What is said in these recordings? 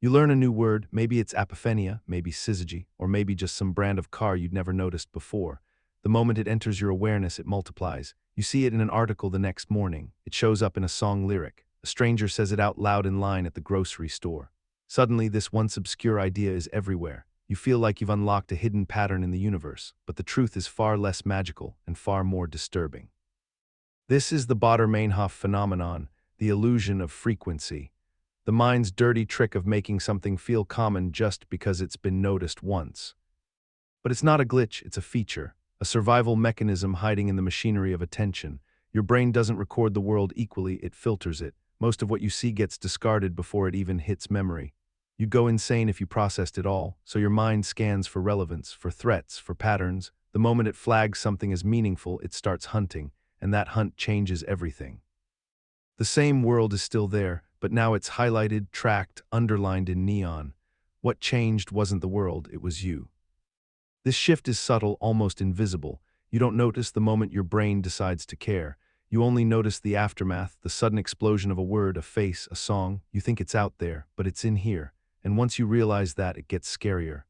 You learn a new word, maybe it's apophenia, maybe syzygy, or maybe just some brand of car you'd never noticed before. The moment it enters your awareness, it multiplies. You see it in an article the next morning. It shows up in a song lyric. A stranger says it out loud in line at the grocery store. Suddenly, this once obscure idea is everywhere. You feel like you've unlocked a hidden pattern in the universe, but the truth is far less magical and far more disturbing. This is the Baader-Meinhof phenomenon, the illusion of frequency. The mind's dirty trick of making something feel common just because it's been noticed once. But it's not a glitch, it's a feature, a survival mechanism hiding in the machinery of attention. Your brain doesn't record the world equally, it filters it. Most of what you see gets discarded before it even hits memory. You'd go insane if you processed it all, so your mind scans for relevance, for threats, for patterns. The moment it flags something as meaningful, it starts hunting, and that hunt changes everything. The same world is still there, but now it's highlighted, tracked, underlined in neon. What changed wasn't the world, it was you. This shift is subtle, almost invisible. You don't notice the moment your brain decides to care. You only notice the aftermath, the sudden explosion of a word, a face, a song. You think it's out there, but it's in here. And once you realize that, it gets scarier.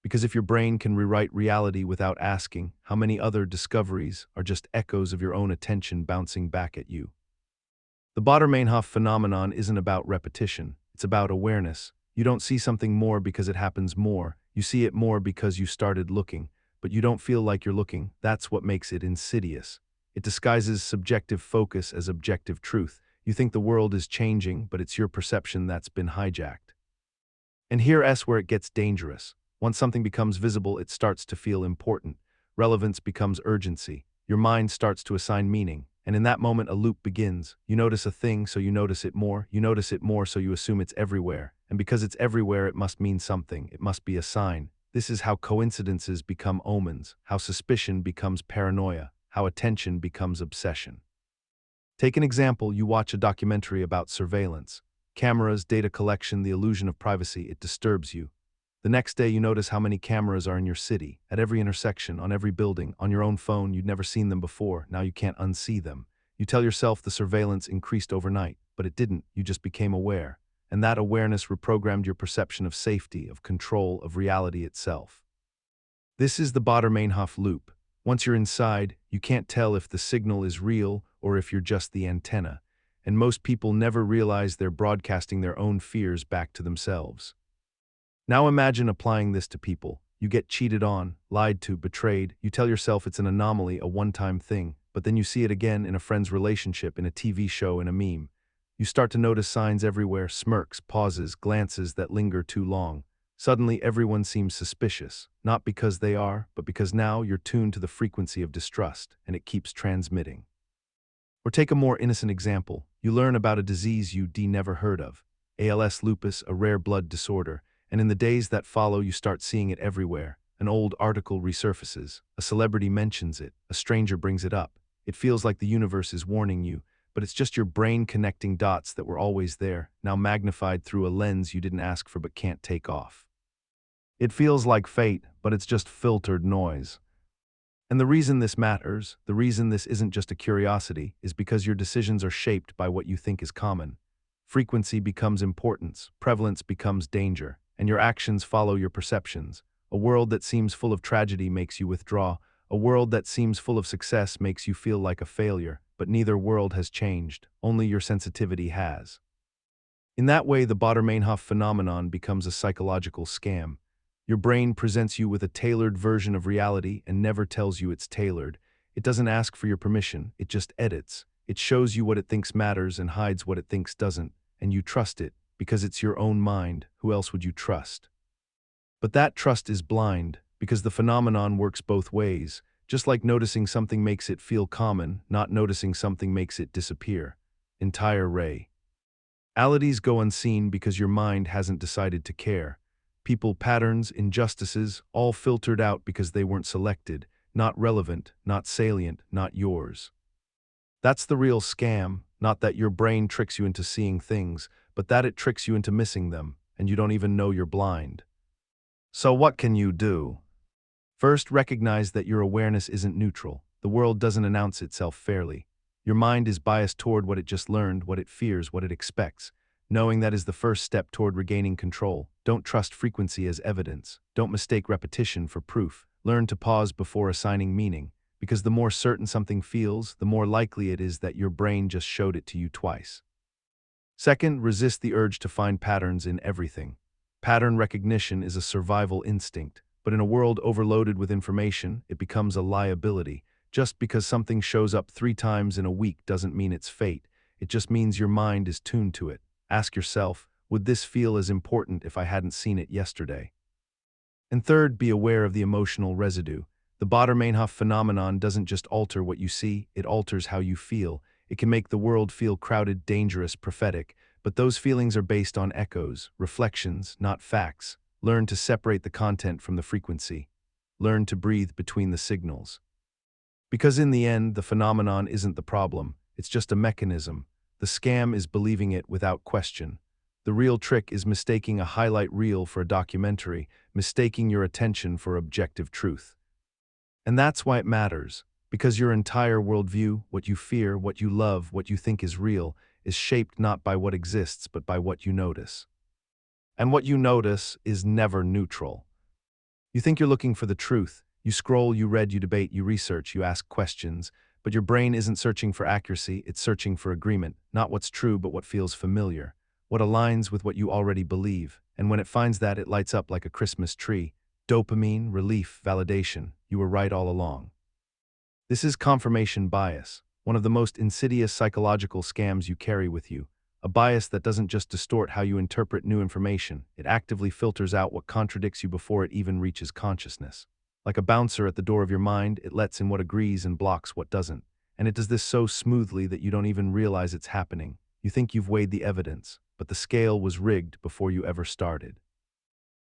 Because if your brain can rewrite reality without asking, how many other discoveries are just echoes of your own attention bouncing back at you? The Baader-Meinhof phenomenon isn't about repetition, it's about awareness. You don't see something more because it happens more, you see it more because you started looking, but you don't feel like you're looking. That's what makes it insidious. It disguises subjective focus as objective truth. You think the world is changing, but it's your perception that's been hijacked. And here's where it gets dangerous. Once something becomes visible, it starts to feel important. Relevance becomes urgency. Your mind starts to assign meaning. And in that moment, a loop begins. You notice a thing, so you notice it more. You notice it more, so you assume it's everywhere. And because it's everywhere, it must mean something. It must be a sign. This is how coincidences become omens, how suspicion becomes paranoia, how attention becomes obsession. Take an example, you watch a documentary about surveillance. Cameras, data collection, the illusion of privacy, it disturbs you. The next day, you notice how many cameras are in your city, at every intersection, on every building, on your own phone. You'd never seen them before, now you can't unsee them. You tell yourself the surveillance increased overnight, but it didn't, you just became aware. And that awareness reprogrammed your perception of safety, of control, of reality itself. This is the Baader-Meinhof loop. Once you're inside, you can't tell if the signal is real or if you're just the antenna. And most people never realize they're broadcasting their own fears back to themselves. Now imagine applying this to people. You get cheated on, lied to, betrayed. You tell yourself it's an anomaly, a one-time thing, but then you see it again in a friend's relationship, in a TV show, in a meme. You start to notice signs everywhere, smirks, pauses, glances that linger too long. Suddenly, everyone seems suspicious, not because they are, but because now you're tuned to the frequency of distrust, and it keeps transmitting. Or take a more innocent example. You learn about a disease you'd never heard of. ALS lupus, a rare blood disorder. And in the days that follow, you start seeing it everywhere. An old article resurfaces. A celebrity mentions it. A stranger brings it up. It feels like the universe is warning you, but it's just your brain connecting dots that were always there, now magnified through a lens you didn't ask for but can't take off. It feels like fate, but it's just filtered noise. And the reason this matters, the reason this isn't just a curiosity, is because your decisions are shaped by what you think is common. Frequency becomes importance, prevalence becomes danger, and your actions follow your perceptions. A world that seems full of tragedy makes you withdraw. A world that seems full of success makes you feel like a failure. But neither world has changed, only your sensitivity has. In that way, the Baader-Meinhof phenomenon becomes a psychological scam. Your brain presents you with a tailored version of reality and never tells you it's tailored. It doesn't ask for your permission, it just edits. It shows you what it thinks matters and hides what it thinks doesn't, and you trust it. Because it's your own mind, who else would you trust? But that trust is blind, because the phenomenon works both ways. Just like noticing something makes it feel common, not noticing something makes it disappear. Entire ray. Realities go unseen because your mind hasn't decided to care. People, patterns, injustices, all filtered out because they weren't selected, not relevant, not salient, not yours. That's the real scam, not that your brain tricks you into seeing things, but that it tricks you into missing them, and you don't even know you're blind. So what can you do? First, recognize that your awareness isn't neutral. The world doesn't announce itself fairly. Your mind is biased toward what it just learned, what it fears, what it expects. Knowing that is the first step toward regaining control. Don't trust frequency as evidence. Don't mistake repetition for proof. Learn to pause before assigning meaning, because the more certain something feels, the more likely it is that your brain just showed it to you twice. Second, resist the urge to find patterns in everything. Pattern recognition is a survival instinct, but in a world overloaded with information, it becomes a liability. Just because something shows up 3 times in a week doesn't mean it's fate. It just means your mind is tuned to it. Ask yourself, would this feel as important if I hadn't seen it yesterday? And third, be aware of the emotional residue. The Baader-Meinhof Phenomenon doesn't just alter what you see, it alters how you feel. It can make the world feel crowded, dangerous, prophetic, but those feelings are based on echoes, reflections, not facts. Learn to separate the content from the frequency. Learn to breathe between the signals. Because in the end, the phenomenon isn't the problem, it's just a mechanism. The scam is believing it without question. The real trick is mistaking a highlight reel for a documentary, mistaking your attention for objective truth. And that's why it matters, because your entire worldview, what you fear, what you love, what you think is real, is shaped not by what exists but by what you notice. And what you notice is never neutral. You think you're looking for the truth. You scroll, you read, you debate, you research, you ask questions, but your brain isn't searching for accuracy, it's searching for agreement, not what's true but what feels familiar, what aligns with what you already believe, and when it finds that, it lights up like a Christmas tree. Dopamine, relief, validation, you were right all along. This is confirmation bias, one of the most insidious psychological scams you carry with you, a bias that doesn't just distort how you interpret new information, it actively filters out what contradicts you before it even reaches consciousness. Like a bouncer at the door of your mind, it lets in what agrees and blocks what doesn't, and it does this so smoothly that you don't even realize it's happening. You think you've weighed the evidence, but the scale was rigged before you ever started.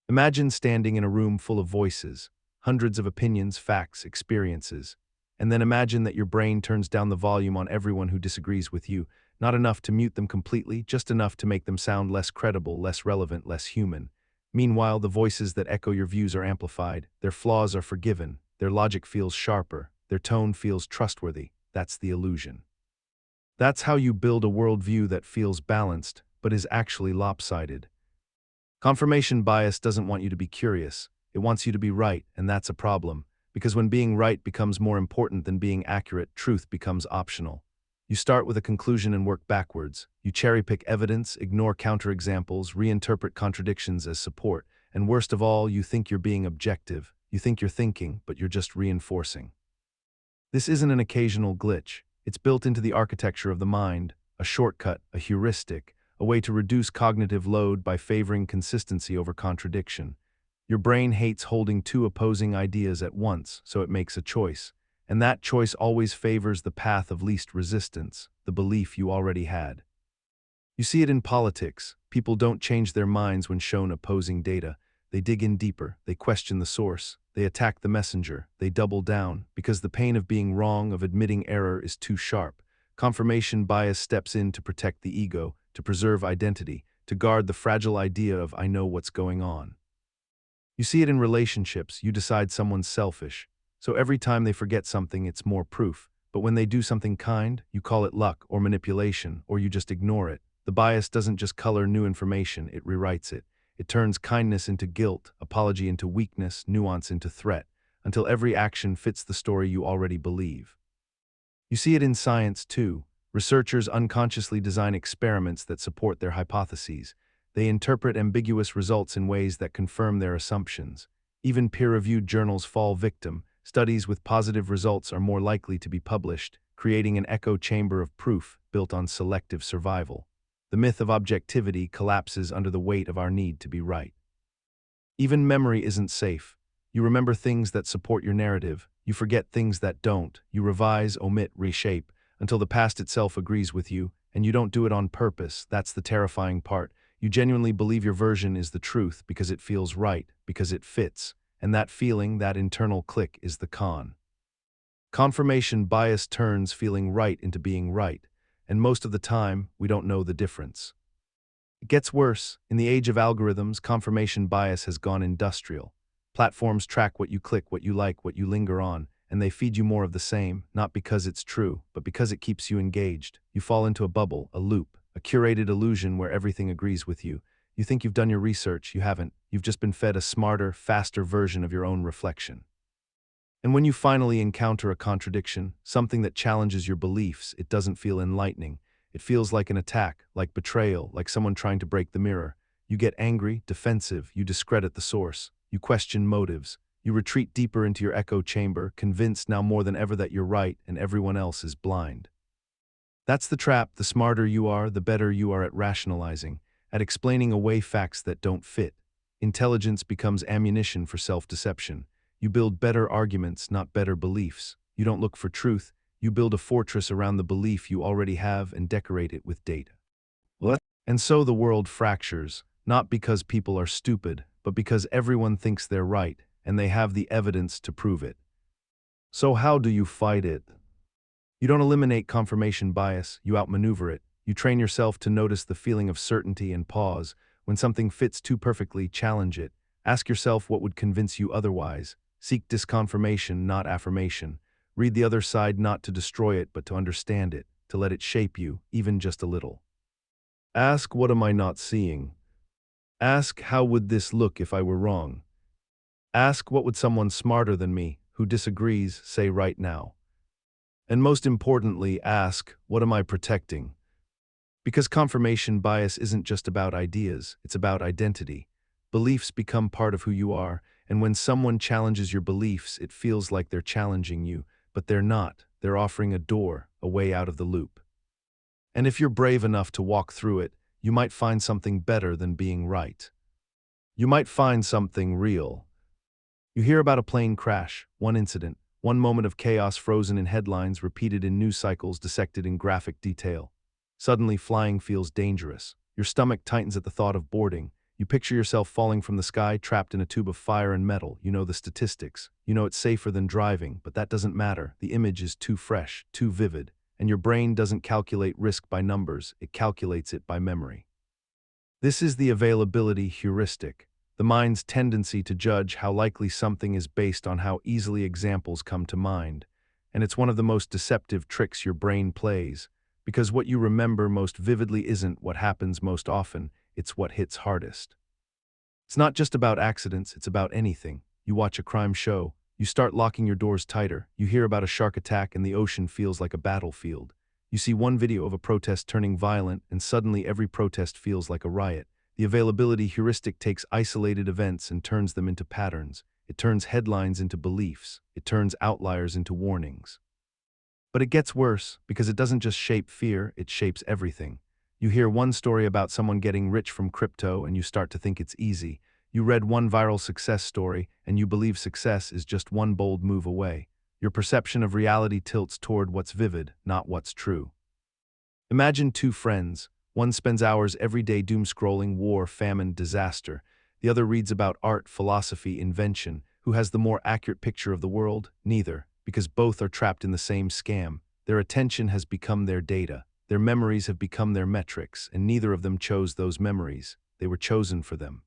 Imagine standing in a room full of voices, hundreds of opinions, facts, experiences, and then imagine that your brain turns down the volume on everyone who disagrees with you, not enough to mute them completely, just enough to make them sound less credible, less relevant, less human. Meanwhile, the voices that echo your views are amplified, their flaws are forgiven, their logic feels sharper, their tone feels trustworthy. That's the illusion. That's how you build a worldview that feels balanced, but is actually lopsided. Confirmation bias doesn't want you to be curious, it wants you to be right, and that's a problem, because when being right becomes more important than being accurate, truth becomes optional. You start with a conclusion and work backwards. You cherry-pick evidence, ignore counterexamples, reinterpret contradictions as support, and worst of all, you think you're being objective. You think you're thinking, but you're just reinforcing. This isn't an occasional glitch. It's built into the architecture of the mind, a shortcut, a heuristic, a way to reduce cognitive load by favoring consistency over contradiction. Your brain hates holding 2 opposing ideas at once, so it makes a choice. And that choice always favors the path of least resistance, the belief you already had. You see it in politics. People don't change their minds when shown opposing data. They dig in deeper, they question the source, they attack the messenger, they double down, because the pain of being wrong, of admitting error, is too sharp. Confirmation bias steps in to protect the ego, to preserve identity, to guard the fragile idea of "I know what's going on." You see it in relationships. You decide someone's selfish, so every time they forget something, it's more proof. But when they do something kind, you call it luck or manipulation, or you just ignore it. The bias doesn't just color new information, it rewrites it. It turns kindness into guilt, apology into weakness, nuance into threat, until every action fits the story you already believe. You see it in science, too. Researchers unconsciously design experiments that support their hypotheses. They interpret ambiguous results in ways that confirm their assumptions. Even peer-reviewed journals fall victim. Studies with positive results are more likely to be published, creating an echo chamber of proof built on selective survival. The myth of objectivity collapses under the weight of our need to be right. Even memory isn't safe. You remember things that support your narrative. You forget things that don't. You revise, omit, reshape, until the past itself agrees with you, and you don't do it on purpose. That's the terrifying part. You genuinely believe your version is the truth because it feels right, because it fits. And that feeling, that internal click, is the con. Confirmation bias turns feeling right into being right, and most of the time, we don't know the difference. It gets worse. In the age of algorithms, confirmation bias has gone industrial. Platforms track what you click, what you like, what you linger on, and they feed you more of the same, not because it's true, but because it keeps you engaged. You fall into a bubble, a loop. a curated illusion where everything agrees with you. You think you've done your research, you haven't. You've just been fed a smarter, faster version of your own reflection. And when you finally encounter a contradiction, something that challenges your beliefs, it doesn't feel enlightening. It feels like an attack, like betrayal, like someone trying to break the mirror. You get angry, defensive, you discredit the source. You question motives. You retreat deeper into your echo chamber, convinced now more than ever that you're right and everyone else is blind. That's the trap. The smarter you are, the better you are at rationalizing, at explaining away facts that don't fit. Intelligence becomes ammunition for self-deception. You build better arguments, not better beliefs. You don't look for truth. You build a fortress around the belief you already have and decorate it with data. What? And so the world fractures, not because people are stupid, but because everyone thinks they're right, and they have the evidence to prove it. So how do you fight it? You don't eliminate confirmation bias, you outmaneuver it. You train yourself to notice the feeling of certainty and pause. When something fits too perfectly, challenge it. Ask yourself what would convince you otherwise. Seek disconfirmation, not affirmation. Read the other side not to destroy it, but to understand it, to let it shape you, even just a little. Ask, what am I not seeing? Ask, how would this look if I were wrong? Ask, what would someone smarter than me, who disagrees, say right now? And most importantly, ask, what am I protecting? Because confirmation bias isn't just about ideas, it's about identity. Beliefs become part of who you are, and when someone challenges your beliefs, it feels like they're challenging you, but they're not. They're offering a door, a way out of the loop. And if you're brave enough to walk through it, you might find something better than being right. You might find something real. You hear about a plane crash, one incident, one moment of chaos frozen in headlines, repeated in news cycles, dissected in graphic detail. Suddenly, flying feels dangerous. Your stomach tightens at the thought of boarding. You picture yourself falling from the sky, trapped in a tube of fire and metal. You know the statistics. You know it's safer than driving, but that doesn't matter. The image is too fresh, too vivid, and your brain doesn't calculate risk by numbers, it calculates it by memory. This is the availability heuristic, the mind's tendency to judge how likely something is based on how easily examples come to mind. And it's one of the most deceptive tricks your brain plays, because what you remember most vividly isn't what happens most often, it's what hits hardest. It's not just about accidents, it's about anything. You watch a crime show, you start locking your doors tighter, you hear about a shark attack and the ocean feels like a battlefield. You see one video of a protest turning violent and suddenly every protest feels like a riot. The availability heuristic takes isolated events and turns them into patterns. It turns headlines into beliefs. It turns outliers into warnings. But it gets worse, because it doesn't just shape fear, it shapes everything. You hear one story about someone getting rich from crypto and you start to think it's easy. You read one viral success story and you believe success is just one bold move away. Your perception of reality tilts toward what's vivid, not what's true. Imagine two friends. One spends hours every day doom-scrolling war, famine, disaster. The other reads about art, philosophy, invention. Who has the more accurate picture of the world? Neither, because both are trapped in the same scam. Their attention has become their data. Their memories have become their metrics, and neither of them chose those memories. They were chosen for them.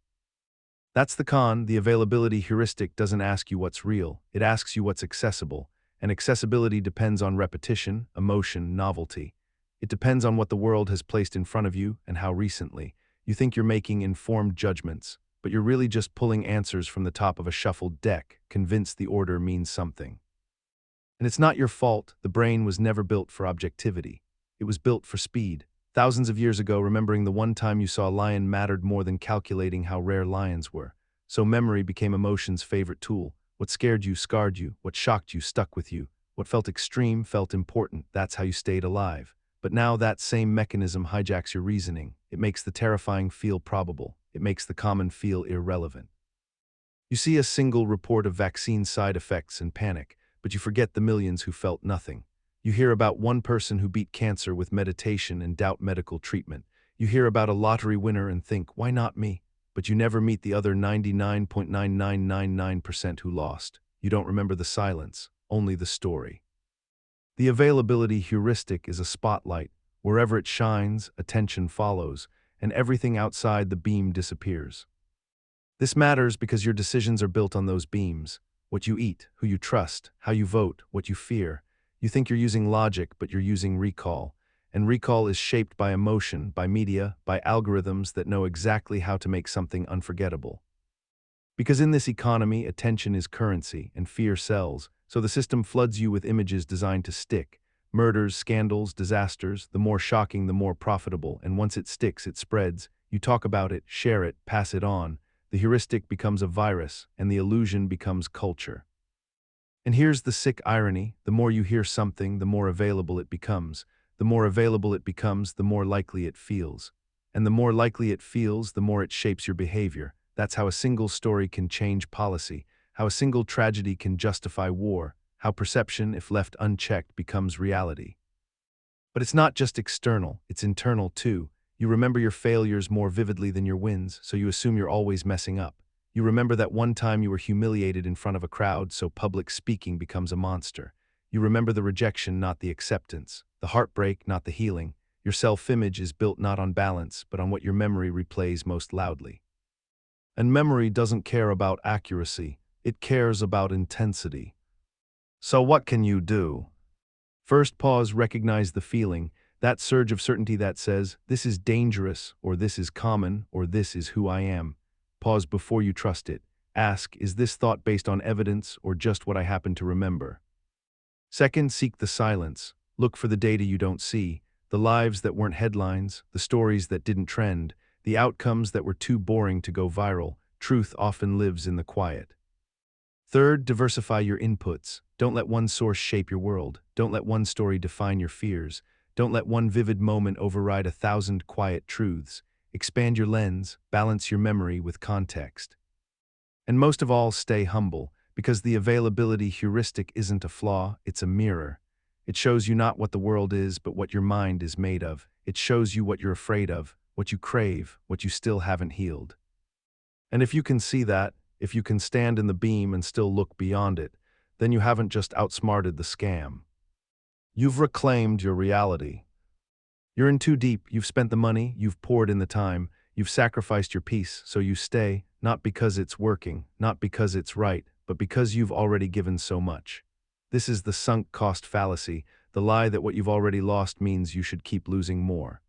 That's the con. The availability heuristic doesn't ask you what's real. It asks you what's accessible. And accessibility depends on repetition, emotion, novelty. It depends on what the world has placed in front of you and how recently. You think you're making informed judgments, but you're really just pulling answers from the top of a shuffled deck, convinced the order means something. And it's not your fault. The brain was never built for objectivity. It was built for speed. Thousands of years ago, remembering the one time you saw a lion mattered more than calculating how rare lions were. So memory became emotion's favorite tool. What scared you scarred you. What shocked you stuck with you. What felt extreme felt important. That's how you stayed alive. But now that same mechanism hijacks your reasoning. It makes the terrifying feel probable. It makes the common feel irrelevant. You see a single report of vaccine side effects and panic, but you forget the millions who felt nothing. You hear about one person who beat cancer with meditation and doubt medical treatment. You hear about a lottery winner and think, why not me? But you never meet the other 99.9999% who lost. You don't remember the silence, only the story. The availability heuristic is a spotlight. Wherever it shines, attention follows, and everything outside the beam disappears. This matters because your decisions are built on those beams. What you eat, who you trust, how you vote, what you fear. You think you're using logic, but you're using recall. and recall is shaped by emotion, by media, by algorithms that know exactly how to make something unforgettable. Because in this economy, attention is currency and fear sells, so the system floods you with images designed to stick. Murders, scandals, disasters, the more shocking, the more profitable, and once it sticks, it spreads. You talk about it, share it, pass it on. The heuristic becomes a virus, and the illusion becomes culture. And here's the sick irony: the more you hear something, the more available it becomes. The more available it becomes, the more likely it feels. And the more likely it feels, the more it shapes your behavior. That's how a single story can change policy, how a single tragedy can justify war, how perception, if left unchecked, becomes reality. But it's not just external, it's internal too. You remember your failures more vividly than your wins, so you assume you're always messing up. You remember that one time you were humiliated in front of a crowd, so public speaking becomes a monster. You remember the rejection, not the acceptance, the heartbreak, not the healing. Your self-image is built not on balance, but on what your memory replays most loudly. And memory doesn't care about accuracy, it cares about intensity. So what can you do? First, pause, recognize the feeling, that surge of certainty that says, this is dangerous, or this is common, or this is who I am. Pause before you trust it. Ask, is this thought based on evidence or just what I happen to remember? Second, seek the silence. Look for the data you don't see, the lives that weren't headlines, the stories that didn't trend, the outcomes that were too boring to go viral. Truth often lives in the quiet. Third, diversify your inputs. Don't let one source shape your world. Don't let one story define your fears. Don't let one vivid moment override 1,000 quiet truths. Expand your lens, balance your memory with context. And most of all, stay humble, because the availability heuristic isn't a flaw, it's a mirror. It shows you not what the world is, but what your mind is made of. It shows you what you're afraid of, what you crave, what you still haven't healed. And if you can see that, if you can stand in the beam and still look beyond it, then you haven't just outsmarted the scam. You've reclaimed your reality. You're in too deep, you've spent the money, you've poured in the time, you've sacrificed your peace, so you stay, not because it's working, not because it's right, but because you've already given so much. This is the sunk cost fallacy, the lie that what you've already lost means you should keep losing more.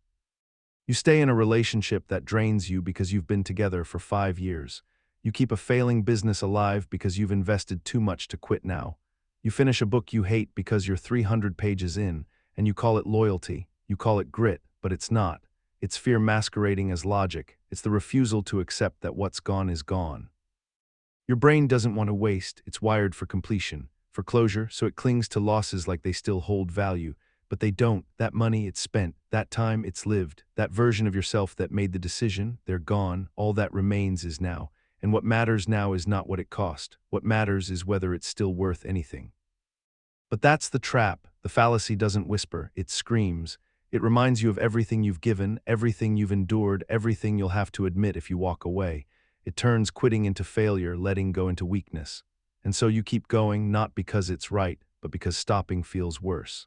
You stay in a relationship that drains you because you've been together for 5 years. You keep a failing business alive because you've invested too much to quit now. You finish a book you hate because you're 300 pages in, and you call it loyalty. You call it grit, but it's not. It's fear masquerading as logic. It's the refusal to accept that what's gone is gone. Your brain doesn't want to waste, it's wired for completion, for closure, so it clings to losses like they still hold value. But they don't. That money, it's spent. That time, it's lived. That version of yourself that made the decision, they're gone. All that remains is now. And what matters now is not what it cost. What matters is whether it's still worth anything. But that's the trap. The fallacy doesn't whisper, it screams. It reminds you of everything you've given, everything you've endured, everything you'll have to admit if you walk away. It turns quitting into failure, letting go into weakness. And so you keep going, not because it's right, but because stopping feels worse.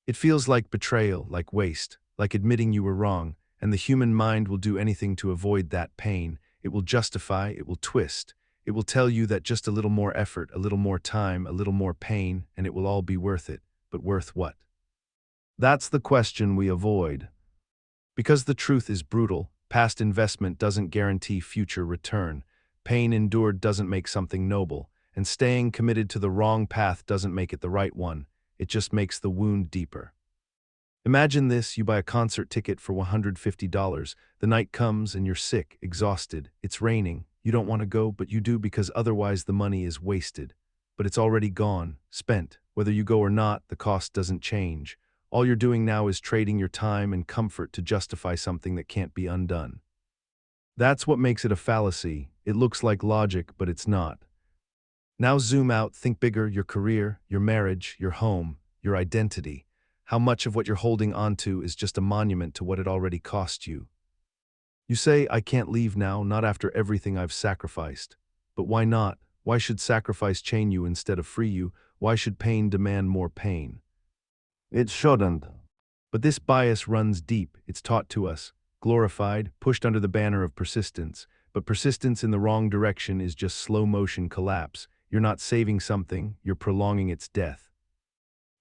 It feels like betrayal, like waste, like admitting you were wrong, and the human mind will do anything to avoid that pain. It will justify, it will twist. It will tell you that just a little more effort, a little more time, a little more pain, and it will all be worth it. But worth what? That's the question we avoid. Because the truth is brutal, past investment doesn't guarantee future return. Pain endured doesn't make something noble, and staying committed to the wrong path doesn't make it the right one. It just makes the wound deeper. Imagine this: you buy a concert ticket for $150. The night comes and you're sick, exhausted. It's raining. You don't want to go, but you do because otherwise the money is wasted. But it's already gone, spent. Whether you go or not, the cost doesn't change. All you're doing now is trading your time and comfort to justify something that can't be undone. That's what makes it a fallacy. It looks like logic, but it's not. Now zoom out, think bigger: your career, your marriage, your home, your identity. How much of what you're holding onto is just a monument to what it already cost you? You say, I can't leave now, not after everything I've sacrificed. But why not? Why should sacrifice chain you instead of free you? Why should pain demand more pain? It shouldn't. But this bias runs deep. It's taught to us, glorified, pushed under the banner of persistence. But persistence in the wrong direction is just slow motion collapse. You're not saving something, you're prolonging its death.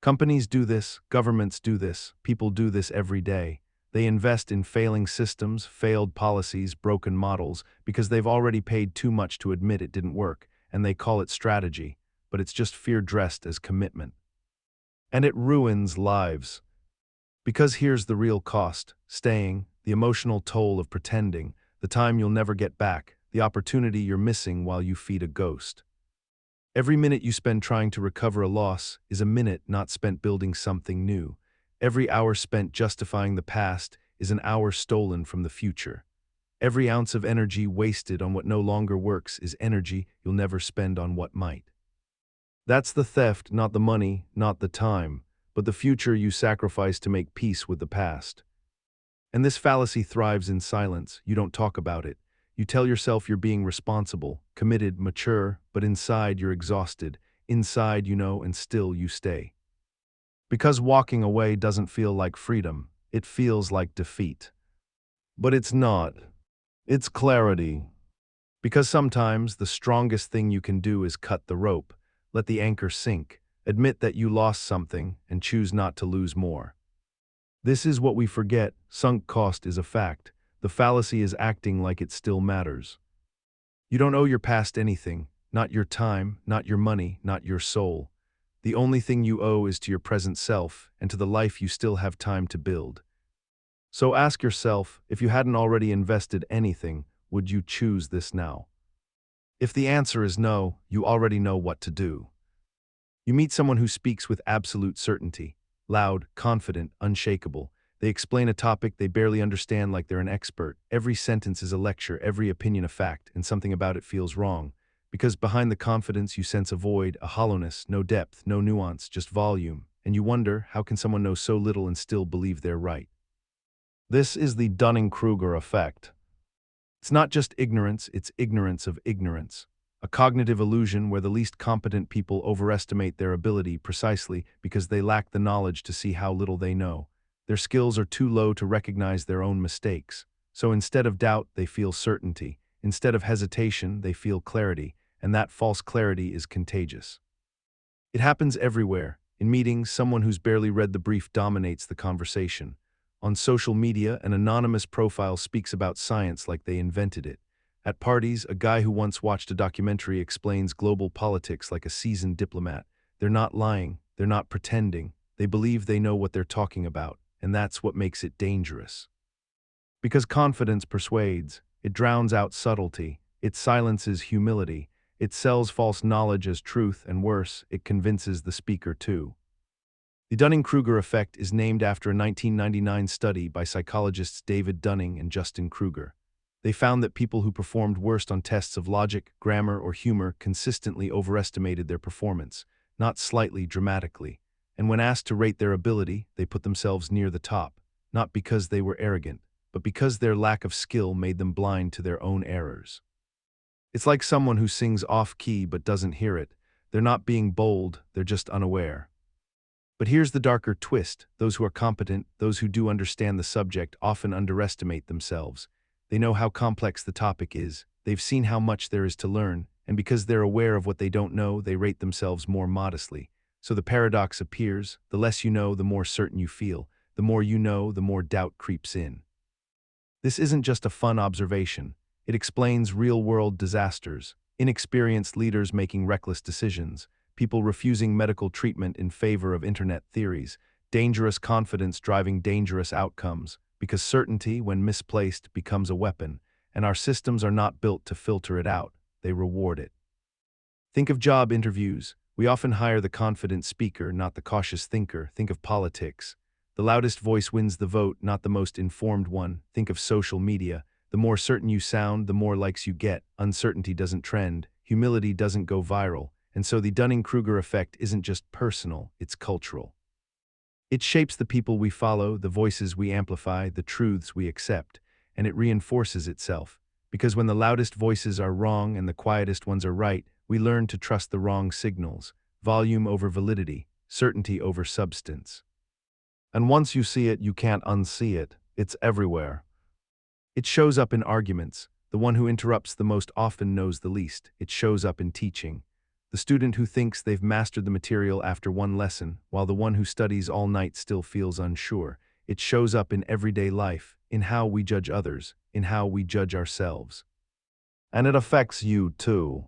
Companies do this, governments do this, people do this every day. They invest in failing systems, failed policies, broken models, because they've already paid too much to admit it didn't work, and they call it strategy, but it's just fear dressed as commitment. And it ruins lives. Because here's the real cost: staying, the emotional toll of pretending, the time you'll never get back, the opportunity you're missing while you feed a ghost. Every minute you spend trying to recover a loss is a minute not spent building something new. Every hour spent justifying the past is an hour stolen from the future. Every ounce of energy wasted on what no longer works is energy you'll never spend on what might. That's the theft, not the money, not the time, but the future you sacrifice to make peace with the past. And this fallacy thrives in silence. You don't talk about it. You tell yourself you're being responsible, committed, mature, but inside you're exhausted. Inside you know, and still you stay. Because walking away doesn't feel like freedom, it feels like defeat. But it's not. It's clarity. Because sometimes the strongest thing you can do is cut the rope, let the anchor sink, admit that you lost something, and choose not to lose more. This is what we forget: sunk cost is a fact. The fallacy is acting like it still matters. You don't owe your past anything, not your time, not your money, not your soul. The only thing you owe is to your present self and to the life you still have time to build. So ask yourself, if you hadn't already invested anything, would you choose this now? If the answer is no, you already know what to do. You meet someone who speaks with absolute certainty, loud, confident, unshakable. They explain a topic they barely understand like they're an expert. Every sentence is a lecture, every opinion a fact, and something about it feels wrong. Because behind the confidence you sense a void, a hollowness, no depth, no nuance, just volume. And you wonder, how can someone know so little and still believe they're right? This is the Dunning-Kruger Effect. It's not just ignorance, it's ignorance of ignorance. A cognitive illusion where the least competent people overestimate their ability precisely because they lack the knowledge to see how little they know. Their skills are too low to recognize their own mistakes. So instead of doubt, they feel certainty. Instead of hesitation, they feel clarity, and that false clarity is contagious. It happens everywhere. In meetings, someone who's barely read the brief dominates the conversation. On social media, an anonymous profile speaks about science like they invented it. At parties, a guy who once watched a documentary explains global politics like a seasoned diplomat. They're not lying, they're not pretending. They believe they know what they're talking about, and that's what makes it dangerous. Because confidence persuades, it drowns out subtlety, it silences humility, it sells false knowledge as truth, and worse, it convinces the speaker too. The Dunning-Kruger Effect is named after a 1999 study by psychologists David Dunning and Justin Kruger. They found that people who performed worst on tests of logic, grammar, or humor consistently overestimated their performance, not slightly, dramatically. And when asked to rate their ability, they put themselves near the top, not because they were arrogant, but because their lack of skill made them blind to their own errors. It's like someone who sings off-key but doesn't hear it. They're not being bold, they're just unaware. But here's the darker twist: those who are competent, those who do understand the subject, often underestimate themselves. They know how complex the topic is, they've seen how much there is to learn, and because they're aware of what they don't know, they rate themselves more modestly. So the paradox appears: the less you know, the more certain you feel. The more you know, the more doubt creeps in. This isn't just a fun observation. It explains real-world disasters, inexperienced leaders making reckless decisions, people refusing medical treatment in favor of internet theories, dangerous confidence driving dangerous outcomes, because certainty, when misplaced, becomes a weapon, and our systems are not built to filter it out, they reward it. Think of job interviews. We often hire the confident speaker, not the cautious thinker. Think of politics. The loudest voice wins the vote, not the most informed one. Think of social media. The more certain you sound, the more likes you get. Uncertainty doesn't trend. Humility doesn't go viral. And so the Dunning-Kruger effect isn't just personal, it's cultural. It shapes the people we follow, the voices we amplify, the truths we accept, and it reinforces itself. Because when the loudest voices are wrong and the quietest ones are right, we learn to trust the wrong signals: volume over validity, certainty over substance. And once you see it, you can't unsee it. It's everywhere. It shows up in arguments. The one who interrupts the most often knows the least. It shows up in teaching. The student who thinks they've mastered the material after one lesson, while the one who studies all night still feels unsure. It shows up in everyday life, in how we judge others, in how we judge ourselves. And it affects you too.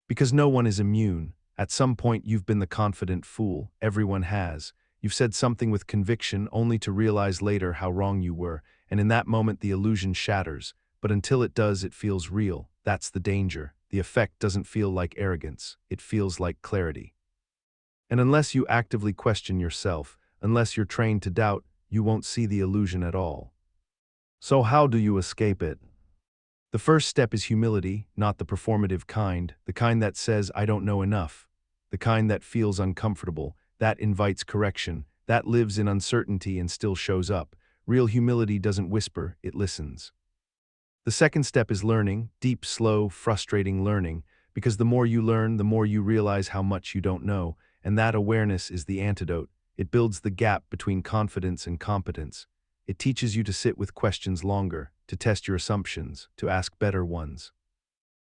Because no one is immune. At some point you've been the confident fool, everyone has. You've said something with conviction only to realize later how wrong you were, and in that moment the illusion shatters. But until it does, it feels real. That's the danger. The effect doesn't feel like arrogance, it feels like clarity. And unless you actively question yourself, unless you're trained to doubt, you won't see the illusion at all. So how do you escape it? The first step is humility, not the performative kind, the kind that says, I don't know enough, the kind that feels uncomfortable, that invites correction, that lives in uncertainty and still shows up. Real humility doesn't whisper, it listens. The second step is learning, deep, slow, frustrating learning, because the more you learn, the more you realize how much you don't know, and that awareness is the antidote. It builds the gap between confidence and competence. It teaches you to sit with questions longer, to test your assumptions, to ask better ones.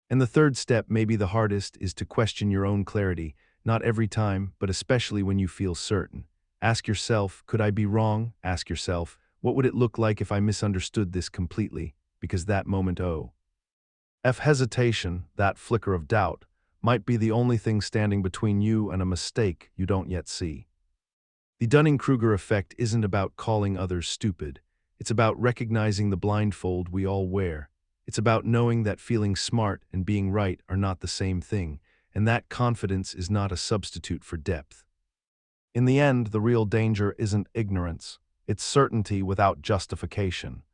And the third step, maybe the hardest, is to question your own clarity, not every time, but especially when you feel certain. Ask yourself, could I be wrong? Ask yourself, what would it look like if I misunderstood this completely? Because that moment, hesitation, that flicker of doubt, might be the only thing standing between you and a mistake you don't yet see. The Dunning-Kruger Effect isn't about calling others stupid. It's about recognizing the blindfold we all wear. It's about knowing that feeling smart and being right are not the same thing, and that confidence is not a substitute for depth. In the end, the real danger isn't ignorance. It's certainty without justification.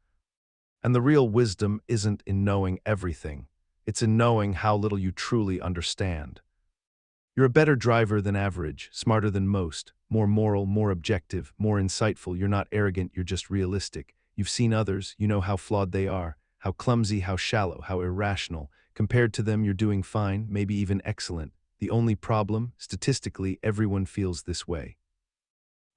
And the real wisdom isn't in knowing everything. It's in knowing how little you truly understand. You're a better driver than average, smarter than most, more moral, more objective, more insightful. You're not arrogant, you're just realistic. You've seen others, you know how flawed they are, how clumsy, how shallow, how irrational. Compared to them, you're doing fine, maybe even excellent. The only problem, statistically, everyone feels this way.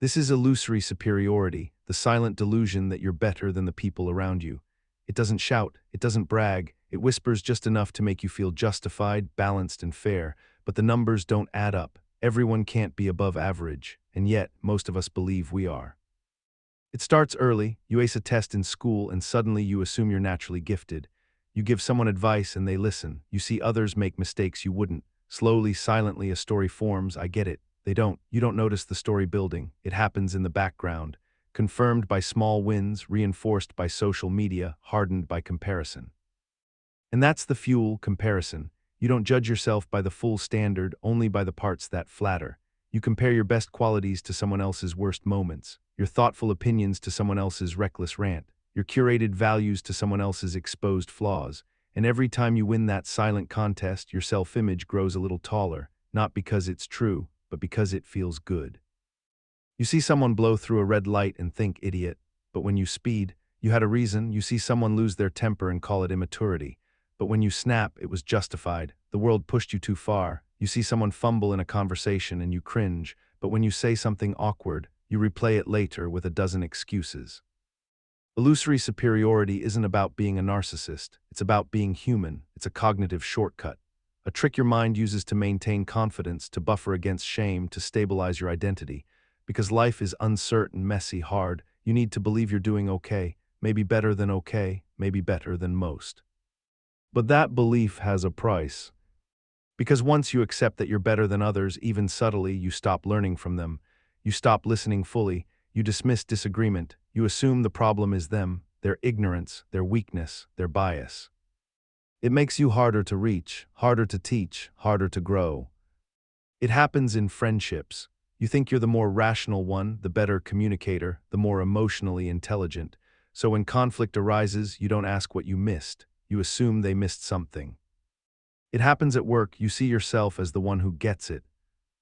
This is illusory superiority, the silent delusion that you're better than the people around you. It doesn't shout, it doesn't brag, it whispers just enough to make you feel justified, balanced, and fair. But the numbers don't add up. Everyone can't be above average, and yet most of us believe we are. It starts early. You ace a test in school and suddenly you assume you're naturally gifted. You give someone advice and they listen. You see others make mistakes you wouldn't. Slowly, silently, a story forms. I get it. They don't. You don't notice the story building. It happens in the background, confirmed by small wins, reinforced by social media, hardened by comparison. And that's the fuel, comparison. You don't judge yourself by the full standard, only by the parts that flatter. You compare your best qualities to someone else's worst moments, your thoughtful opinions to someone else's reckless rant, your curated values to someone else's exposed flaws. And every time you win that silent contest, your self-image grows a little taller, not because it's true, but because it feels good. You see someone blow through a red light and think, idiot. But when you speed, you had a reason. You see someone lose their temper and call it immaturity. But when you snap, it was justified. The world pushed you too far. You see someone fumble in a conversation and you cringe. But when you say something awkward, you replay it later with a dozen excuses. Illusory superiority isn't about being a narcissist. It's about being human. It's a cognitive shortcut. A trick your mind uses to maintain confidence, to buffer against shame, to stabilize your identity. Because life is uncertain, messy, hard, you need to believe you're doing okay. Maybe better than okay, maybe better than most. But that belief has a price. Because once you accept that you're better than others, even subtly, you stop learning from them. You stop listening fully. You dismiss disagreement. You assume the problem is them, their ignorance, their weakness, their bias. It makes you harder to reach, harder to teach, harder to grow. It happens in friendships. You think you're the more rational one, the better communicator, the more emotionally intelligent. So when conflict arises, you don't ask what you missed. You assume they missed something. It happens at work. You see yourself as the one who gets it.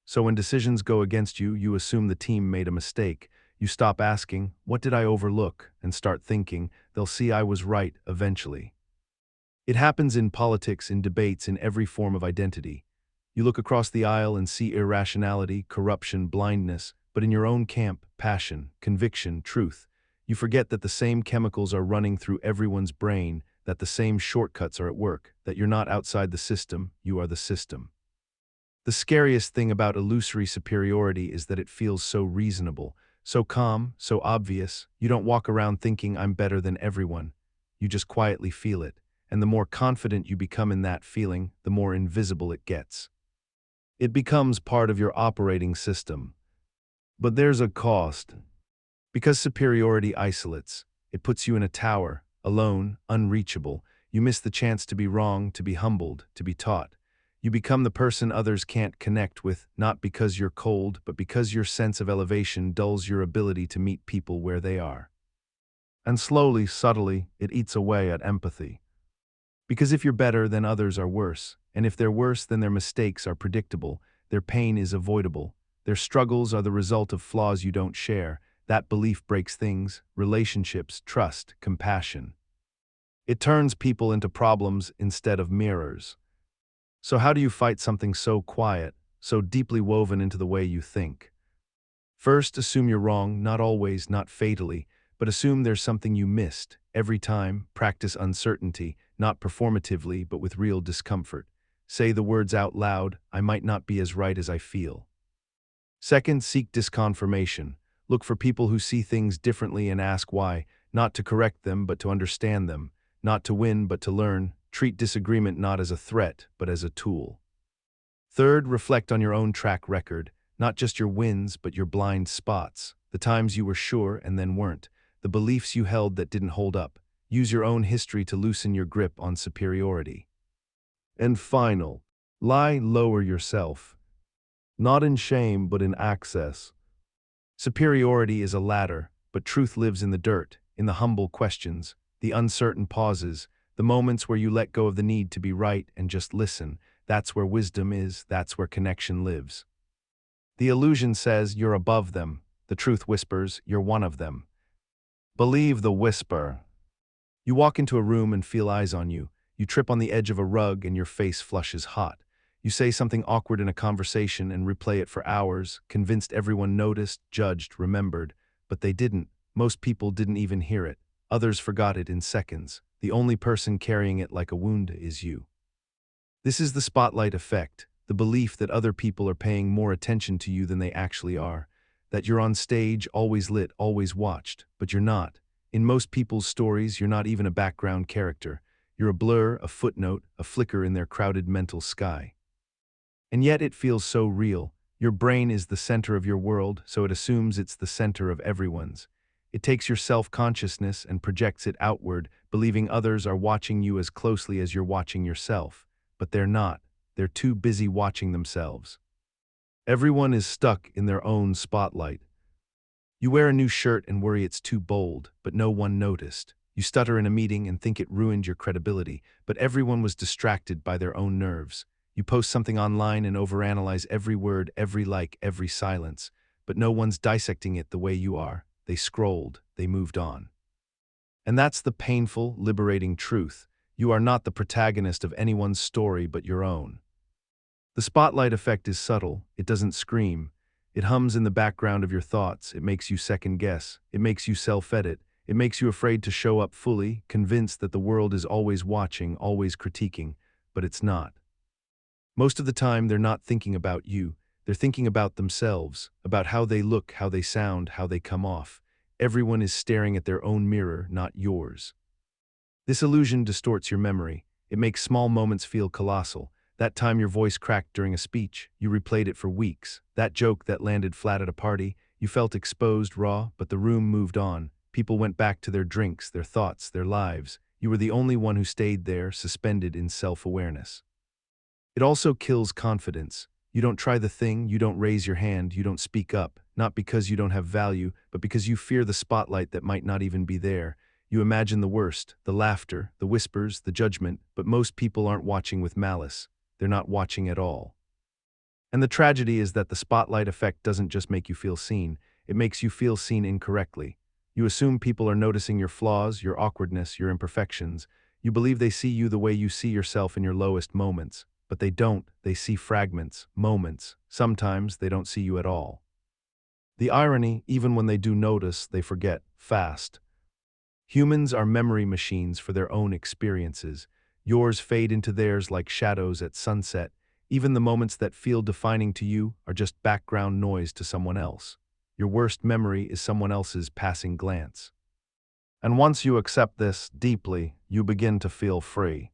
So when decisions go against you, you assume the team made a mistake. You stop asking, what did I overlook? And start thinking, they'll see I was right eventually. It happens in politics, in debates, in every form of identity. You look across the aisle and see irrationality, corruption, blindness, but in your own camp, passion, conviction, truth. You forget that the same chemicals are running through everyone's brain, that the same shortcuts are at work, that you're not outside the system, you are the system. The scariest thing about illusory superiority is that it feels so reasonable, so calm, so obvious. You don't walk around thinking I'm better than everyone. You just quietly feel it, and the more confident you become in that feeling, the more invisible it gets. It becomes part of your operating system. But there's a cost. Because superiority isolates, it puts you in a tower, alone, unreachable. You miss the chance to be wrong, to be humbled, to be taught. You become the person others can't connect with, not because you're cold, but because your sense of elevation dulls your ability to meet people where they are. And slowly, subtly, it eats away at empathy. Because if you're better, then others are worse. And if they're worse, then their mistakes are predictable, their pain is avoidable, their struggles are the result of flaws you don't share. That belief breaks things, relationships, trust, compassion. It turns people into problems instead of mirrors. So how do you fight something so quiet, so deeply woven into the way you think? First, assume you're wrong, not always, not fatally, but assume there's something you missed. Every time, practice uncertainty, not performatively, but with real discomfort. Say the words out loud, I might not be as right as I feel. Second, seek disconfirmation. Look for people who see things differently and ask why, not to correct them, but to understand them, not to win, but to learn. Treat disagreement not as a threat, but as a tool. Third, reflect on your own track record, not just your wins, but your blind spots, the times you were sure and then weren't, the beliefs you held that didn't hold up. Use your own history to loosen your grip on superiority. And final, lower yourself. Not in shame, but in access. Superiority is a ladder, but truth lives in the dirt, in the humble questions, the uncertain pauses, the moments where you let go of the need to be right and just listen. That's where wisdom is, that's where connection lives. The illusion says you're above them. The truth whispers you're one of them. Believe the whisper. You walk into a room and feel eyes on you. You trip on the edge of a rug and your face flushes hot. You say something awkward in a conversation and replay it for hours, convinced everyone noticed, judged, remembered. But they didn't. Most people didn't even hear it. Others forgot it in seconds. The only person carrying it like a wound is you. This is the spotlight effect, the belief that other people are paying more attention to you than they actually are, that you're on stage, always lit, always watched, but you're not. In most people's stories, you're not even a background character. You're a blur, a footnote, a flicker in their crowded mental sky. And yet it feels so real. Your brain is the center of your world, so it assumes it's the center of everyone's. It takes your self-consciousness and projects it outward, believing others are watching you as closely as you're watching yourself. But they're not. They're too busy watching themselves. Everyone is stuck in their own spotlight. You wear a new shirt and worry it's too bold, but no one noticed. You stutter in a meeting and think it ruined your credibility, but everyone was distracted by their own nerves. You post something online and overanalyze every word, every like, every silence, but no one's dissecting it the way you are. They scrolled, they moved on. And that's the painful, liberating truth. You are not the protagonist of anyone's story but your own. The spotlight effect is subtle, it doesn't scream. It hums in the background of your thoughts, it makes you second guess, it makes you self-edit, it makes you afraid to show up fully, convinced that the world is always watching, always critiquing, but it's not. Most of the time they're not thinking about you, they're thinking about themselves, about how they look, how they sound, how they come off. Everyone is staring at their own mirror, not yours. This illusion distorts your memory. It makes small moments feel colossal. That time your voice cracked during a speech, you replayed it for weeks. That joke that landed flat at a party, you felt exposed, raw, but the room moved on. People went back to their drinks, their thoughts, their lives. You were the only one who stayed there, suspended in self-awareness. It also kills confidence. You don't try the thing, you don't raise your hand, you don't speak up, not because you don't have value, but because you fear the spotlight that might not even be there. You imagine the worst, the laughter, the whispers, the judgment, but most people aren't watching with malice. They're not watching at all. And the tragedy is that the spotlight effect doesn't just make you feel seen, it makes you feel seen incorrectly. You assume people are noticing your flaws, your awkwardness, your imperfections. You believe they see you the way you see yourself in your lowest moments. But they don't, they see fragments, moments. Sometimes they don't see you at all. The irony, even when they do notice, they forget, fast. Humans are memory machines for their own experiences. Yours fade into theirs like shadows at sunset. Even the moments that feel defining to you are just background noise to someone else. Your worst memory is someone else's passing glance. And once you accept this deeply, you begin to feel free.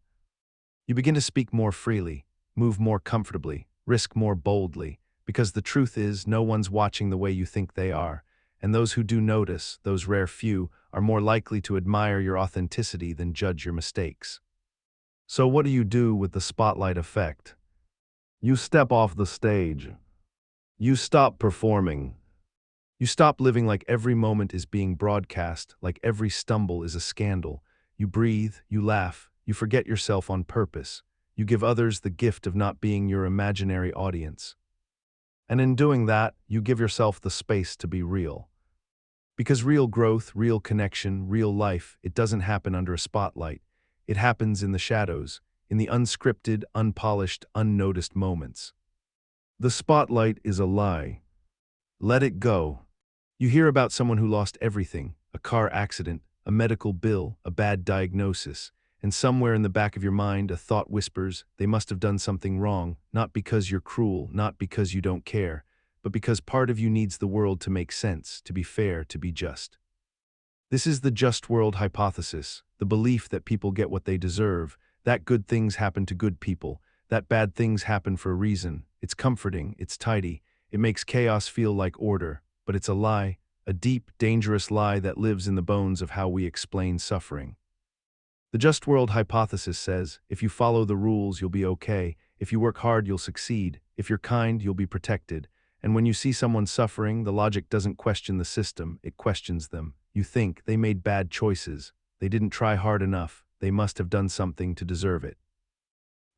You begin to speak more freely, move more comfortably, risk more boldly, because the truth is no one's watching the way you think they are, and those who do notice, those rare few, are more likely to admire your authenticity than judge your mistakes. So what do you do with the spotlight effect? You step off the stage. You stop performing. You stop living like every moment is being broadcast, like every stumble is a scandal. You breathe, you laugh, you forget yourself on purpose. You give others the gift of not being your imaginary audience. And in doing that, you give yourself the space to be real. Because real growth, real connection, real life, it doesn't happen under a spotlight. It happens in the shadows, in the unscripted, unpolished, unnoticed moments. The spotlight is a lie. Let it go. You hear about someone who lost everything, a car accident, a medical bill, a bad diagnosis, and somewhere in the back of your mind a thought whispers, they must have done something wrong, not because you're cruel, not because you don't care, but because part of you needs the world to make sense, to be fair, to be just. This is the just world hypothesis, the belief that people get what they deserve, that good things happen to good people, that bad things happen for a reason. It's comforting, it's tidy, it makes chaos feel like order, but it's a lie, a deep, dangerous lie that lives in the bones of how we explain suffering. The just world hypothesis says, if you follow the rules, you'll be okay. If you work hard, you'll succeed. If you're kind, you'll be protected. And when you see someone suffering, the logic doesn't question the system, it questions them. You think they made bad choices. They didn't try hard enough. They must have done something to deserve it.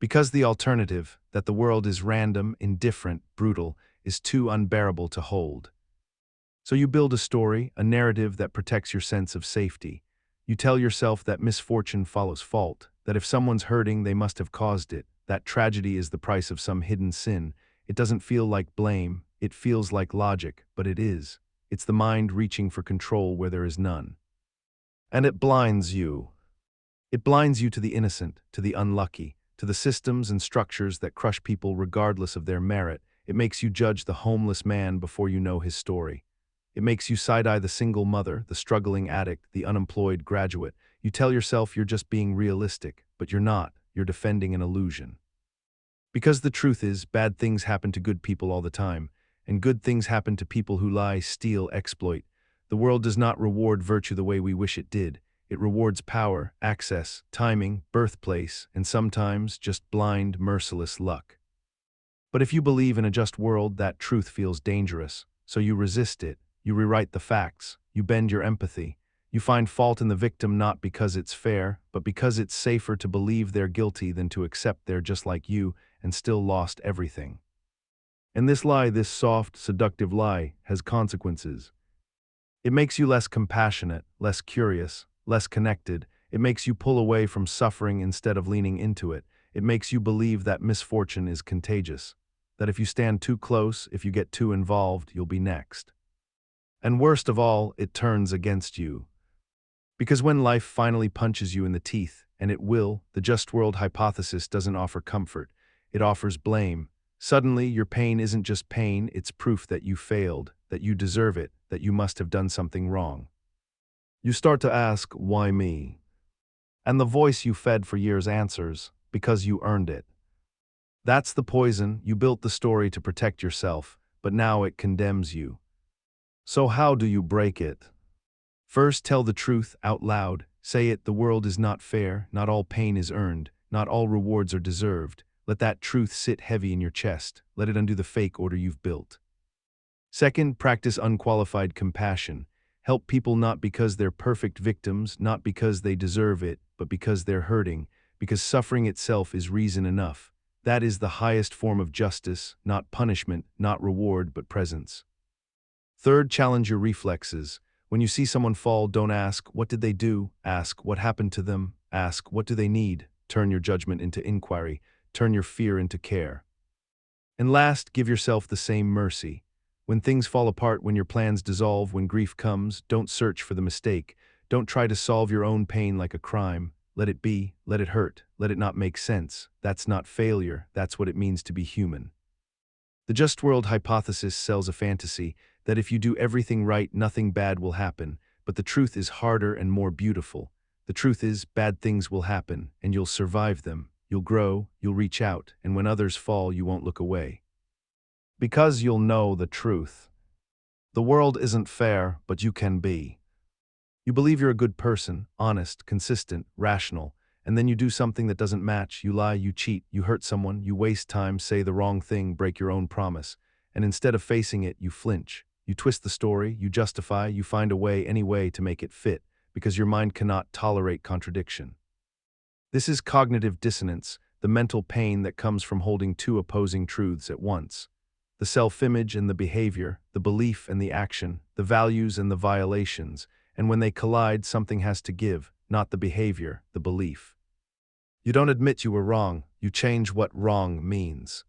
Because the alternative, that the world is random, indifferent, brutal, is too unbearable to hold. So you build a story, a narrative that protects your sense of safety. You tell yourself that misfortune follows fault, that if someone's hurting, they must have caused it, that tragedy is the price of some hidden sin. It doesn't feel like blame, it feels like logic, but it is. It's the mind reaching for control where there is none. And it blinds you. It blinds you to the innocent, to the unlucky, to the systems and structures that crush people regardless of their merit. It makes you judge the homeless man before you know his story. It makes you side-eye the single mother, the struggling addict, the unemployed graduate. You tell yourself you're just being realistic, but you're not. You're defending an illusion. Because the truth is, bad things happen to good people all the time, and good things happen to people who lie, steal, exploit. The world does not reward virtue the way we wish it did. It rewards power, access, timing, birthplace, and sometimes just blind, merciless luck. But if you believe in a just world, that truth feels dangerous, so you resist it. You rewrite the facts, you bend your empathy, you find fault in the victim not because it's fair, but because it's safer to believe they're guilty than to accept they're just like you and still lost everything. And this lie, this soft, seductive lie, has consequences. It makes you less compassionate, less curious, less connected. It makes you pull away from suffering instead of leaning into it. It makes you believe that misfortune is contagious, that if you stand too close, if you get too involved, you'll be next. And worst of all, it turns against you. Because when life finally punches you in the teeth, and it will, the just world hypothesis doesn't offer comfort, it offers blame. Suddenly, your pain isn't just pain, it's proof that you failed, that you deserve it, that you must have done something wrong. You start to ask, why me? And the voice you fed for years answers, because you earned it. That's the poison. You built the story to protect yourself, but now it condemns you. So how do you break it? First, tell the truth out loud. Say it, the world is not fair, not all pain is earned, not all rewards are deserved. Let that truth sit heavy in your chest. Let it undo the fake order you've built. Second, practice unqualified compassion. Help people not because they're perfect victims, not because they deserve it, but because they're hurting, because suffering itself is reason enough. That is the highest form of justice, not punishment, not reward, but presence. Third, challenge your reflexes. When you see someone fall, don't ask, what did they do? Ask, what happened to them? Ask, what do they need? Turn your judgment into inquiry. Turn your fear into care. And last, give yourself the same mercy. When things fall apart, when your plans dissolve, when grief comes, don't search for the mistake. Don't try to solve your own pain like a crime. let it be, let it hurt, let it not make sense. That's not failure, that's what it means to be human. The just world hypothesis sells a fantasy that if you do everything right, nothing bad will happen, but the truth is harder and more beautiful. The truth is, bad things will happen, and you'll survive them. You'll grow, you'll reach out, and when others fall, you won't look away. Because you'll know the truth. The world isn't fair, but you can be. You believe you're a good person, honest, consistent, rational, and then you do something that doesn't match. You lie, you cheat, you hurt someone, you waste time, say the wrong thing, break your own promise, and instead of facing it, you flinch. You twist the story, you justify, you find a way, any way to make it fit, because your mind cannot tolerate contradiction. This is cognitive dissonance, the mental pain that comes from holding two opposing truths at once. The self-image and the behavior, the belief and the action, the values and the violations, and when they collide, something has to give, not the behavior, the belief. You don't admit you were wrong, you change what wrong means.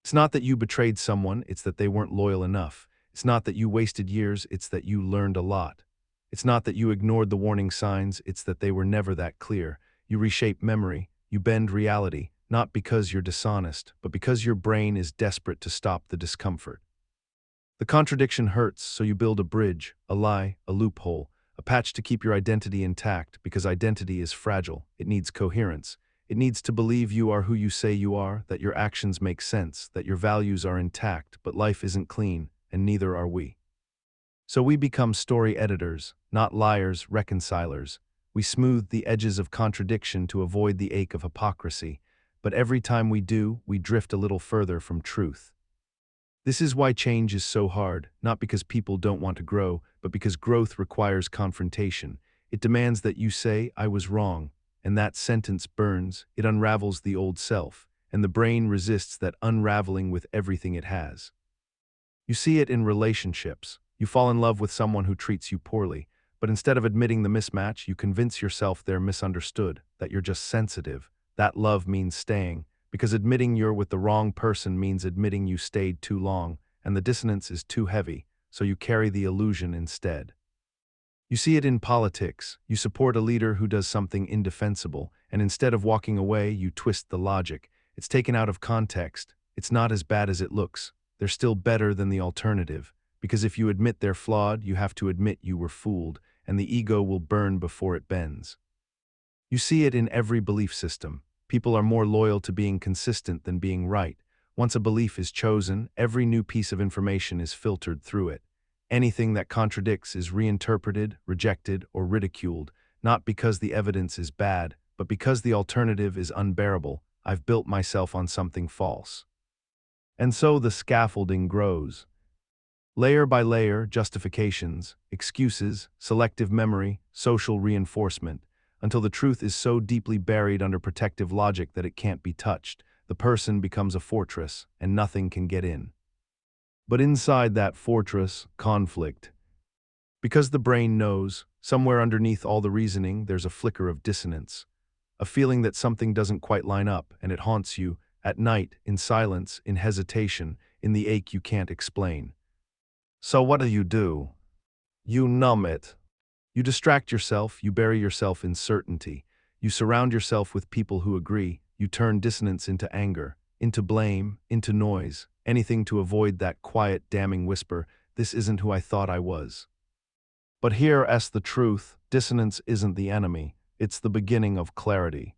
It's not that you betrayed someone, it's that they weren't loyal enough. It's not that you wasted years, it's that you learned a lot. It's not that you ignored the warning signs, it's that they were never that clear. You reshape memory, you bend reality, not because you're dishonest, but because your brain is desperate to stop the discomfort. The contradiction hurts, so you build a bridge, a lie, a loophole, a patch to keep your identity intact, because identity is fragile. It needs coherence. It needs to believe you are who you say you are, that your actions make sense, that your values are intact, but life isn't clean, and neither are we. So we become story editors, not liars, reconcilers. We smooth the edges of contradiction to avoid the ache of hypocrisy, but every time we do, we drift a little further from truth. This is why change is so hard, not because people don't want to grow, but because growth requires confrontation. It demands that you say, "I was wrong," and that sentence burns, it unravels the old self, and the brain resists that unraveling with everything it has. You see it in relationships. You fall in love with someone who treats you poorly, but instead of admitting the mismatch, you convince yourself they're misunderstood, that you're just sensitive. That love means staying, because admitting you're with the wrong person means admitting you stayed too long, and the dissonance is too heavy, so you carry the illusion instead. You see it in politics. You support a leader who does something indefensible, and instead of walking away, you twist the logic. It's taken out of context. It's not as bad as it looks. They're still better than the alternative, because if you admit they're flawed, you have to admit you were fooled, and the ego will burn before it bends. You see it in every belief system. People are more loyal to being consistent than being right. Once a belief is chosen, every new piece of information is filtered through it. Anything that contradicts is reinterpreted, rejected, or ridiculed, not because the evidence is bad, but because the alternative is unbearable. I've built myself on something false. And so the scaffolding grows. Layer by layer, justifications, excuses, selective memory, social reinforcement, until the truth is so deeply buried under protective logic that it can't be touched. The person becomes a fortress, and nothing can get in. But inside that fortress, conflict. Because the brain knows, somewhere underneath all the reasoning, there's a flicker of dissonance. A feeling that something doesn't quite line up, and it haunts you, at night, in silence, in hesitation, in the ache you can't explain. So what do? You numb it. You distract yourself, you bury yourself in certainty. You surround yourself with people who agree. You turn dissonance into anger, into blame, into noise, anything to avoid that quiet, damning whisper, "This isn't who I thought I was." But here's the truth, dissonance isn't the enemy, it's the beginning of clarity.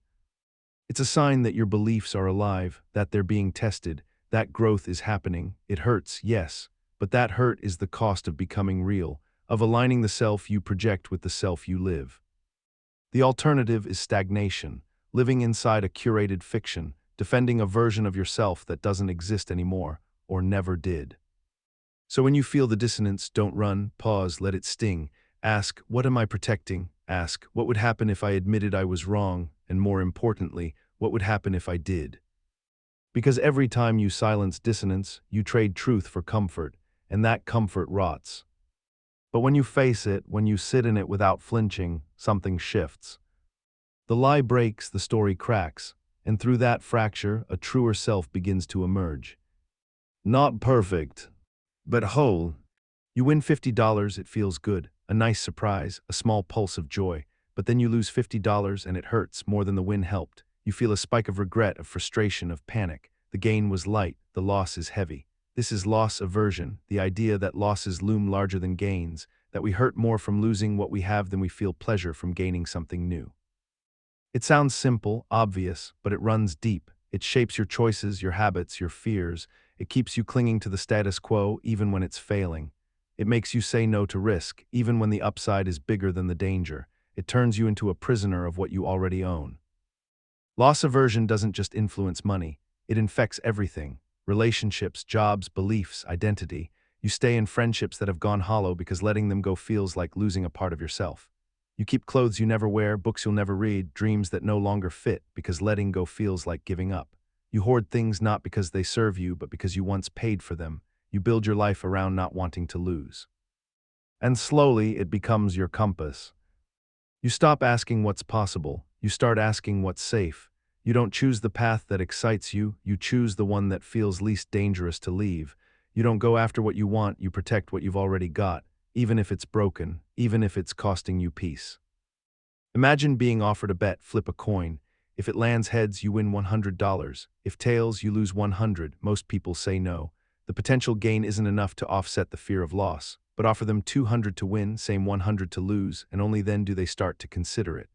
It's a sign that your beliefs are alive, that they're being tested, that growth is happening. It hurts, yes, but that hurt is the cost of becoming real, of aligning the self you project with the self you live. The alternative is stagnation, living inside a curated fiction, defending a version of yourself that doesn't exist anymore, or never did. So when you feel the dissonance, don't run, pause, let it sting. Ask, what am I protecting? Ask, what would happen if I admitted I was wrong? And more importantly, what would happen if I did? Because every time you silence dissonance, you trade truth for comfort, and that comfort rots. But when you face it, when you sit in it without flinching, something shifts. The lie breaks, the story cracks, and through that fracture, a truer self begins to emerge. Not perfect, but whole. You win $50, it feels good, a nice surprise, a small pulse of joy. but then you lose $50 and it hurts more than the win helped. You feel a spike of regret, of frustration, of panic. The gain was light, the loss is heavy. This is loss aversion, the idea that losses loom larger than gains, that we hurt more from losing what we have than we feel pleasure from gaining something new. It sounds simple, obvious, but it runs deep. It shapes your choices, your habits, your fears. It keeps you clinging to the status quo even when it's failing. It makes you say no to risk, even when the upside is bigger than the danger. It turns you into a prisoner of what you already own. Loss aversion doesn't just influence money. It infects everything. Relationships, jobs, beliefs, identity. You stay in friendships that have gone hollow because letting them go feels like losing a part of yourself. You keep clothes you never wear, books you'll never read, dreams that no longer fit because letting go feels like giving up. You hoard things not because they serve you, but because you once paid for them. You build your life around not wanting to lose. And slowly it becomes your compass. You stop asking what's possible. You start asking what's safe. You don't choose the path that excites you. You choose the one that feels least dangerous to leave. You don't go after what you want. You protect what you've already got, even if it's broken, even if it's costing you peace. Imagine being offered a bet, flip a coin. If it lands heads, you win $100. If tails, you lose $100. Most people say no. The potential gain isn't enough to offset the fear of loss, but offer them $200 to win, same $100 to lose, and only then do they start to consider it.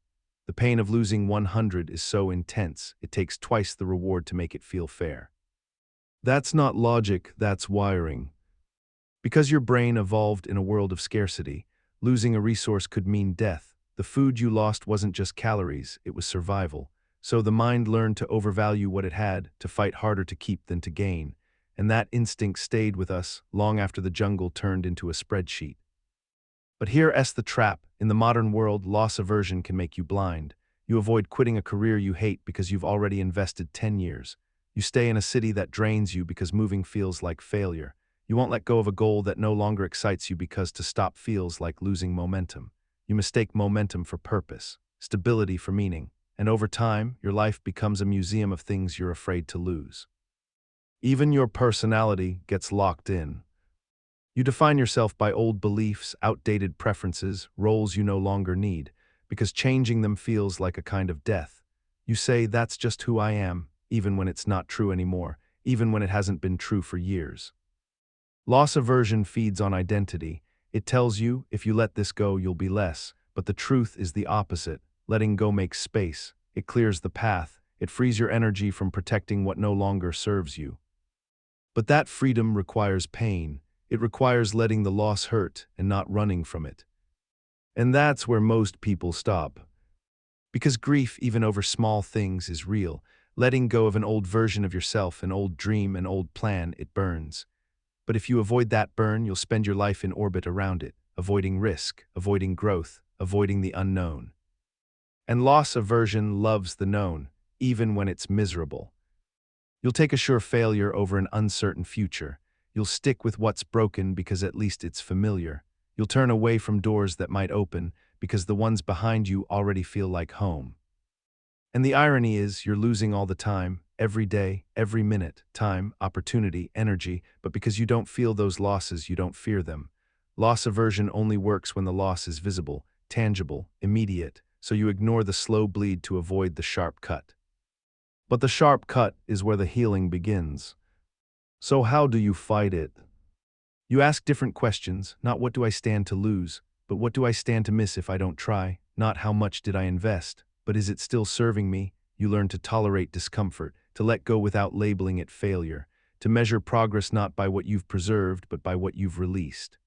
The pain of losing $100 is so intense, it takes twice the reward to make it feel fair. That's not logic, that's wiring. Because your brain evolved in a world of scarcity, losing a resource could mean death. The food you lost wasn't just calories, it was survival. So the mind learned to overvalue what it had, to fight harder to keep than to gain. And that instinct stayed with us long after the jungle turned into a spreadsheet. But here's the trap. In the modern world, loss aversion can make you blind. You avoid quitting a career you hate because you've already invested 10 years. You stay in a city that drains you because moving feels like failure. You won't let go of a goal that no longer excites you because to stop feels like losing momentum. You mistake momentum for purpose, stability for meaning, and over time, your life becomes a museum of things you're afraid to lose. Even your personality gets locked in. You define yourself by old beliefs, outdated preferences, roles you no longer need, because changing them feels like a kind of death. You say, that's just who I am, even when it's not true anymore, even when it hasn't been true for years. Loss aversion feeds on identity. It tells you, if you let this go, you'll be less. But the truth is the opposite. Letting go makes space. It clears the path. It frees your energy from protecting what no longer serves you. But that freedom requires pain. It requires letting the loss hurt and not running from it. And that's where most people stop. Because grief, even over small things, is real. Letting go of an old version of yourself, an old dream, an old plan, it burns. But if you avoid that burn, you'll spend your life in orbit around it, avoiding risk, avoiding growth, avoiding the unknown. And loss aversion loves the known, even when it's miserable. You'll take a sure failure over an uncertain future. You'll stick with what's broken because at least it's familiar. You'll turn away from doors that might open because the ones behind you already feel like home. And the irony is, you're losing all the time, every day, every minute, time, opportunity, energy, but because you don't feel those losses, you don't fear them. Loss aversion only works when the loss is visible, tangible, immediate, so you ignore the slow bleed to avoid the sharp cut. But the sharp cut is where the healing begins. So how do you fight it? You ask different questions, not what do I stand to lose, but what do I stand to miss if I don't try, not how much did I invest, but is it still serving me? You learn to tolerate discomfort, to let go without labeling it failure, to measure progress not by what you've preserved, but by what you've released.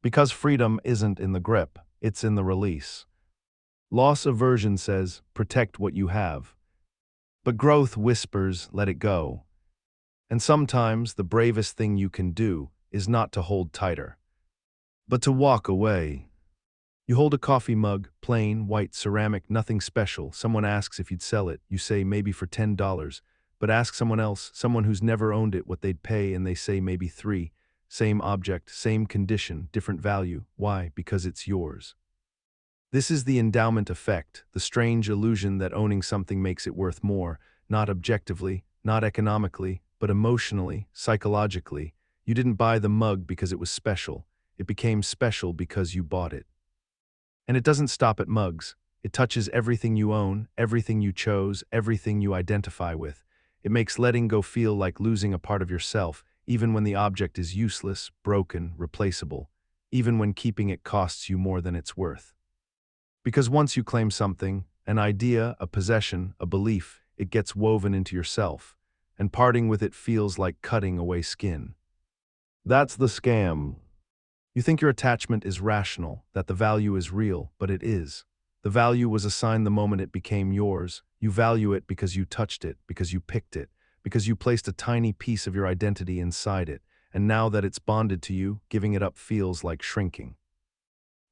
Because freedom isn't in the grip, it's in the release. Loss aversion says, protect what you have. But growth whispers, let it go. And sometimes the bravest thing you can do is not to hold tighter, but to walk away. You hold a coffee mug, plain, white, ceramic, nothing special. Someone asks if you'd sell it. You say maybe for $10. But ask someone else, someone who's never owned it, what they'd pay, and they say maybe $3. Same object, same condition, different value. Why? Because it's yours. This is the endowment effect, the strange illusion that owning something makes it worth more, not objectively, not economically, but emotionally, psychologically. You didn't buy the mug because it was special. It became special because you bought it. And it doesn't stop at mugs. It touches everything you own, everything you chose, everything you identify with. It makes letting go feel like losing a part of yourself, even when the object is useless, broken, replaceable, even when keeping it costs you more than it's worth. Because once you claim something, an idea, a possession, a belief, it gets woven into yourself, and parting with it feels like cutting away skin. That's the scam. You think your attachment is rational, that the value is real, but it is. The value was assigned the moment it became yours. You value it because you touched it, because you picked it, because you placed a tiny piece of your identity inside it, and now that it's bonded to you, giving it up feels like shrinking.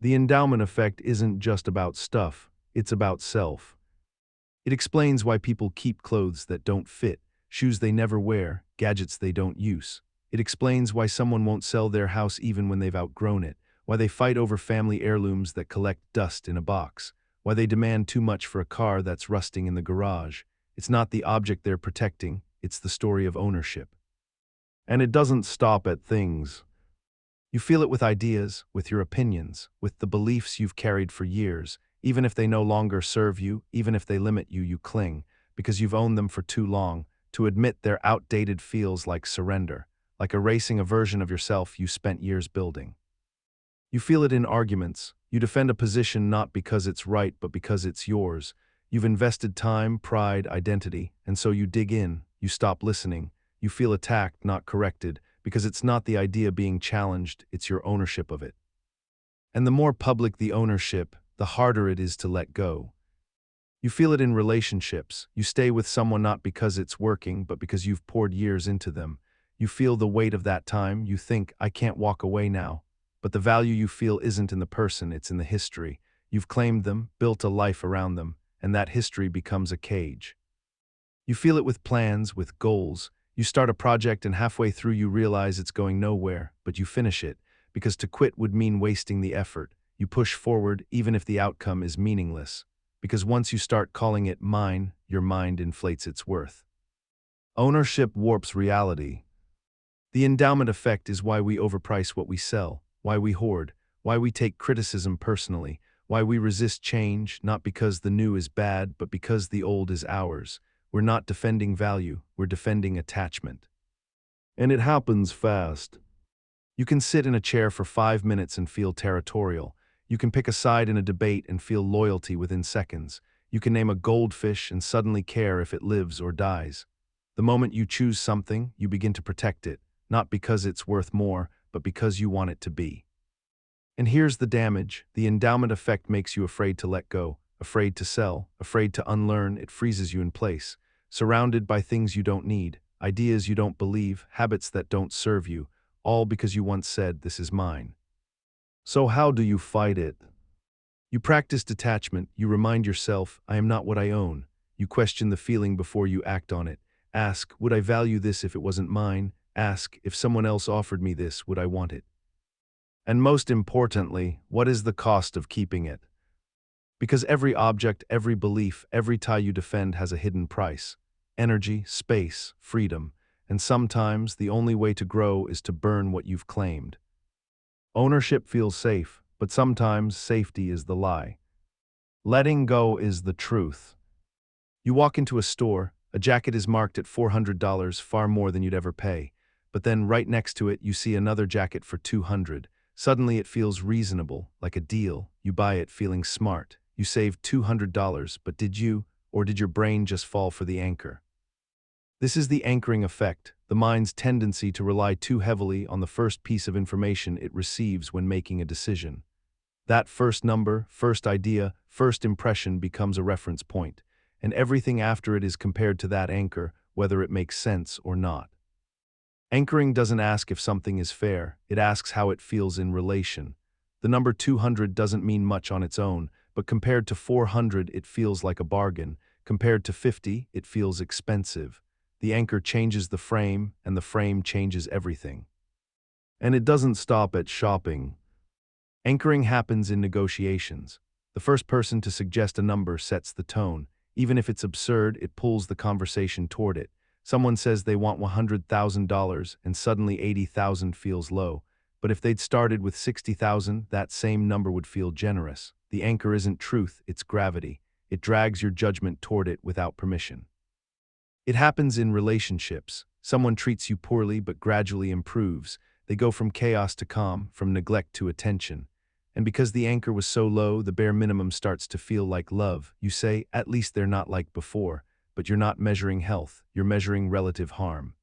The endowment effect isn't just about stuff, it's about self. It explains why people keep clothes that don't fit, shoes they never wear, gadgets they don't use. It explains why someone won't sell their house even when they've outgrown it, why they fight over family heirlooms that collect dust in a box, why they demand too much for a car that's rusting in the garage. It's not the object they're protecting, it's the story of ownership. And it doesn't stop at things. You feel it with ideas, with your opinions, with the beliefs you've carried for years. Even if they no longer serve you, even if they limit you, you cling, because you've owned them for too long. To admit they're outdated feels like surrender, like erasing a version of yourself you spent years building. You feel it in arguments. You defend a position not because it's right, but because it's yours. You've invested time, pride, identity, and so you dig in, you stop listening. You feel attacked, not corrected, because it's not the idea being challenged, it's your ownership of it. And the more public the ownership, the harder it is to let go. You feel it in relationships. You stay with someone not because it's working, but because you've poured years into them. You feel the weight of that time. You think, I can't walk away now. But the value you feel isn't in the person, it's in the history. You've claimed them, built a life around them, and that history becomes a cage. You feel it with plans, with goals. You start a project and halfway through you realize it's going nowhere, but you finish it, because to quit would mean wasting the effort. You push forward even if the outcome is meaningless, because once you start calling it mine, your mind inflates its worth. Ownership warps reality. The endowment effect is why we overprice what we sell, why we hoard, why we take criticism personally, why we resist change, not because the new is bad, but because the old is ours. We're not defending value, we're defending attachment. And it happens fast. You can sit in a chair for 5 minutes and feel territorial. You can pick a side in a debate and feel loyalty within seconds. You can name a goldfish and suddenly care if it lives or dies. The moment you choose something, you begin to protect it, not because it's worth more, but because you want it to be. And here's the damage. The endowment effect makes you afraid to let go, afraid to sell, afraid to unlearn. It freezes you in place, surrounded by things you don't need, ideas you don't believe, habits that don't serve you, all because you once said, this is mine. So how do you fight it? You practice detachment. You remind yourself, I am not what I own. You question the feeling before you act on it. Ask, would I value this if it wasn't mine? Ask, if someone else offered me this, would I want it? And most importantly, what is the cost of keeping it? Because every object, every belief, every tie you defend has a hidden price. Energy, space, freedom, and sometimes the only way to grow is to burn what you've claimed. Ownership feels safe, but sometimes safety is the lie. Letting go is the truth. You walk into a store, a jacket is marked at $400, far more than you'd ever pay. But then right next to it, you see another jacket for $200. Suddenly it feels reasonable, like a deal. You buy it feeling smart. You saved $200, but did you, or did your brain just fall for the anchor? This is the anchoring effect, the mind's tendency to rely too heavily on the first piece of information it receives when making a decision. That first number, first idea, first impression becomes a reference point, and everything after it is compared to that anchor, whether it makes sense or not. Anchoring doesn't ask if something is fair, it asks how it feels in relation. The number 200 doesn't mean much on its own, but compared to 400 it feels like a bargain. Compared to 50, it feels expensive. The anchor changes the frame, and the frame changes everything. And it doesn't stop at shopping. Anchoring happens in negotiations. The first person to suggest a number sets the tone. Even if it's absurd, it pulls the conversation toward it. Someone says they want $100,000 and suddenly $80,000 feels low. But if they'd started with $60,000, that same number would feel generous. The anchor isn't truth, it's gravity. It drags your judgment toward it without permission. It happens in relationships. Someone treats you poorly but gradually improves. They go from chaos to calm, from neglect to attention. And because the anchor was so low, the bare minimum starts to feel like love. You say, at least they're not like before. But you're not measuring health, you're measuring relative harm.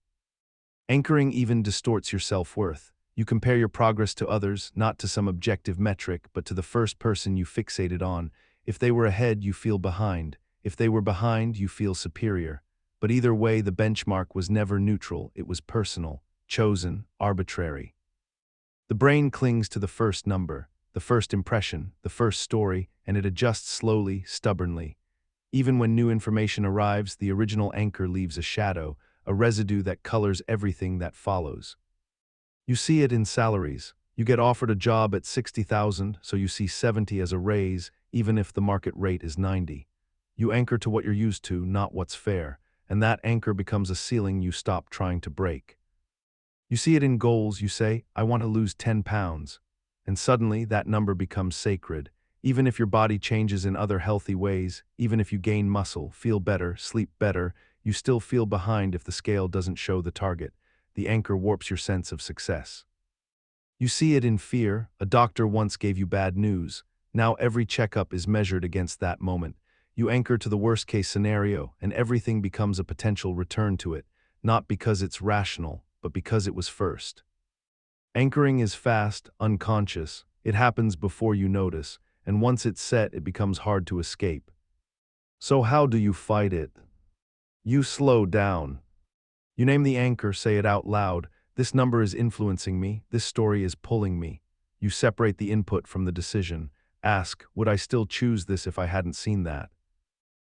Anchoring even distorts your self-worth. You compare your progress to others, not to some objective metric, but to the first person you fixated on. If they were ahead, you feel behind. If they were behind, you feel superior. But either way, the benchmark was never neutral, it was personal, chosen, arbitrary. The brain clings to the first number, the first impression, the first story, and it adjusts slowly, stubbornly. Even when new information arrives, the original anchor leaves a shadow, a residue that colors everything that follows. You see it in salaries. You get offered a job at 60,000, so you see 70 as a raise, even if the market rate is 90. You anchor to what you're used to, not what's fair, and that anchor becomes a ceiling you stop trying to break. You see it in goals. You say, I want to lose 10 pounds. And suddenly, that number becomes sacred. Even if your body changes in other healthy ways, even if you gain muscle, feel better, sleep better, you still feel behind if the scale doesn't show the target. The anchor warps your sense of success. You see it in fear. A doctor once gave you bad news. Now every checkup is measured against that moment. You anchor to the worst-case scenario, and everything becomes a potential return to it, not because it's rational, but because it was first. Anchoring is fast, unconscious. It happens before you notice, and once it's set, it becomes hard to escape. So how do you fight it? You slow down. You name the anchor, say it out loud. This number is influencing me, this story is pulling me. You separate the input from the decision. Ask, would I still choose this if I hadn't seen that?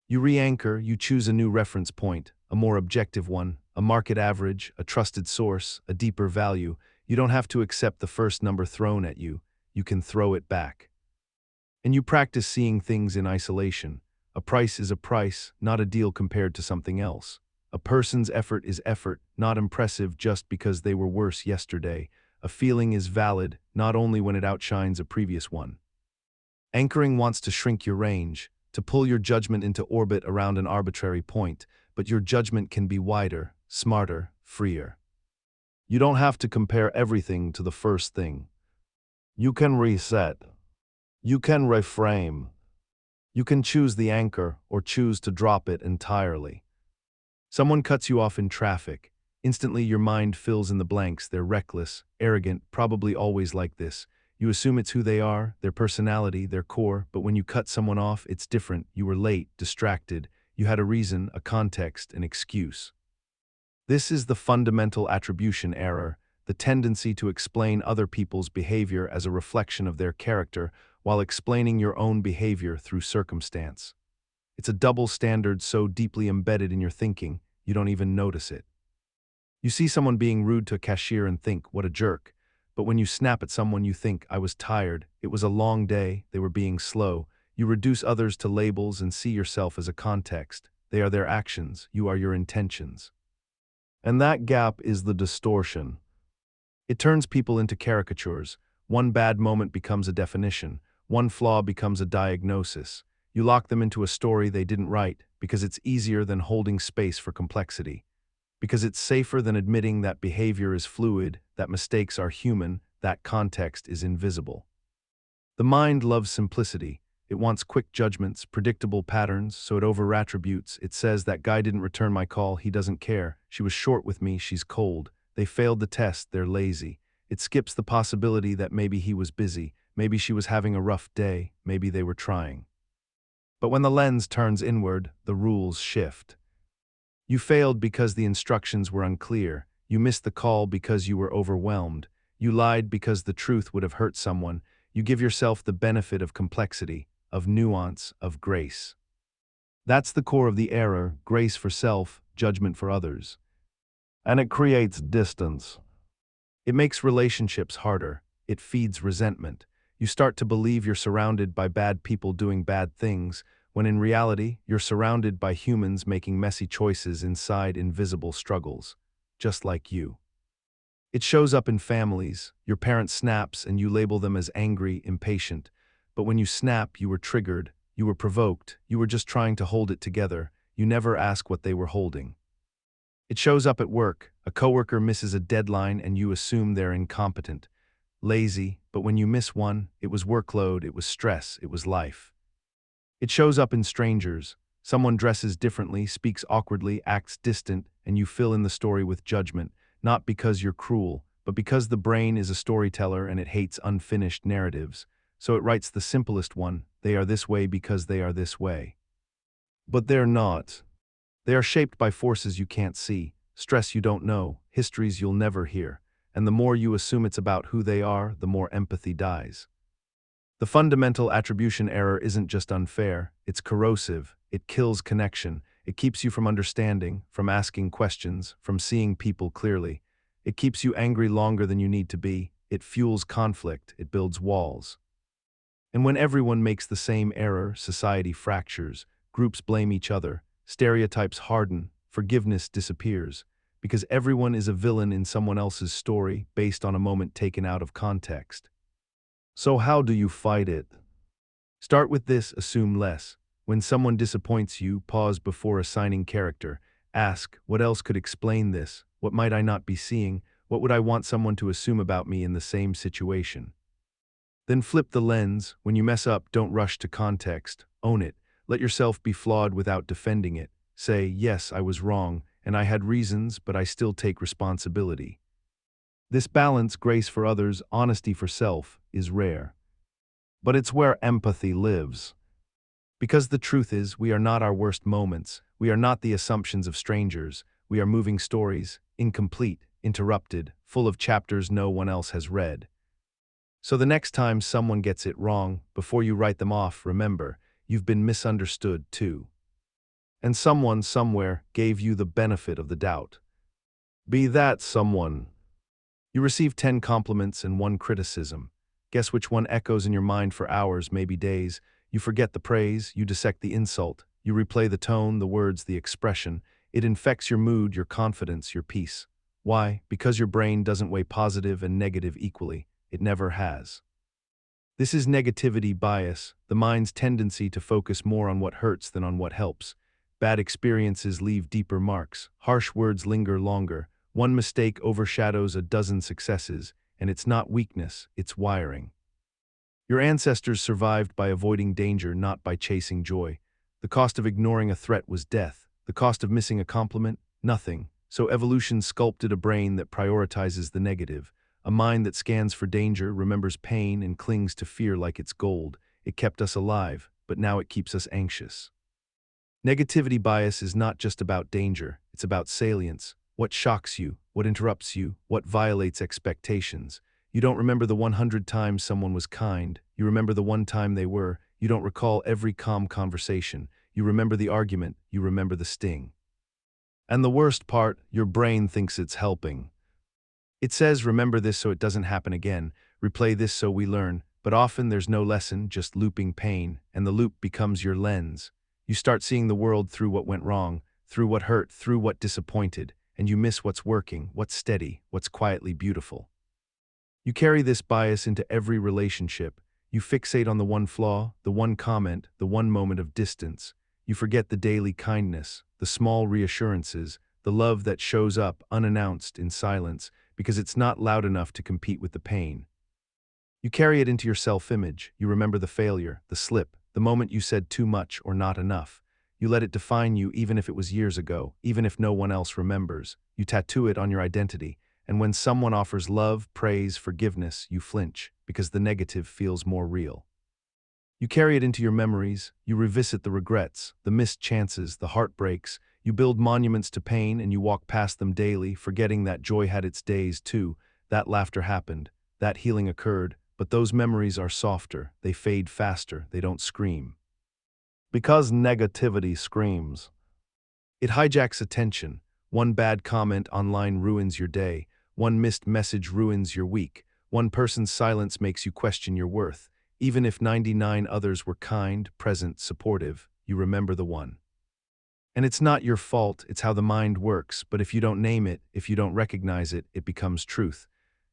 You re-anchor, you choose a new reference point, a more objective one, a market average, a trusted source, a deeper value. You don't have to accept the first number thrown at you, you can throw it back. And you practice seeing things in isolation. A price is a price, not a deal compared to something else. A person's effort is effort, not impressive just because they were worse yesterday. A feeling is valid, not only when it outshines a previous one. Anchoring wants to shrink your range, to pull your judgment into orbit around an arbitrary point, but your judgment can be wider, smarter, freer. You don't have to compare everything to the first thing. You can reset. You can reframe. You can choose the anchor or choose to drop it entirely. Someone cuts you off in traffic. Instantly your mind fills in the blanks. They're reckless, arrogant, probably always like this. You assume it's who they are, their personality, their core, but when you cut someone off, it's different. You were late, distracted. You had a reason, a context, an excuse. This is the fundamental attribution error, the tendency to explain other people's behavior as a reflection of their character while explaining your own behavior through circumstance. It's a double standard so deeply embedded in your thinking, you don't even notice it. You see someone being rude to a cashier and think, what a jerk. But when you snap at someone, you think, I was tired, it was a long day, they were being slow. You reduce others to labels and see yourself as a context. They are their actions, you are your intentions. And that gap is the distortion. It turns people into caricatures. One bad moment becomes a definition. One flaw becomes a diagnosis. You lock them into a story they didn't write because it's easier than holding space for complexity. Because it's safer than admitting that behavior is fluid, that mistakes are human, that context is invisible. The mind loves simplicity. It wants quick judgments, predictable patterns, so it over-attributes. It says, that guy didn't return my call, he doesn't care. She was short with me, she's cold. They failed the test, they're lazy. It skips the possibility that maybe he was busy, maybe she was having a rough day, maybe they were trying. But when the lens turns inward, the rules shift. You failed because the instructions were unclear. You missed the call because you were overwhelmed. You lied because the truth would have hurt someone. You give yourself the benefit of complexity, of nuance, of grace. That's the core of the error, grace for self, judgment for others. And it creates distance. It makes relationships harder. It feeds resentment. You start to believe you're surrounded by bad people doing bad things, when in reality, you're surrounded by humans making messy choices inside invisible struggles, just like you. It shows up in families. Your parent snaps and you label them as angry, impatient. but when you snap, you were triggered, you were provoked, you were just trying to hold it together. You never ask what they were holding. It shows up at work. A coworker misses a deadline and you assume they're incompetent, lazy, but when you miss one, it was workload, it was stress, it was life. It shows up in strangers. Someone dresses differently, speaks awkwardly, acts distant, and you fill in the story with judgment, not because you're cruel, but because the brain is a storyteller and it hates unfinished narratives. So it writes the simplest one: they are this way because they are this way. But they're not. They are shaped by forces you can't see, stress you don't know, histories you'll never hear, and the more you assume it's about who they are, the more empathy dies. The fundamental attribution error isn't just unfair, it's corrosive, it kills connection, it keeps you from understanding, from asking questions, from seeing people clearly. It keeps you angry longer than you need to be, it fuels conflict, it builds walls. And when everyone makes the same error, society fractures, groups blame each other, stereotypes harden, forgiveness disappears, because everyone is a villain in someone else's story based on a moment taken out of context. So how do you fight it? Start with this: assume less. When someone disappoints you, pause before assigning character. Ask, what else could explain this? What might I not be seeing? What would I want someone to assume about me in the same situation? Then flip the lens. When you mess up, don't rush to context. Own it. Let yourself be flawed without defending it. Say, yes, I was wrong, and I had reasons, but I still take responsibility. This balance, grace for others, honesty for self, is rare. But it's where empathy lives. Because the truth is, we are not our worst moments. We are not the assumptions of strangers. We are moving stories, incomplete, interrupted, full of chapters no one else has read. So the next time someone gets it wrong, before you write them off, remember, you've been misunderstood too. And someone somewhere gave you the benefit of the doubt. Be that someone. You receive 10 compliments and 1 criticism. Guess which one echoes in your mind for hours, maybe days. You forget the praise, you dissect the insult, you replay the tone, the words, the expression. It infects your mood, your confidence, your peace. Why? Because your brain doesn't weigh positive and negative equally. It never has. This is negativity bias, the mind's tendency to focus more on what hurts than on what helps. Bad experiences leave deeper marks, harsh words linger longer. One mistake overshadows a dozen successes, and it's not weakness, it's wiring. Your ancestors survived by avoiding danger, not by chasing joy. The cost of ignoring a threat was death. The cost of missing a compliment? Nothing. So evolution sculpted a brain that prioritizes the negative, a mind that scans for danger, remembers pain, and clings to fear like it's gold. It kept us alive, but now it keeps us anxious. Negativity bias is not just about danger, it's about salience. What shocks you, what interrupts you, what violates expectations. You don't remember the 100 times someone was kind, you remember the one time they were. You don't recall every calm conversation, you remember the argument, you remember the sting. And the worst part, your brain thinks it's helping. It says, remember this so it doesn't happen again, replay this so we learn, but often there's no lesson, just looping pain, and the loop becomes your lens. You start seeing the world through what went wrong, through what hurt, through what disappointed, and you miss what's working, what's steady, what's quietly beautiful. You carry this bias into every relationship. You fixate on the one flaw, the one comment, the one moment of distance. You forget the daily kindness, the small reassurances, the love that shows up unannounced in silence because it's not loud enough to compete with the pain. You carry it into your self-image. You remember the failure, the slip, the moment you said too much or not enough. You let it define you even if it was years ago, even if no one else remembers. You tattoo it on your identity, and when someone offers love, praise, forgiveness, you flinch because the negative feels more real. You carry it into your memories. You revisit the regrets, the missed chances, the heartbreaks. You build monuments to pain and you walk past them daily, forgetting that joy had its days too. That laughter happened, that healing occurred, but those memories are softer, they fade faster, they don't scream. Because negativity screams. It hijacks attention. One bad comment online ruins your day. One missed message ruins your week. One person's silence makes you question your worth. Even if 99 others were kind, present, supportive, you remember the one. And it's not your fault, it's how the mind works, but if you don't name it, if you don't recognize it, it becomes truth.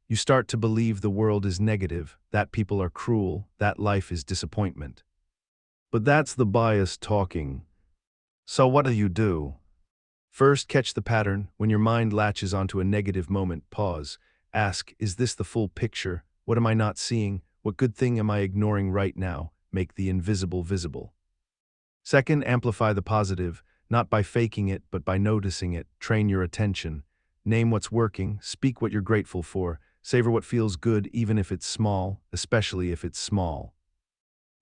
You start to believe the world is negative, that people are cruel, that life is disappointment. But that's the bias talking. So what do? First, catch the pattern. When your mind latches onto a negative moment, pause. Ask, is this the full picture? What am I not seeing? What good thing am I ignoring right now? Make the invisible visible. Second, amplify the positive, not by faking it, but by noticing it. Train your attention. Name what's working, speak what you're grateful for, savor what feels good even if it's small, especially if it's small.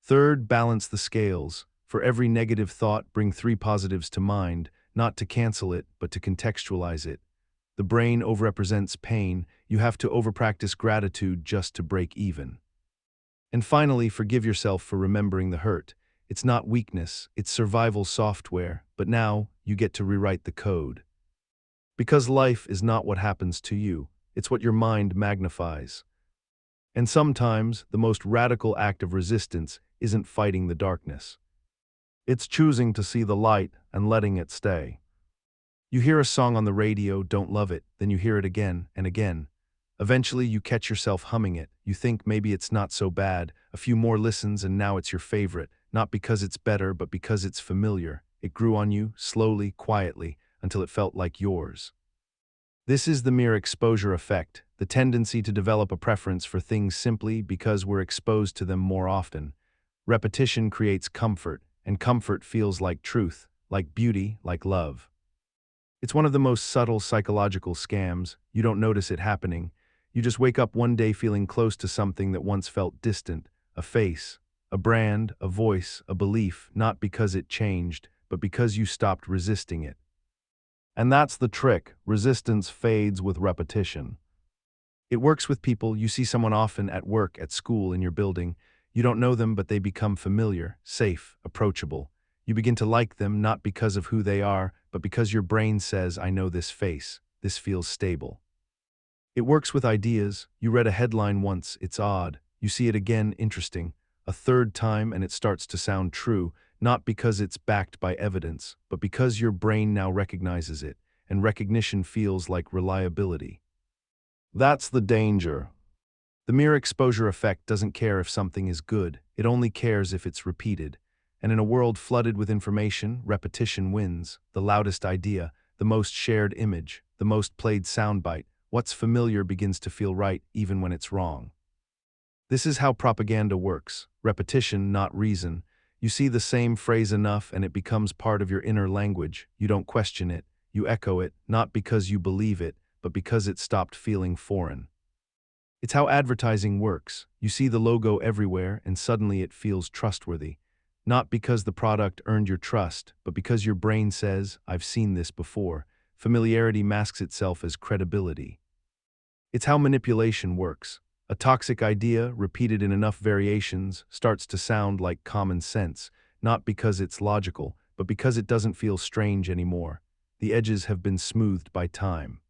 Third, balance the scales. For every negative thought, bring 3 positives to mind, not to cancel it, but to contextualize it. The brain overrepresents pain. You have to overpractice gratitude just to break even. And finally, forgive yourself for remembering the hurt. It's not weakness, it's survival software, but now you get to rewrite the code. Because life is not what happens to you, it's what your mind magnifies. And sometimes, the most radical act of resistance isn't fighting the darkness. It's choosing to see the light and letting it stay. You hear a song on the radio, don't love it, then you hear it again and again. Eventually, you catch yourself humming it. You think maybe it's not so bad, a few more listens and now it's your favorite, not because it's better, but because it's familiar. It grew on you, slowly, quietly, until it felt like yours. This is the mere exposure effect, the tendency to develop a preference for things simply because we're exposed to them more often. Repetition creates comfort, and comfort feels like truth, like beauty, like love. It's one of the most subtle psychological scams. You don't notice it happening. You just wake up one day feeling close to something that once felt distant, a face, a brand, a voice, a belief, not because it changed, but because you stopped resisting it. And that's the trick. Resistance fades with repetition. It works with people. You see someone often at work, at school, in your building. You don't know them, but they become familiar, safe, approachable. You begin to like them not because of who they are, but because your brain says, I know this face, this feels stable. It works with ideas. You read a headline once, it's odd. You see it again, interesting. A third time and it starts to sound true, not because it's backed by evidence, but because your brain now recognizes it, and recognition feels like reliability. That's the danger. The mere exposure effect doesn't care if something is good, it only cares if it's repeated. And in a world flooded with information, repetition wins. The loudest idea, the most shared image, the most played soundbite, what's familiar begins to feel right even when it's wrong. This is how propaganda works. Repetition, not reason. You see the same phrase enough and it becomes part of your inner language. You don't question it. You echo it, not because you believe it, but because it stopped feeling foreign. It's how advertising works. You see the logo everywhere and suddenly it feels trustworthy. Not because the product earned your trust, but because your brain says, I've seen this before. Familiarity masks itself as credibility. It's how manipulation works. A toxic idea, repeated in enough variations, starts to sound like common sense, not because it's logical, but because it doesn't feel strange anymore. The edges have been smoothed by time.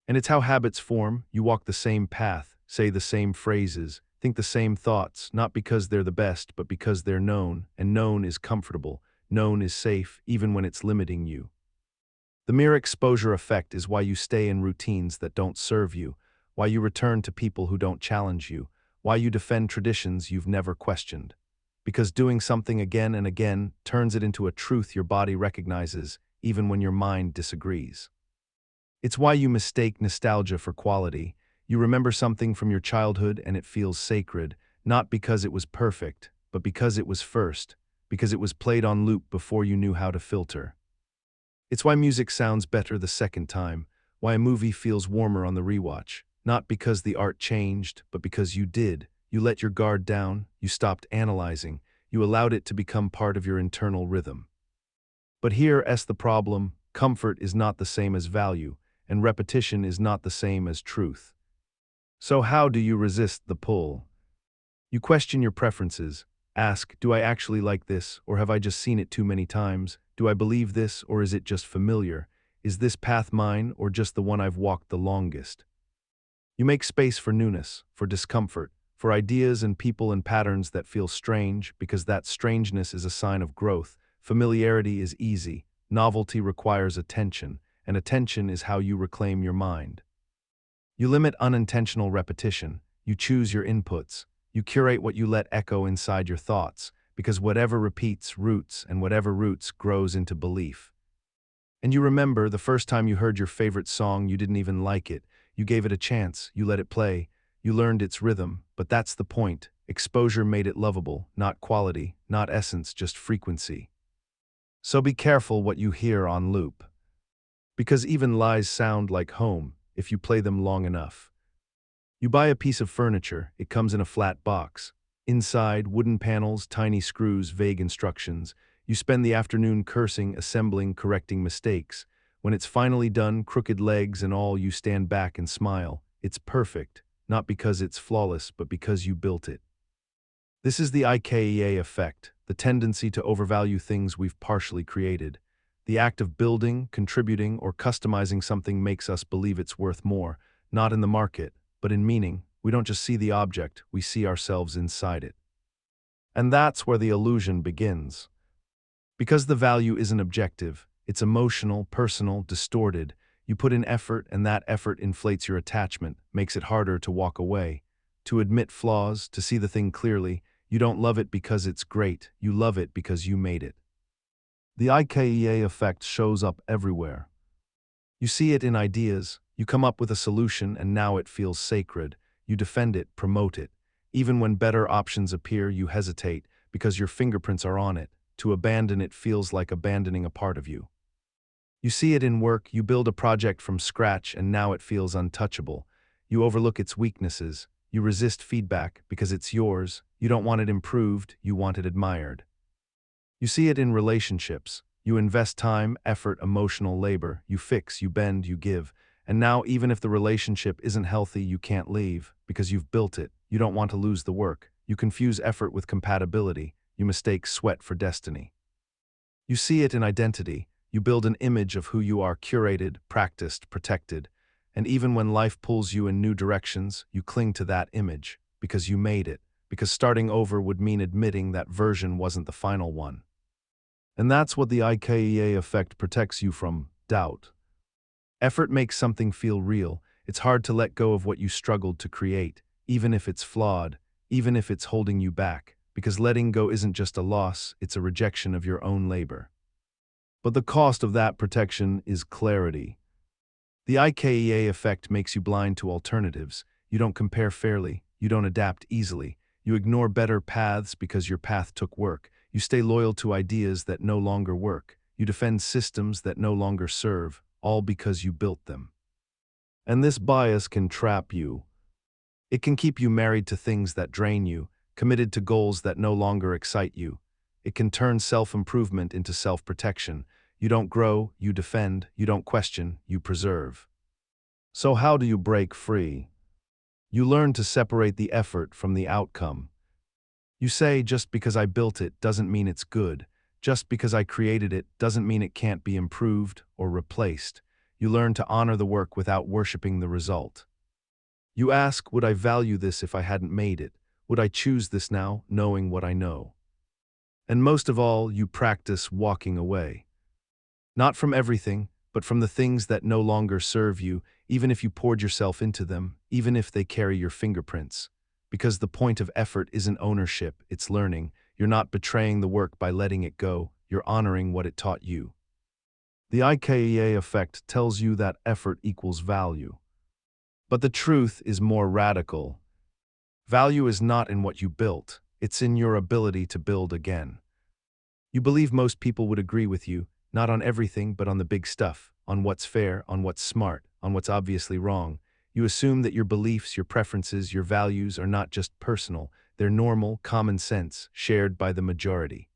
And it's how habits form. You walk the same path, say the same phrases, think the same thoughts, not because they're the best, but because they're known, and known is comfortable, known is safe, even when it's limiting you. The mere exposure effect is why you stay in routines that don't serve you, why you return to people who don't challenge you, why you defend traditions you've never questioned. Because doing something again and again turns it into a truth your body recognizes, even when your mind disagrees. It's why you mistake nostalgia for quality. You remember something from your childhood and it feels sacred, not because it was perfect, but because it was first, because it was played on loop before you knew how to filter. It's why music sounds better the second time, why a movie feels warmer on the rewatch, not because the art changed, but because you did. You let your guard down, you stopped analyzing, you allowed it to become part of your internal rhythm. But here's the problem: comfort is not the same as value, and repetition is not the same as truth. So how do you resist the pull? You question your preferences. Ask, do I actually like this, or have I just seen it too many times? Do I believe this, or is it just familiar? Is this path mine, or just the one I've walked the longest? You make space for newness, for discomfort, for ideas and people and patterns that feel strange, because that strangeness is a sign of growth. Familiarity is easy. Novelty requires attention, and attention is how you reclaim your mind. You limit unintentional repetition. You choose your inputs. You curate what you let echo inside your thoughts, because whatever repeats roots, and whatever roots grows into belief. And you remember the first time you heard your favorite song, you didn't even like it. You gave it a chance, you let it play, you learned its rhythm, but that's the point. Exposure made it lovable, not quality, not essence, just frequency. So be careful what you hear on loop. Because even lies sound like home if you play them long enough. You buy a piece of furniture, it comes in a flat box. Inside, wooden panels, tiny screws, vague instructions. You spend the afternoon cursing, assembling, correcting mistakes. When it's finally done, crooked legs and all, you stand back and smile. It's perfect, not because it's flawless, but because you built it. This is the IKEA effect, the tendency to overvalue things we've partially created. The act of building, contributing, or customizing something makes us believe it's worth more, not in the market, but in meaning. We don't just see the object, we see ourselves inside it. And that's where the illusion begins. Because the value isn't objective, it's emotional, personal, distorted. You put in effort, and that effort inflates your attachment, makes it harder to walk away, to admit flaws, to see the thing clearly. You don't love it because it's great, you love it because you made it. The IKEA effect shows up everywhere. You see it in ideas, you come up with a solution and now it feels sacred. You defend it, promote it. Even when better options appear, you hesitate because your fingerprints are on it. To abandon it feels like abandoning a part of you. You see it in work, you build a project from scratch and now it feels untouchable. You overlook its weaknesses, you resist feedback because it's yours. You don't want it improved, you want it admired. You see it in relationships. You invest time, effort, emotional labor. You fix, you bend, you give. And now, even if the relationship isn't healthy, you can't leave because you've built it. You don't want to lose the work. You confuse effort with compatibility. You mistake sweat for destiny. You see it in identity. You build an image of who you are, curated, practiced, protected. And even when life pulls you in new directions, you cling to that image because you made it, because starting over would mean admitting that version wasn't the final one. And that's what the IKEA effect protects you from: doubt. Effort makes something feel real. It's hard to let go of what you struggled to create, even if it's flawed, even if it's holding you back, because letting go isn't just a loss, it's a rejection of your own labor. But the cost of that protection is clarity. The IKEA effect makes you blind to alternatives. You don't compare fairly, you don't adapt easily, you ignore better paths because your path took work. You stay loyal to ideas that no longer work. You defend systems that no longer serve, all because you built them. And this bias can trap you. It can keep you married to things that drain you, committed to goals that no longer excite you. It can turn self-improvement into self-protection. You don't grow, you defend, you don't question, you preserve. So how do you break free? You learn to separate the effort from the outcome. You say, just because I built it doesn't mean it's good. Just because I created it doesn't mean it can't be improved or replaced. You learn to honor the work without worshiping the result. You ask, would I value this if I hadn't made it? Would I choose this now, knowing what I know? And most of all, you practice walking away. Not from everything, but from the things that no longer serve you, even if you poured yourself into them, even if they carry your fingerprints. Because the point of effort isn't ownership, it's learning. You're not betraying the work by letting it go, you're honoring what it taught you. The IKEA effect tells you that effort equals value. But the truth is more radical. Value is not in what you built, it's in your ability to build again. You believe most people would agree with you, not on everything, but on the big stuff, on what's fair, on what's smart, on what's obviously wrong. You assume that your beliefs, your preferences, your values are not just personal, they're normal, common sense, shared by the majority.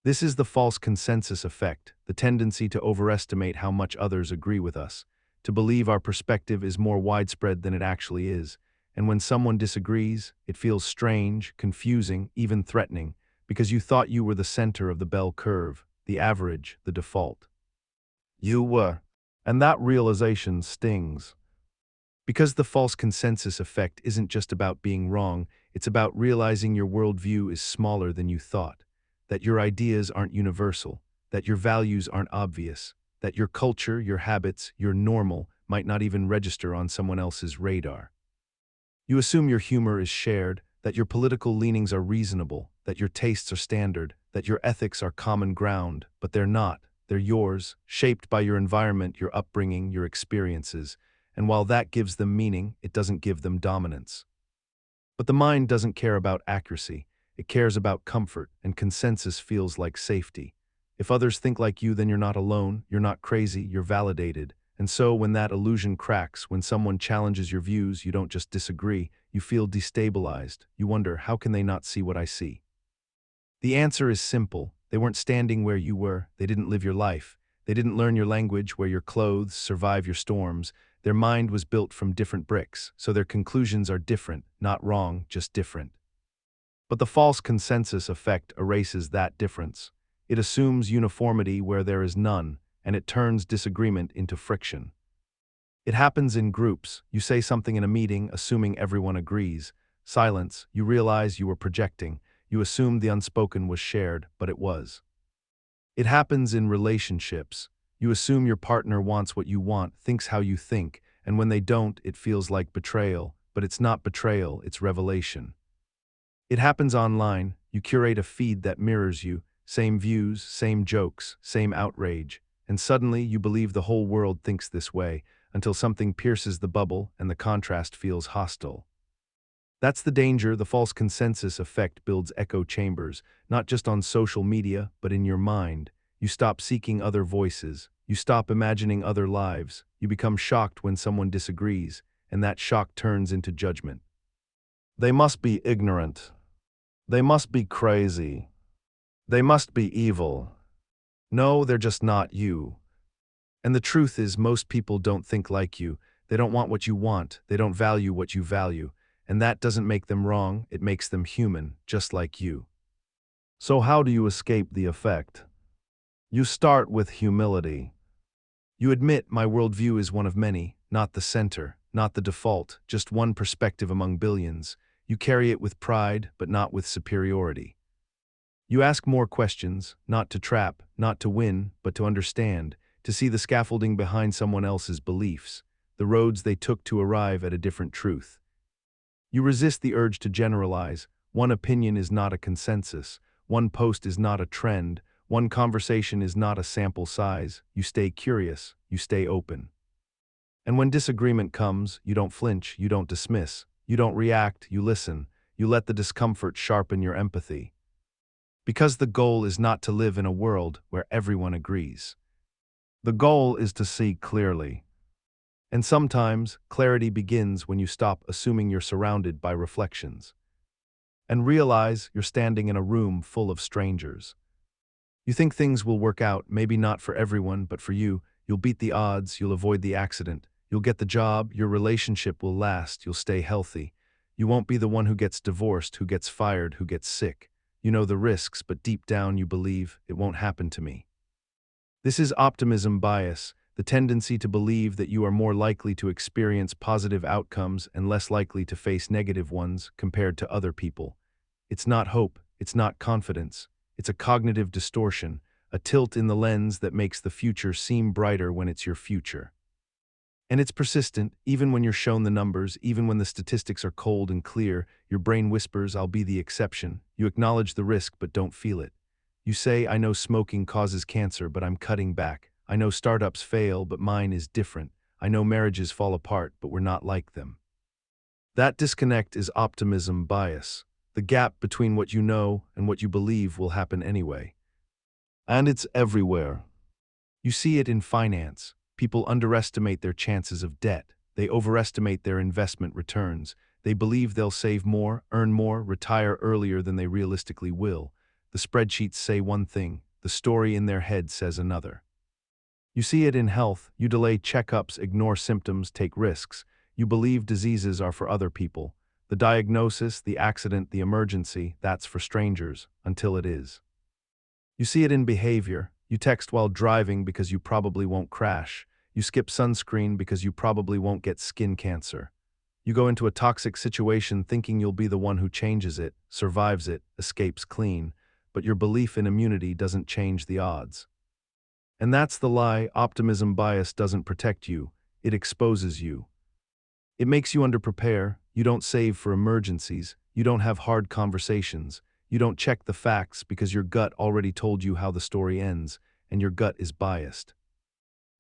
This is the false consensus effect, the tendency to overestimate how much others agree with us, to believe our perspective is more widespread than it actually is, and when someone disagrees, it feels strange, confusing, even threatening, because you thought you were the center of the bell curve, the average, the default. You were. And that realization stings. Because the false consensus effect isn't just about being wrong, it's about realizing your worldview is smaller than you thought, that your ideas aren't universal, that your values aren't obvious, that your culture, your habits, your normal might not even register on someone else's radar. You assume your humor is shared, that your political leanings are reasonable, that your tastes are standard, that your ethics are common ground, but they're not. They're yours, shaped by your environment, your upbringing, your experiences, and while that gives them meaning, it doesn't give them dominance. But the mind doesn't care about accuracy. It cares about comfort, and consensus feels like safety. If others think like you, then you're not alone, you're not crazy, you're validated. And so when that illusion cracks, when someone challenges your views, you don't just disagree, you feel destabilized. You wonder, how can they not see what I see? The answer is simple. They weren't standing where you were. They didn't live your life. They didn't learn your language, wear your clothes, survive your storms. Their mind was built from different bricks, so their conclusions are different, not wrong, just different. But the false consensus effect erases that difference. It assumes uniformity where there is none, and it turns disagreement into friction. It happens in groups. You say something in a meeting, assuming everyone agrees. Silence, you realize you were projecting. You assumed the unspoken was shared, but it was. It happens in relationships. You assume your partner wants what you want, thinks how you think, and when they don't, it feels like betrayal. But it's not betrayal, it's revelation. It happens online. You curate a feed that mirrors you, same views, same jokes, same outrage, and suddenly you believe the whole world thinks this way, until something pierces the bubble and the contrast feels hostile. That's the danger. The false consensus effect builds echo chambers, not just on social media, but in your mind. You stop seeking other voices. You stop imagining other lives. You become shocked when someone disagrees, and that shock turns into judgment. They must be ignorant. They must be crazy. They must be evil. No, they're just not you. And the truth is, most people don't think like you. They don't want what you want. They don't value what you value. And that doesn't make them wrong, it makes them human, just like you. So how do you escape the effect? You start with humility. You admit my worldview is one of many, not the center, not the default, just one perspective among billions. You carry it with pride, but not with superiority. You ask more questions, not to trap, not to win, but to understand, to see the scaffolding behind someone else's beliefs, the roads they took to arrive at a different truth. You resist the urge to generalize. One opinion is not a consensus. One post is not a trend. One conversation is not a sample size. You stay curious. You stay open. And when disagreement comes, you don't flinch. You don't dismiss. You don't react. You listen. You let the discomfort sharpen your empathy. Because the goal is not to live in a world where everyone agrees. The goal is to see clearly. And sometimes, clarity begins when you stop assuming you're surrounded by reflections. And realize you're standing in a room full of strangers. You think things will work out, maybe not for everyone, but for you. You'll beat the odds, you'll avoid the accident. You'll get the job, your relationship will last, you'll stay healthy. You won't be the one who gets divorced, who gets fired, who gets sick. You know the risks, but deep down you believe, it won't happen to me. This is optimism bias. The tendency to believe that you are more likely to experience positive outcomes and less likely to face negative ones compared to other people. It's not hope, it's not confidence, it's a cognitive distortion, a tilt in the lens that makes the future seem brighter when it's your future. And it's persistent, even when you're shown the numbers, even when the statistics are cold and clear, your brain whispers, I'll be the exception. You acknowledge the risk but don't feel it. You say, I know smoking causes cancer, but I'm cutting back. I know startups fail, but mine is different. I know marriages fall apart, but we're not like them. That disconnect is optimism bias. The gap between what you know and what you believe will happen anyway. And it's everywhere. You see it in finance. People underestimate their chances of debt. They overestimate their investment returns. They believe they'll save more, earn more, retire earlier than they realistically will. The spreadsheets say one thing, the story in their head says another. You see it in health. You delay checkups, ignore symptoms, take risks. You believe diseases are for other people. The diagnosis, the accident, the emergency, that's for strangers, until it is. You see it in behavior. You text while driving because you probably won't crash. You skip sunscreen because you probably won't get skin cancer. You go into a toxic situation thinking you'll be the one who changes it, survives it, escapes clean, but your belief in immunity doesn't change the odds. And that's the lie. Optimism bias doesn't protect you. it exposes you. It makes you underprepare, you don't save for emergencies, you don't have hard conversations, you don't check the facts because your gut already told you how the story ends, and your gut is biased.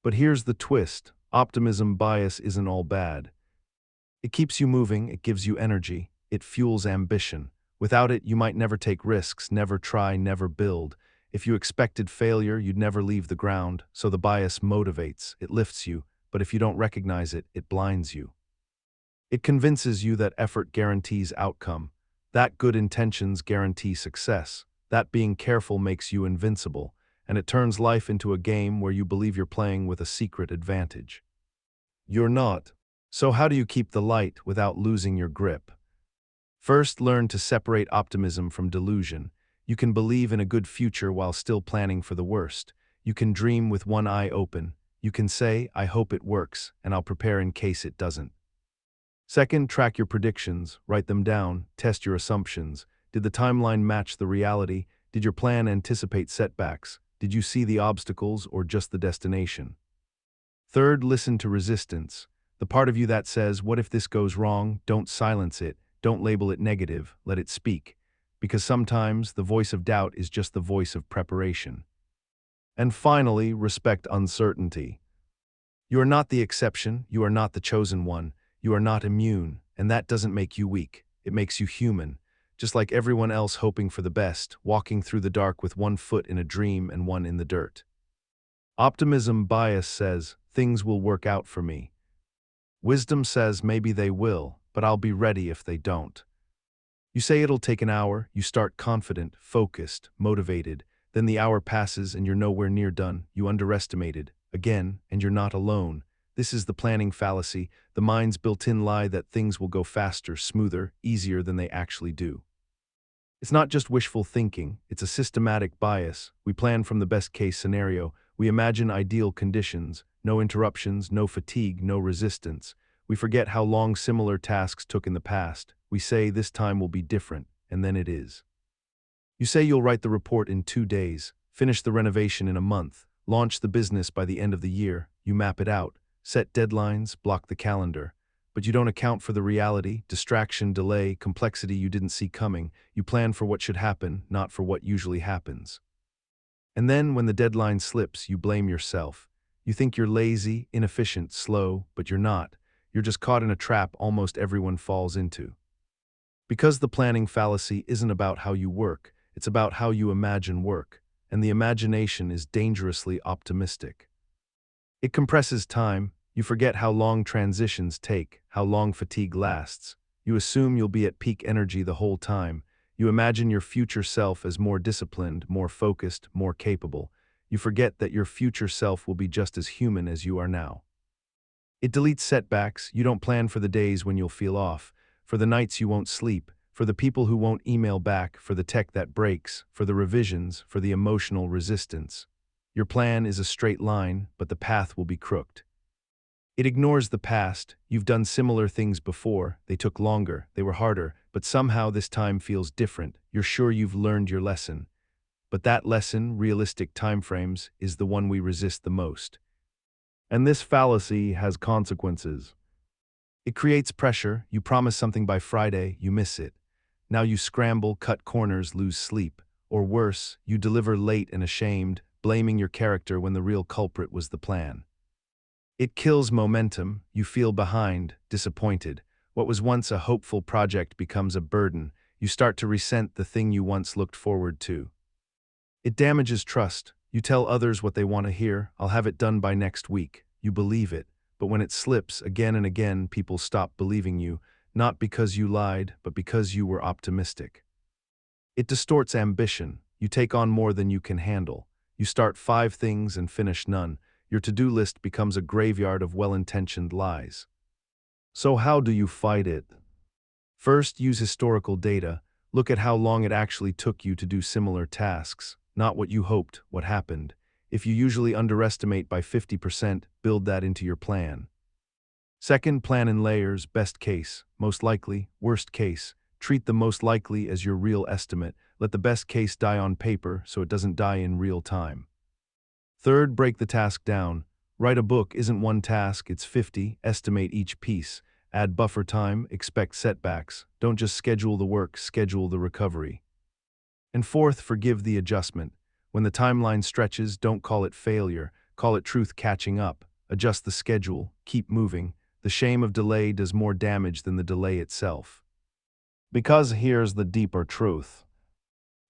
But here's the twist: optimism bias isn't all bad. It keeps you moving, it gives you energy, it fuels ambition. Without it, you might never take risks, never try, never build. If you expected failure, you'd never leave the ground, so the bias motivates, it lifts you, but if you don't recognize it, it blinds you. It convinces you that effort guarantees outcome, that good intentions guarantee success, that being careful makes you invincible, and it turns life into a game where you believe you're playing with a secret advantage. You're not. So how do you keep the light without losing your grip? First, learn to separate optimism from delusion. You can believe in a good future while still planning for the worst. You can dream with one eye open. You can say, "I hope it works, and I'll prepare in case it doesn't." Second, track your predictions, write them down, test your assumptions. Did the timeline match the reality? Did your plan anticipate setbacks? Did you see the obstacles or just the destination? Third, listen to resistance. The part of you that says, "What if this goes wrong?" Don't silence it. Don't label it negative. Let it speak. Because sometimes the voice of doubt is just the voice of preparation. And finally, respect uncertainty. You are not the exception. You are not the chosen one. You are not immune, and that doesn't make you weak. It makes you human. Just like everyone else hoping for the best, walking through the dark with one foot in a dream and one in the dirt. Optimism bias says, "Things will work out for me." Wisdom says, "Maybe they will, but I'll be ready if they don't." You say it'll take an hour, you start confident, focused, motivated, then the hour passes and you're nowhere near done, you underestimated, again, and you're not alone. This is the planning fallacy, the mind's built-in lie that things will go faster, smoother, easier than they actually do. It's not just wishful thinking, it's a systematic bias. We plan from the best-case scenario. We imagine ideal conditions, no interruptions, no fatigue, no resistance. We forget how long similar tasks took in the past. We say this time will be different, and then it is. You say you'll write the report in 2 days, finish the renovation in a month, launch the business by the end of the year. You map it out, set deadlines, block the calendar. But you don't account for the reality, distraction, delay, complexity you didn't see coming. You plan for what should happen, not for what usually happens. And then, when the deadline slips, you blame yourself. You think you're lazy, inefficient, slow, but you're not. You're just caught in a trap almost everyone falls into. Because the planning fallacy isn't about how you work, it's about how you imagine work, and the imagination is dangerously optimistic. It compresses time. You forget how long transitions take, how long fatigue lasts. You assume you'll be at peak energy the whole time. You imagine your future self as more disciplined, more focused, more capable. You forget that your future self will be just as human as you are now. It deletes setbacks. You don't plan for the days when you'll feel off, for the nights you won't sleep, for the people who won't email back, for the tech that breaks, for the revisions, for the emotional resistance. Your plan is a straight line, but the path will be crooked. It ignores the past. You've done similar things before. They took longer, they were harder, but somehow this time feels different. You're sure you've learned your lesson. But that lesson, realistic timeframes, is the one we resist the most. And this fallacy has consequences. It creates pressure. You promise something by Friday, you miss it. Now you scramble, cut corners, lose sleep. Or worse, you deliver late and ashamed, blaming your character when the real culprit was the plan. It kills momentum. You feel behind, disappointed. What was once a hopeful project becomes a burden. You start to resent the thing you once looked forward to. It damages trust. You tell others what they want to hear. "I'll have it done by next week." You believe it. But when it slips again and again, people stop believing you, not because you lied, but because you were optimistic. It distorts ambition. You take on more than you can handle. You start 5 things and finish none. Your to-do list becomes a graveyard of well-intentioned lies. So how do you fight it? First, use historical data. Look at how long it actually took you to do similar tasks, not what you hoped, what happened. If you usually underestimate by 50%, build that into your plan. Second, plan in layers, best case, most likely, worst case. Treat the most likely as your real estimate. Let the best case die on paper so it doesn't die in real time. Third, break the task down. Write a book isn't one task, it's 50, estimate each piece. Add buffer time, expect setbacks. Don't just schedule the work, schedule the recovery. And fourth, forgive the adjustment. When the timeline stretches, don't call it failure, call it truth catching up. Adjust the schedule, keep moving. The shame of delay does more damage than the delay itself. Because here's the deeper truth.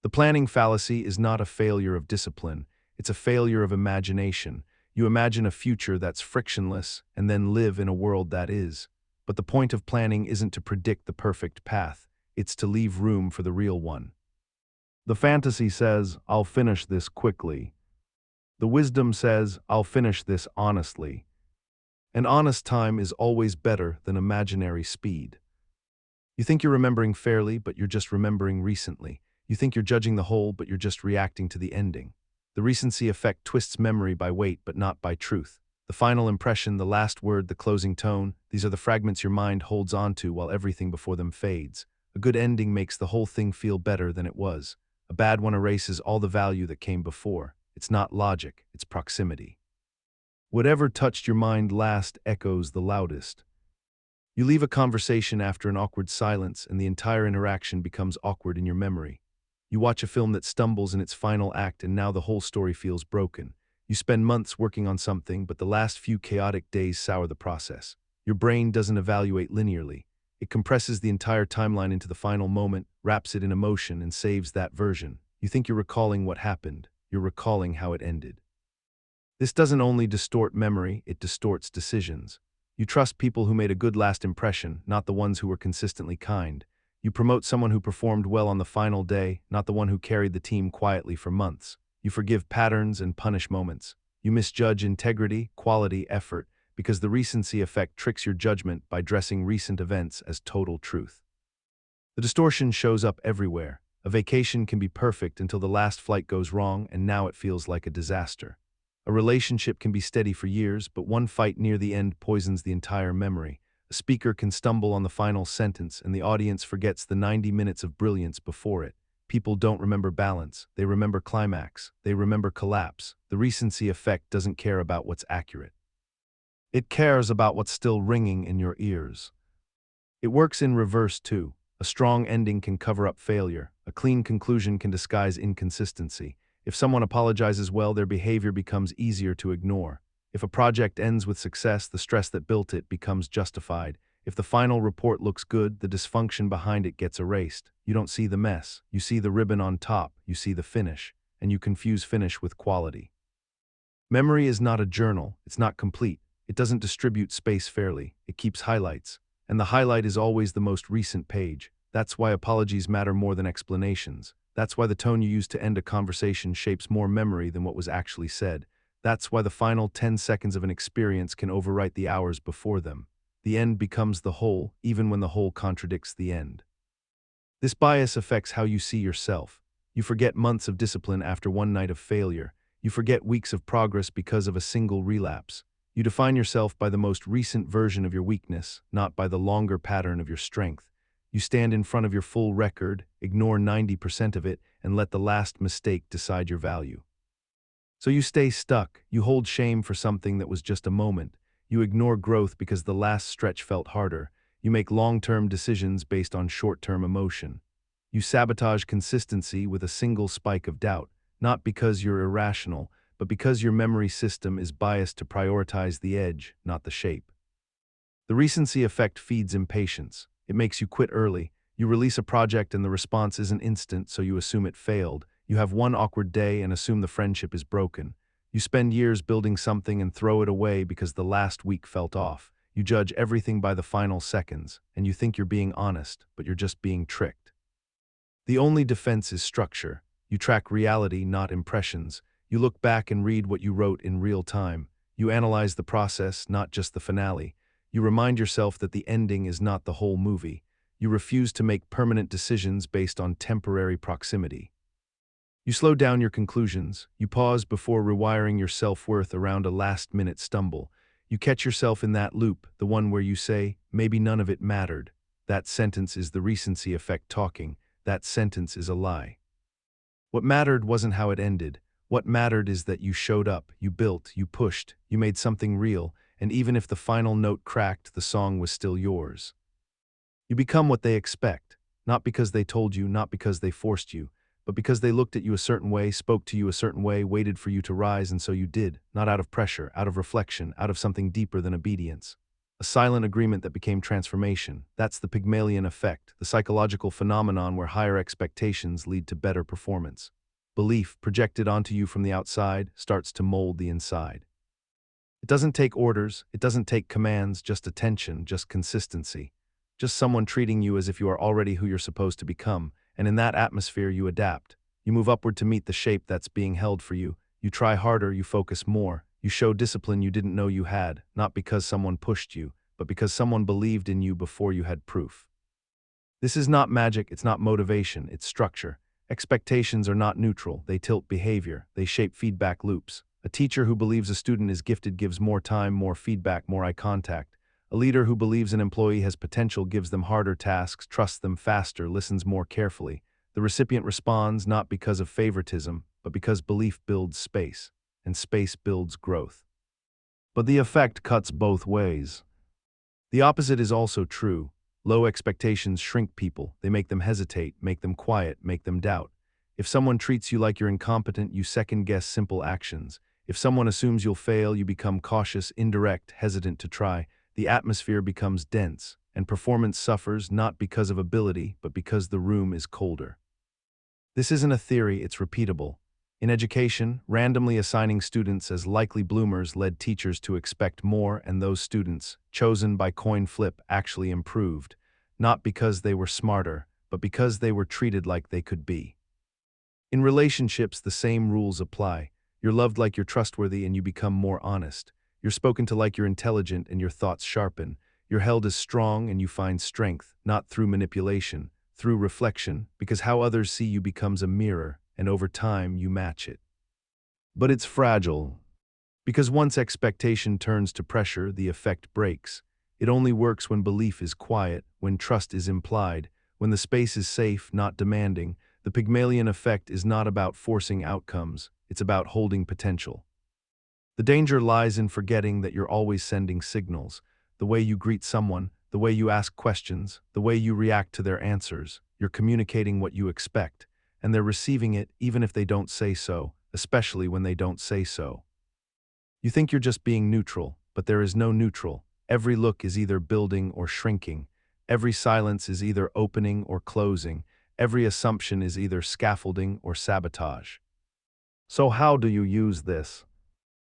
The planning fallacy is not a failure of discipline, it's a failure of imagination. You imagine a future that's frictionless and then live in a world that is. But the point of planning isn't to predict the perfect path, it's to leave room for the real one. The fantasy says, I'll finish this quickly. The wisdom says, I'll finish this honestly. And honest time is always better than imaginary speed. You think you're remembering fairly, but you're just remembering recently. You think you're judging the whole, but you're just reacting to the ending. The recency effect twists memory by weight, but not by truth. The final impression, the last word, the closing tone, these are the fragments your mind holds onto while everything before them fades. A good ending makes the whole thing feel better than it was. A bad one erases all the value that came before. It's not logic, it's proximity. Whatever touched your mind last echoes the loudest. You leave a conversation after an awkward silence, and the entire interaction becomes awkward in your memory. You watch a film that stumbles in its final act, and now the whole story feels broken. You spend months working on something, but the last few chaotic days sour the process. Your brain doesn't evaluate linearly. It compresses the entire timeline into the final moment, wraps it in emotion, and saves that version. You think you're recalling what happened. You're recalling how it ended. This doesn't only distort memory, it distorts decisions. You trust people who made a good last impression, not the ones who were consistently kind. You promote someone who performed well on the final day, not the one who carried the team quietly for months. You forgive patterns and punish moments. You misjudge integrity, quality, effort, because the recency effect tricks your judgment by dressing recent events as total truth. The distortion shows up everywhere. A vacation can be perfect until the last flight goes wrong, and now it feels like a disaster. A relationship can be steady for years, but one fight near the end poisons the entire memory. A speaker can stumble on the final sentence, and the audience forgets the 90 minutes of brilliance before it. People don't remember balance, they remember climax, they remember collapse. The recency effect doesn't care about what's accurate. It cares about what's still ringing in your ears. It works in reverse too. A strong ending can cover up failure. A clean conclusion can disguise inconsistency. If someone apologizes well, their behavior becomes easier to ignore. If a project ends with success, the stress that built it becomes justified. If the final report looks good, the dysfunction behind it gets erased. You don't see the mess. You see the ribbon on top. You see the finish. And you confuse finish with quality. Memory is not a journal. It's not complete. It doesn't distribute space fairly. It keeps highlights. And the highlight is always the most recent page. That's why apologies matter more than explanations. That's why the tone you use to end a conversation shapes more memory than what was actually said. That's why the final 10 seconds of an experience can overwrite the hours before them. The end becomes the whole, even when the whole contradicts the end. This bias affects how you see yourself. You forget months of discipline after one night of failure. You forget weeks of progress because of a single relapse. You define yourself by the most recent version of your weakness, not by the longer pattern of your strength. You stand in front of your full record, ignore 90% of it, and let the last mistake decide your value. So you stay stuck. You hold shame for something that was just a moment. You ignore growth because the last stretch felt harder. You make long-term decisions based on short-term emotion. You sabotage consistency with a single spike of doubt, not because you're irrational, but because your memory system is biased to prioritize the edge, not the shape. The recency effect feeds impatience. It makes you quit early. You release a project and the response isn't instant, so you assume it failed. You have one awkward day and assume the friendship is broken. You spend years building something and throw it away because the last week felt off. You judge everything by the final seconds, and you think you're being honest, but you're just being tricked. The only defense is structure. You track reality, not impressions. You look back and read what you wrote in real time. You analyze the process, not just the finale. You remind yourself that the ending is not the whole movie. You refuse to make permanent decisions based on temporary proximity. You slow down your conclusions. You pause before rewiring your self-worth around a last-minute stumble. You catch yourself in that loop, the one where you say, maybe none of it mattered. That sentence is the recency effect talking. That sentence is a lie. What mattered wasn't how it ended. What mattered is that you showed up, you built, you pushed, you made something real, and even if the final note cracked, the song was still yours. You become what they expect, not because they told you, not because they forced you, but because they looked at you a certain way, spoke to you a certain way, waited for you to rise, and so you did, not out of pressure, out of reflection, out of something deeper than obedience. A silent agreement that became transformation. That's the Pygmalion Effect, the psychological phenomenon where higher expectations lead to better performance. Belief, projected onto you from the outside, starts to mold the inside. It doesn't take orders, it doesn't take commands, just attention, just consistency. Just someone treating you as if you are already who you're supposed to become, and in that atmosphere you adapt. You move upward to meet the shape that's being held for you. You try harder, you focus more. You show discipline you didn't know you had, not because someone pushed you, but because someone believed in you before you had proof. This is not magic, it's not motivation, it's structure. Expectations are not neutral, they tilt behavior, they shape feedback loops. A teacher who believes a student is gifted gives more time, more feedback, more eye contact. A leader who believes an employee has potential gives them harder tasks, trusts them faster, listens more carefully. The recipient responds not because of favoritism, but because belief builds space, and space builds growth. But the effect cuts both ways. The opposite is also true. Low expectations shrink people, they make them hesitate, make them quiet, make them doubt. If someone treats you like you're incompetent, you second-guess simple actions. If someone assumes you'll fail, you become cautious, indirect, hesitant to try. The atmosphere becomes dense, and performance suffers not because of ability, but because the room is colder. This isn't a theory, it's repeatable. In education, randomly assigning students as likely bloomers led teachers to expect more, and those students, chosen by coin flip, actually improved, not because they were smarter, but because they were treated like they could be. In relationships, the same rules apply. You're loved like you're trustworthy and you become more honest. You're spoken to like you're intelligent and your thoughts sharpen. You're held as strong and you find strength, not through manipulation, through reflection, because how others see you becomes a mirror, and over time you match it. But it's fragile, because once expectation turns to pressure, the effect breaks. It only works when belief is quiet, when trust is implied, when the space is safe, not demanding. The Pygmalion Effect is not about forcing outcomes, it's about holding potential. The danger lies in forgetting that you're always sending signals. The way you greet someone, the way you ask questions, the way you react to their answers, you're communicating what you expect, and they're receiving it even if they don't say so, especially when they don't say so. You think you're just being neutral, but there is no neutral. Every look is either building or shrinking. Every silence is either opening or closing. Every assumption is either scaffolding or sabotage. So how do you use this?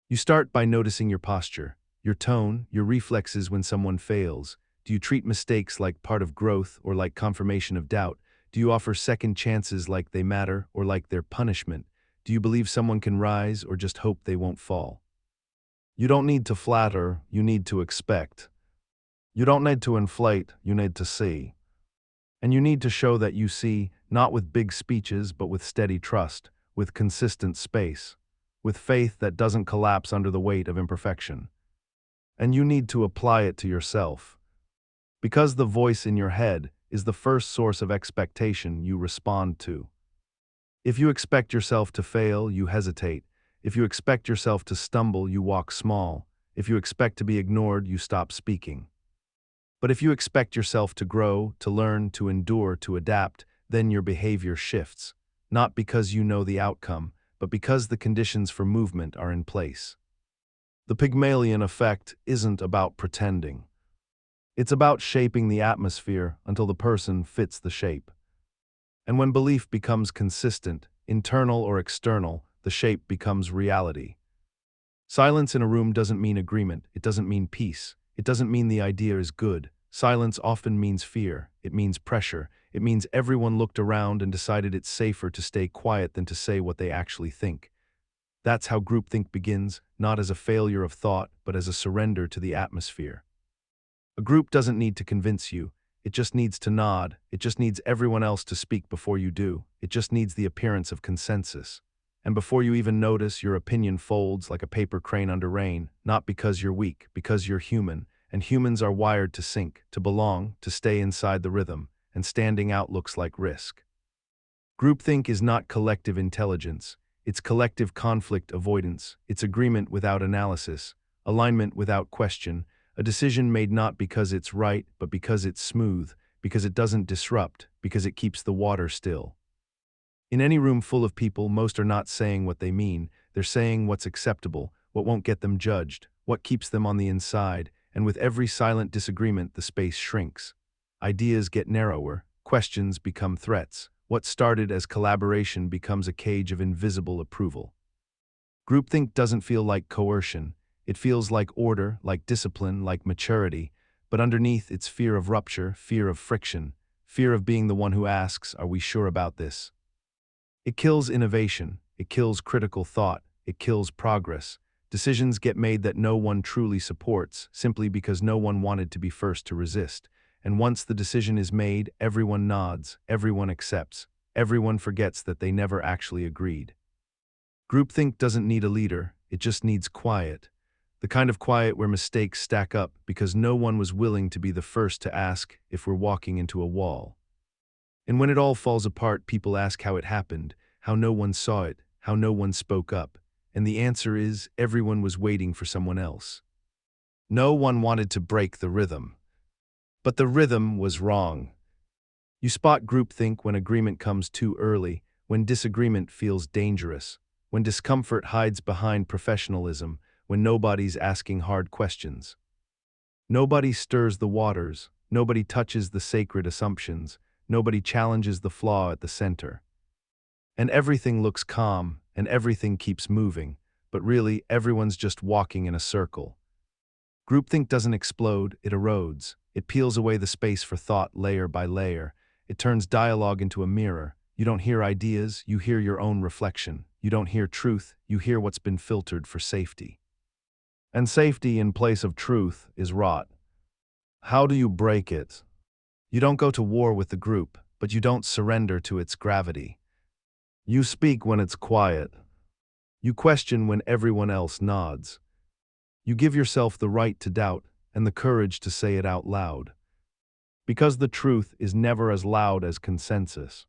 You start by noticing your posture, your tone, your reflexes when someone fails. Do you treat mistakes like part of growth or like confirmation of doubt? Do you offer second chances like they matter or like they're punishment? Do you believe someone can rise or just hope they won't fall? You don't need to flatter, you need to expect. You don't need to inflate, you need to see. And you need to show that you see, not with big speeches, but with steady trust, with consistent space, with faith that doesn't collapse under the weight of imperfection. And you need to apply it to yourself. Because the voice in your head is the first source of expectation you respond to. If you expect yourself to fail, you hesitate. If you expect yourself to stumble, you walk small. If you expect to be ignored, you stop speaking. But if you expect yourself to grow, to learn, to endure, to adapt, then your behavior shifts, not because you know the outcome, but because the conditions for movement are in place. The Pygmalion Effect isn't about pretending. It's about shaping the atmosphere until the person fits the shape. And when belief becomes consistent, internal or external, the shape becomes reality. Silence in a room doesn't mean agreement, it doesn't mean peace, it doesn't mean the idea is good. Silence often means fear, it means pressure, it means everyone looked around and decided it's safer to stay quiet than to say what they actually think. That's how groupthink begins, not as a failure of thought, but as a surrender to the atmosphere. A group doesn't need to convince you, it just needs to nod, it just needs everyone else to speak before you do, it just needs the appearance of consensus. And before you even notice, your opinion folds like a paper crane under rain, not because you're weak, because you're human, and humans are wired to sync, to belong, to stay inside the rhythm, and standing out looks like risk. Groupthink is not collective intelligence, It's collective conflict avoidance. It's agreement without analysis, alignment without question, a decision made not because it's right, but because it's smooth, because it doesn't disrupt, because it keeps the water still. In any room full of people, most are not saying what they mean. They're saying what's acceptable, what won't get them judged, what keeps them on the inside, and with every silent disagreement, the space shrinks. Ideas get narrower, questions become threats. What started as collaboration becomes a cage of invisible approval. Groupthink doesn't feel like coercion. It feels like order, like discipline, like maturity, but underneath it's fear of rupture, fear of friction, fear of being the one who asks, "Are we sure about this?" It kills innovation, it kills critical thought, it kills progress. Decisions get made that no one truly supports, simply because no one wanted to be first to resist. And once the decision is made, everyone nods, everyone accepts, everyone forgets that they never actually agreed. Groupthink doesn't need a leader, it just needs quiet. The kind of quiet where mistakes stack up because no one was willing to be the first to ask if we're walking into a wall. And when it all falls apart, people ask how it happened, how no one saw it, how no one spoke up. And the answer is, everyone was waiting for someone else. No one wanted to break the rhythm. But the rhythm was wrong. You spot groupthink when agreement comes too early, when disagreement feels dangerous, when discomfort hides behind professionalism, when nobody's asking hard questions. Nobody stirs the waters, nobody touches the sacred assumptions, nobody challenges the flaw at the center. And everything looks calm, and everything keeps moving, but really everyone's just walking in a circle. Groupthink doesn't explode, it erodes. It peels away the space for thought layer by layer. It turns dialogue into a mirror. You don't hear ideas, you hear your own reflection. You don't hear truth, you hear what's been filtered for safety. And safety in place of truth is rot. How do you break it? You don't go to war with the group, but you don't surrender to its gravity. You speak when it's quiet. You question when everyone else nods. You give yourself the right to doubt and the courage to say it out loud. Because the truth is never as loud as consensus.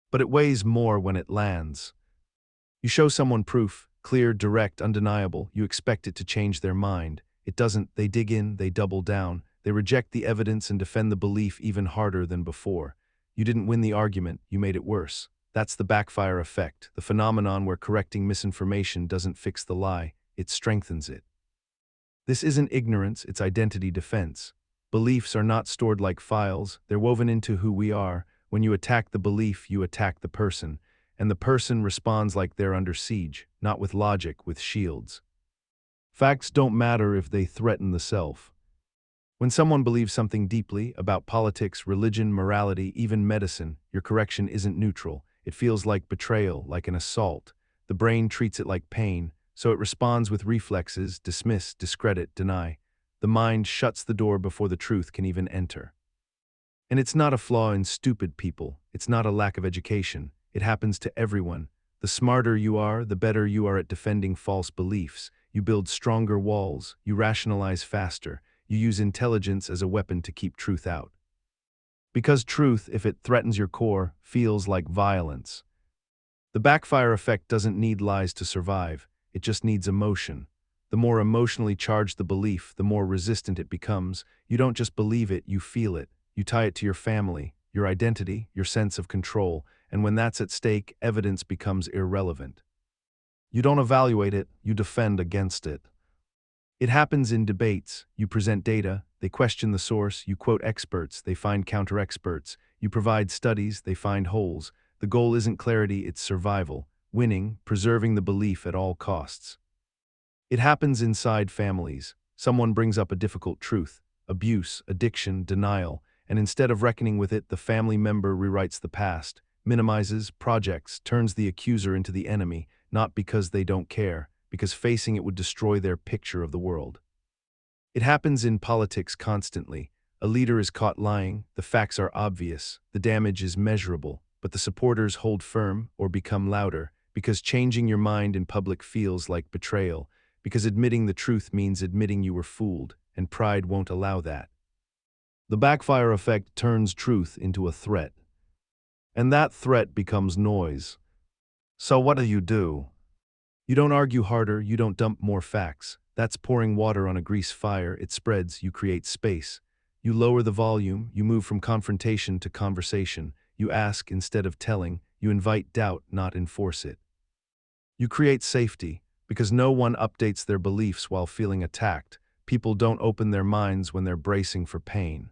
But it weighs more when it lands. You show someone proof, clear, direct, undeniable, you expect it to change their mind. It doesn't. They dig in, they double down, they reject the evidence and defend the belief even harder than before. You didn't win the argument, you made it worse. That's the backfire effect, the phenomenon where correcting misinformation doesn't fix the lie, it strengthens it. This isn't ignorance, it's identity defense. Beliefs are not stored like files, they're woven into who we are. When you attack the belief, you attack the person, and the person responds like they're under siege, not with logic, with shields. Facts don't matter if they threaten the self. When someone believes something deeply about politics, religion, morality, even medicine, your correction isn't neutral. It feels like betrayal, like an assault. The brain treats it like pain, so it responds with reflexes: dismiss, discredit, deny. The mind shuts the door before the truth can even enter. And it's not a flaw in stupid people. It's not a lack of education. It happens to everyone. The smarter you are, the better you are at defending false beliefs. You build stronger walls. You rationalize faster. You use intelligence as a weapon to keep truth out. Because truth, if it threatens your core, feels like violence. The backfire effect doesn't need lies to survive. It just needs emotion. The more emotionally charged the belief, the more resistant it becomes. You don't just believe it, you feel it. You tie it to your family, your identity, your sense of control, and when that's at stake, evidence becomes irrelevant. You don't evaluate it, you defend against it. It happens in debates. You present data, they question the source, you quote experts, they find counter-experts, you provide studies, they find holes. The goal isn't clarity, it's survival, winning, preserving the belief at all costs. It happens inside families. Someone brings up a difficult truth, abuse, addiction, denial, and instead of reckoning with it, the family member rewrites the past, minimizes, projects, turns the accuser into the enemy, not because they don't care, because facing it would destroy their picture of the world. It happens in politics constantly. A leader is caught lying, the facts are obvious, the damage is measurable, but the supporters hold firm or become louder, because changing your mind in public feels like betrayal, because admitting the truth means admitting you were fooled, and pride won't allow that. The backfire effect turns truth into a threat. And that threat becomes noise. So what do? You don't argue harder, you don't dump more facts. That's pouring water on a grease fire. It spreads, you create space. You lower the volume, you move from confrontation to conversation. You ask instead of telling, you invite doubt, not enforce it. You create safety, because no one updates their beliefs while feeling attacked. People don't open their minds when they're bracing for pain.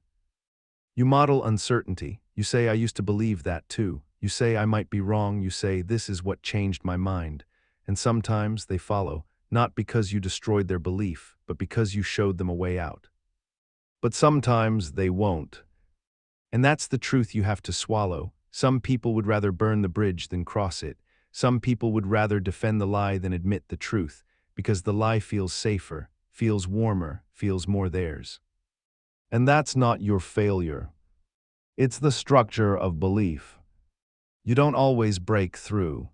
You model uncertainty. You say, I used to believe that too. You say, I might be wrong. You say, this is what changed my mind. And sometimes they follow, not because you destroyed their belief, but because you showed them a way out. But sometimes they won't. And that's the truth you have to swallow. Some people would rather burn the bridge than cross it. Some people would rather defend the lie than admit the truth, because the lie feels safer, feels warmer, feels more theirs. And that's not your failure. It's the structure of belief. You don't always break through.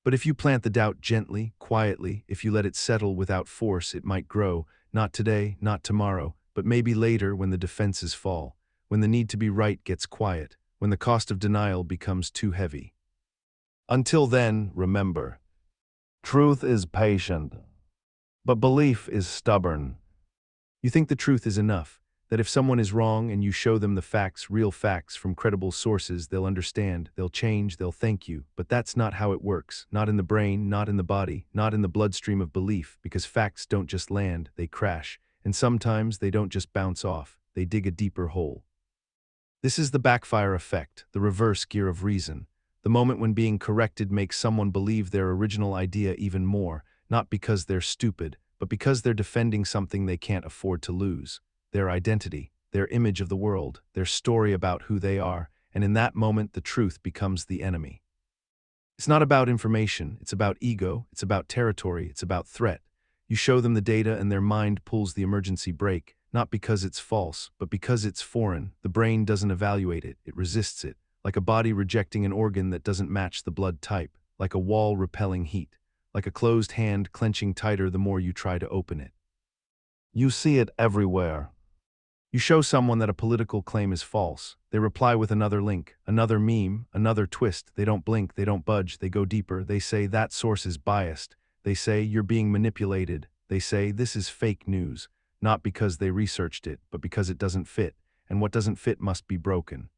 But if you plant the doubt gently, quietly, if you let it settle without force, it might grow, not today, not tomorrow, but maybe later when the defenses fall, when the need to be right gets quiet, when the cost of denial becomes too heavy. Until then, remember, truth is patient, but belief is stubborn. You think the truth is enough, that if someone is wrong and you show them the facts, real facts from credible sources, they'll understand, they'll change, they'll thank you. But that's not how it works. Not in the brain, not in the body, not in the bloodstream of belief, because facts don't just land, they crash. And sometimes they don't just bounce off, they dig a deeper hole. This is the backfire effect, the reverse gear of reason. The moment when being corrected makes someone believe their original idea even more, not because they're stupid, but because they're defending something they can't afford to lose. Their identity, their image of the world, their story about who they are, and in that moment the truth becomes the enemy. It's not about information, it's about ego, it's about territory, it's about threat. You show them the data and their mind pulls the emergency brake, not because it's false, but because it's foreign. The brain doesn't evaluate it, it resists it, like a body rejecting an organ that doesn't match the blood type, like a wall repelling heat, like a closed hand clenching tighter the more you try to open it. You see it everywhere. You show someone that a political claim is false. They reply with another link, another meme, another twist. They don't blink, they don't budge, they go deeper. They say that source is biased. They say you're being manipulated. They say this is fake news, not because they researched it, but because it doesn't fit, and what doesn't fit must be broken.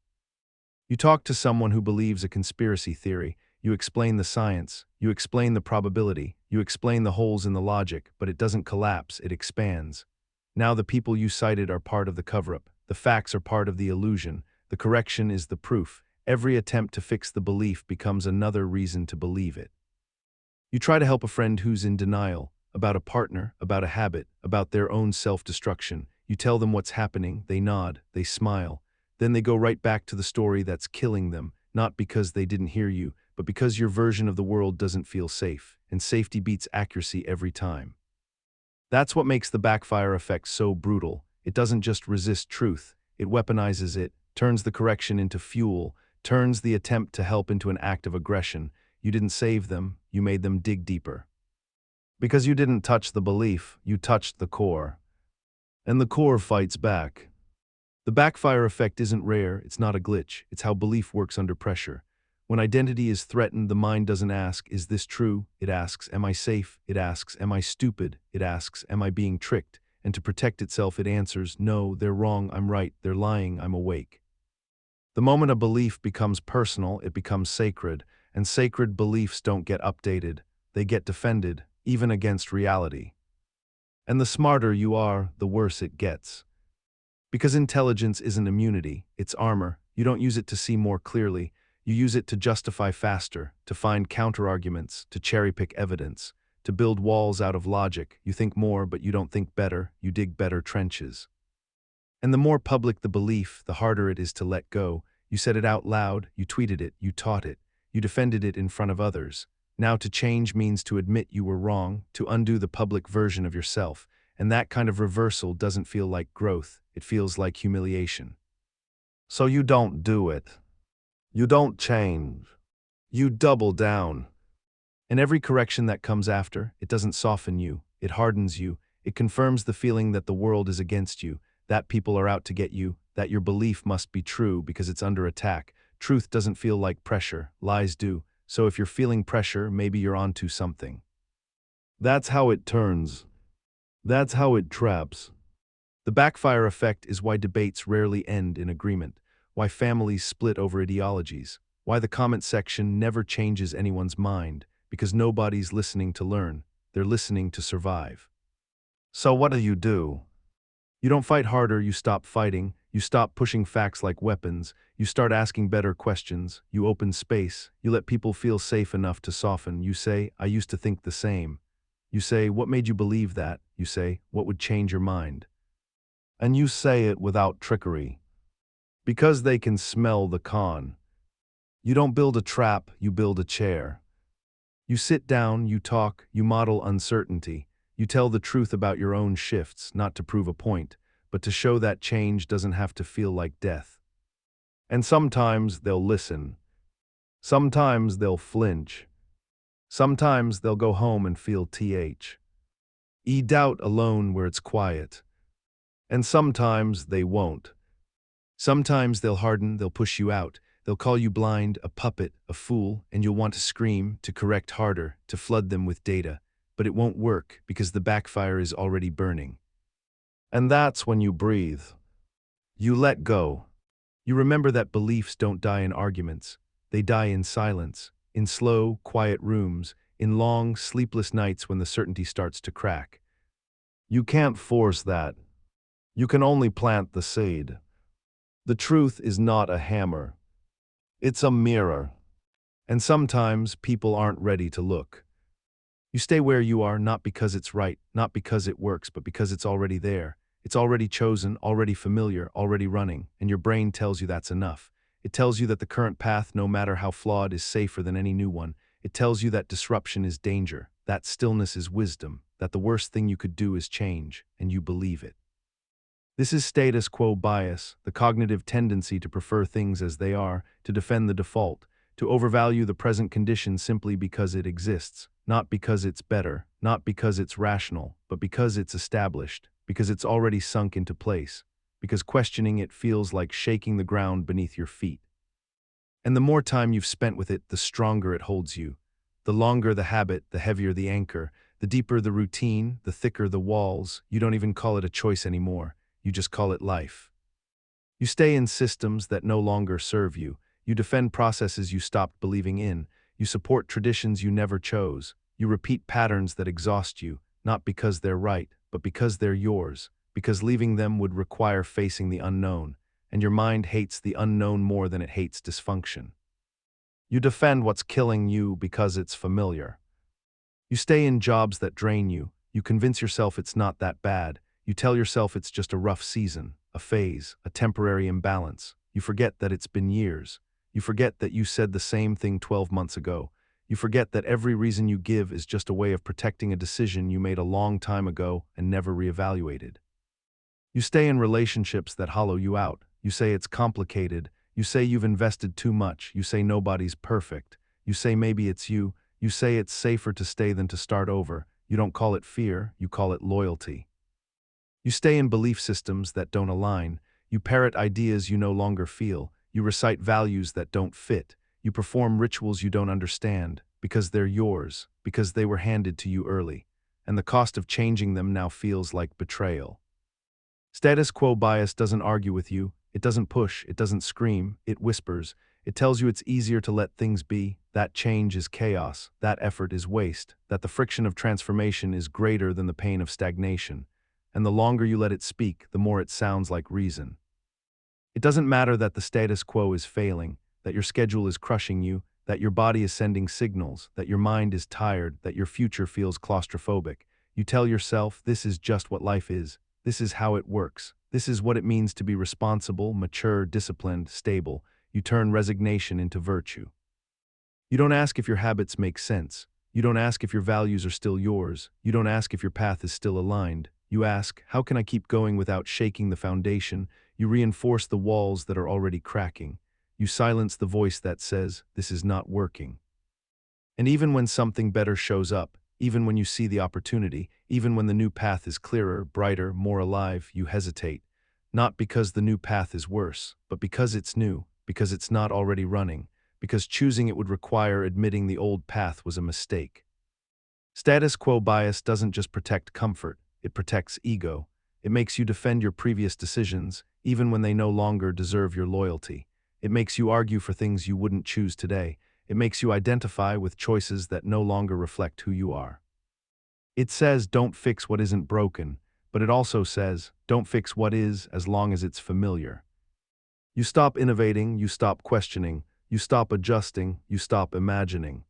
You talk to someone who believes a conspiracy theory. You explain the science, you explain the probability, you explain the holes in the logic, but it doesn't collapse, it expands. Now the people you cited are part of the cover-up. The facts are part of the illusion. The correction is the proof. Every attempt to fix the belief becomes another reason to believe it. You try to help a friend who's in denial, about a partner, about a habit, about their own self-destruction. You tell them what's happening, they nod, they smile. Then they go right back to the story that's killing them, not because they didn't hear you, but because your version of the world doesn't feel safe, and safety beats accuracy every time. That's what makes the backfire effect so brutal. It doesn't just resist truth, it weaponizes it, turns the correction into fuel, turns the attempt to help into an act of aggression. You didn't save them, you made them dig deeper. Because you didn't touch the belief, you touched the core. And the core fights back. The backfire effect isn't rare, it's not a glitch, it's how belief works under pressure. When identity is threatened, the mind doesn't ask, is this true? It asks, am I safe? It asks, am I stupid? It asks, am I being tricked? And to protect itself, it answers, no, they're wrong, I'm right, they're lying, I'm awake. The moment a belief becomes personal, it becomes sacred, and sacred beliefs don't get updated, they get defended, even against reality. And the smarter you are, the worse it gets. Because intelligence isn't immunity, it's armor. You don't use it to see more clearly. You use it to justify faster, to find counterarguments, to cherry-pick evidence, to build walls out of logic. You think more, but you don't think better. You dig better trenches. And the more public the belief, the harder it is to let go. You said it out loud, you tweeted it, you taught it, you defended it in front of others. Now to change means to admit you were wrong, to undo the public version of yourself. And that kind of reversal doesn't feel like growth, it feels like humiliation. So you don't do it. You don't change. You double down. And every correction that comes after, it doesn't soften you, it hardens you, it confirms the feeling that the world is against you, that people are out to get you, that your belief must be true because it's under attack. Truth doesn't feel like pressure, lies do. So if you're feeling pressure, maybe you're onto something. That's how it turns. That's how it traps. The backfire effect is why debates rarely end in agreement, why families split over ideologies, why the comment section never changes anyone's mind, because nobody's listening to learn, they're listening to survive. So what do? You don't fight harder, you stop fighting, you stop pushing facts like weapons, you start asking better questions, you open space, you let people feel safe enough to soften, you say, I used to think the same. You say, what made you believe that? You say, what would change your mind? And you say it without trickery. Because they can smell the con. You don't build a trap, you build a chair. You sit down, you talk, you model uncertainty. You tell the truth about your own shifts, not to prove a point, but to show that change doesn't have to feel like death. And sometimes they'll listen. Sometimes they'll flinch. Sometimes they'll go home and feel doubt alone where it's quiet. And sometimes they won't. Sometimes they'll harden, they'll push you out. They'll call you blind, a puppet, a fool, and you'll want to scream, to correct harder, to flood them with data. But it won't work because the backfire is already burning. And that's when you breathe. You let go. You remember that beliefs don't die in arguments. They die in silence, in slow, quiet rooms, in long, sleepless nights when the certainty starts to crack. You can't force that. You can only plant the seed. The truth is not a hammer. It's a mirror. And sometimes people aren't ready to look. You stay where you are not because it's right, not because it works, but because it's already there. It's already chosen, already familiar, already running, and your brain tells you that's enough. It tells you that the current path, no matter how flawed, is safer than any new one. It tells you that disruption is danger, that stillness is wisdom, that the worst thing you could do is change, and you believe it. This is status quo bias, the cognitive tendency to prefer things as they are, to defend the default, to overvalue the present condition simply because it exists, not because it's better, not because it's rational, but because it's established, because it's already sunk into place, because questioning it feels like shaking the ground beneath your feet. And the more time you've spent with it, the stronger it holds you. The longer the habit, the heavier the anchor, the deeper the routine, the thicker the walls. You don't even call it a choice anymore. You just call it life. You stay in systems that no longer serve you. You defend processes you stopped believing in. You support traditions you never chose. You repeat patterns that exhaust you, not because they're right, but because they're yours, because leaving them would require facing the unknown, and your mind hates the unknown more than it hates dysfunction. You defend what's killing you because it's familiar. You stay in jobs that drain you. You convince yourself it's not that bad. You tell yourself it's just a rough season, a phase, a temporary imbalance. You forget that it's been years. You forget that you said the same thing 12 months ago. You forget that every reason you give is just a way of protecting a decision you made a long time ago and never reevaluated. You stay in relationships that hollow you out. You say it's complicated. You say you've invested too much. You say nobody's perfect. You say maybe it's you. You say it's safer to stay than to start over. You don't call it fear, you call it loyalty. You stay in belief systems that don't align. You parrot ideas you no longer feel. You recite values that don't fit. You perform rituals you don't understand, because they're yours, because they were handed to you early, and the cost of changing them now feels like betrayal. Status quo bias doesn't argue with you, it doesn't push, it doesn't scream, it whispers. It tells you it's easier to let things be, that change is chaos, that effort is waste, that the friction of transformation is greater than the pain of stagnation. And the longer you let it speak, the more it sounds like reason. It doesn't matter that the status quo is failing, that your schedule is crushing you, that your body is sending signals, that your mind is tired, that your future feels claustrophobic. You tell yourself, this is just what life is. This is how it works. This is what it means to be responsible, mature, disciplined, stable. You turn resignation into virtue. You don't ask if your habits make sense. You don't ask if your values are still yours. You don't ask if your path is still aligned. You ask, how can I keep going without shaking the foundation? You reinforce the walls that are already cracking. You silence the voice that says, this is not working. And even when something better shows up, even when you see the opportunity, even when the new path is clearer, brighter, more alive, you hesitate. Not because the new path is worse, but because it's new, because it's not already running, because choosing it would require admitting the old path was a mistake. Status quo bias doesn't just protect comfort, it protects ego. It makes you defend your previous decisions, even when they no longer deserve your loyalty. It makes you argue for things you wouldn't choose today. It makes you identify with choices that no longer reflect who you are. It says don't fix what isn't broken, but it also says don't fix what is as long as it's familiar. You stop innovating, you stop questioning, you stop adjusting, you stop imagining.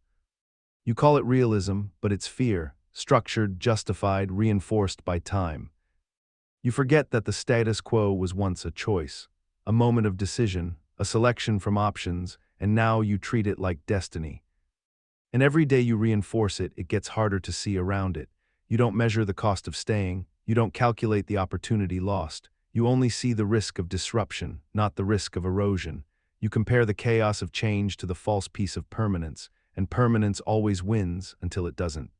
You call it realism, but it's fear, structured, justified, reinforced by time. You forget that the status quo was once a choice, a moment of decision, a selection from options, and now you treat it like destiny. And every day you reinforce it, it gets harder to see around it. You don't measure the cost of staying, you don't calculate the opportunity lost. You only see the risk of disruption, not the risk of erosion. You compare the chaos of change to the false peace of permanence, and permanence always wins until it doesn't.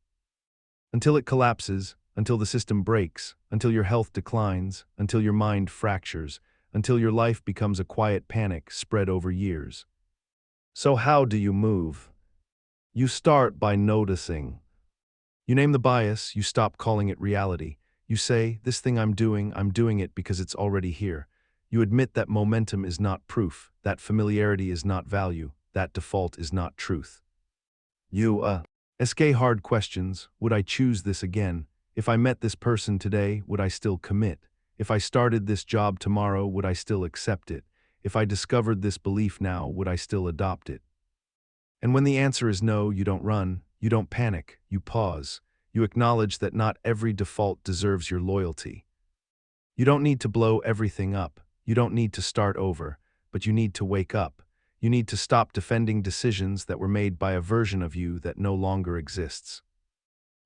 Until it collapses, until the system breaks, until your health declines, until your mind fractures, until your life becomes a quiet panic spread over years. So how do you move? You start by noticing. You name the bias, you stop calling it reality. You say, this thing I'm doing it because it's already here. You admit that momentum is not proof, that familiarity is not value, that default is not truth. You ask hard questions. Would I choose this again? If I met this person today, would I still commit? If I started this job tomorrow, would I still accept it? If I discovered this belief now, would I still adopt it? And when the answer is no, you don't run, you don't panic, you pause. You acknowledge that not every default deserves your loyalty. You don't need to blow everything up. You don't need to start over, but you need to wake up. You need to stop defending decisions that were made by a version of you that no longer exists.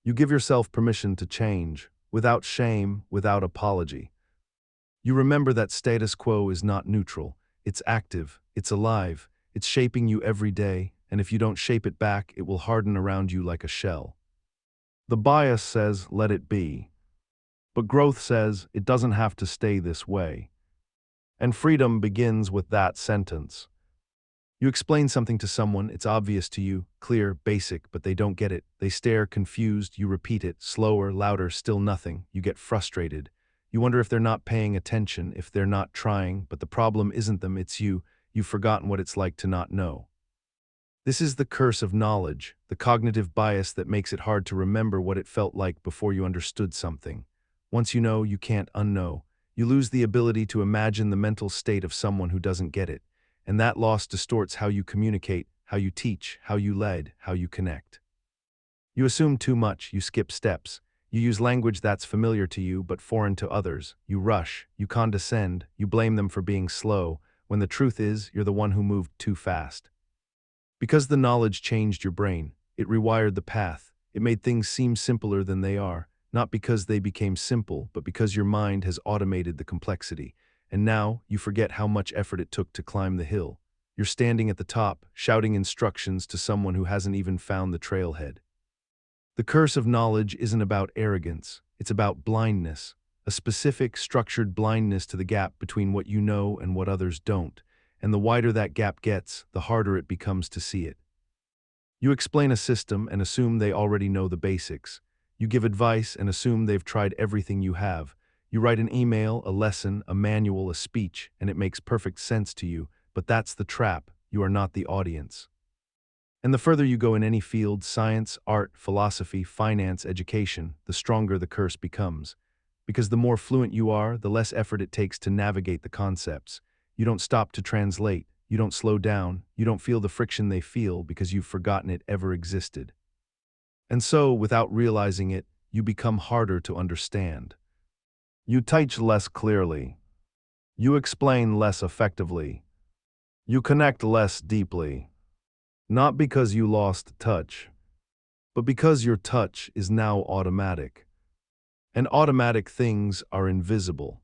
You give yourself permission to change, without shame, without apology. You remember that status quo is not neutral. It's active, it's alive, it's shaping you every day, and if you don't shape it back, it will harden around you like a shell. The bias says, let it be. But growth says, it doesn't have to stay this way. And freedom begins with that sentence. You explain something to someone, it's obvious to you, clear, basic, but they don't get it. They stare, confused, you repeat it, slower, louder, still nothing. You get frustrated. You wonder if they're not paying attention, if they're not trying, but the problem isn't them, it's you. You've forgotten what it's like to not know. This is the curse of knowledge, the cognitive bias that makes it hard to remember what it felt like before you understood something. Once you know, you can't unknow. You lose the ability to imagine the mental state of someone who doesn't get it, and that loss distorts how you communicate, how you teach, how you lead, how you connect. You assume too much, you skip steps. You use language that's familiar to you but foreign to others. You rush, you condescend, you blame them for being slow, when the truth is, you're the one who moved too fast. Because the knowledge changed your brain, it rewired the path, it made things seem simpler than they are, not because they became simple, but because your mind has automated the complexity. And now, you forget how much effort it took to climb the hill. You're standing at the top, shouting instructions to someone who hasn't even found the trailhead. The curse of knowledge isn't about arrogance, it's about blindness, a specific, structured blindness to the gap between what you know and what others don't. And the wider that gap gets, the harder it becomes to see it. You explain a system and assume they already know the basics. You give advice and assume they've tried everything you have. You write an email, a lesson, a manual, a speech, and it makes perfect sense to you, but that's the trap. You are not the audience. And the further you go in any field, science, art, philosophy, finance, education, the stronger the curse becomes. Because the more fluent you are, the less effort it takes to navigate the concepts. You don't stop to translate, you don't slow down, you don't feel the friction they feel because you've forgotten it ever existed. And so, without realizing it, you become harder to understand. You teach less clearly. You explain less effectively. You connect less deeply. Not because you lost touch, but because your touch is now automatic. And automatic things are invisible.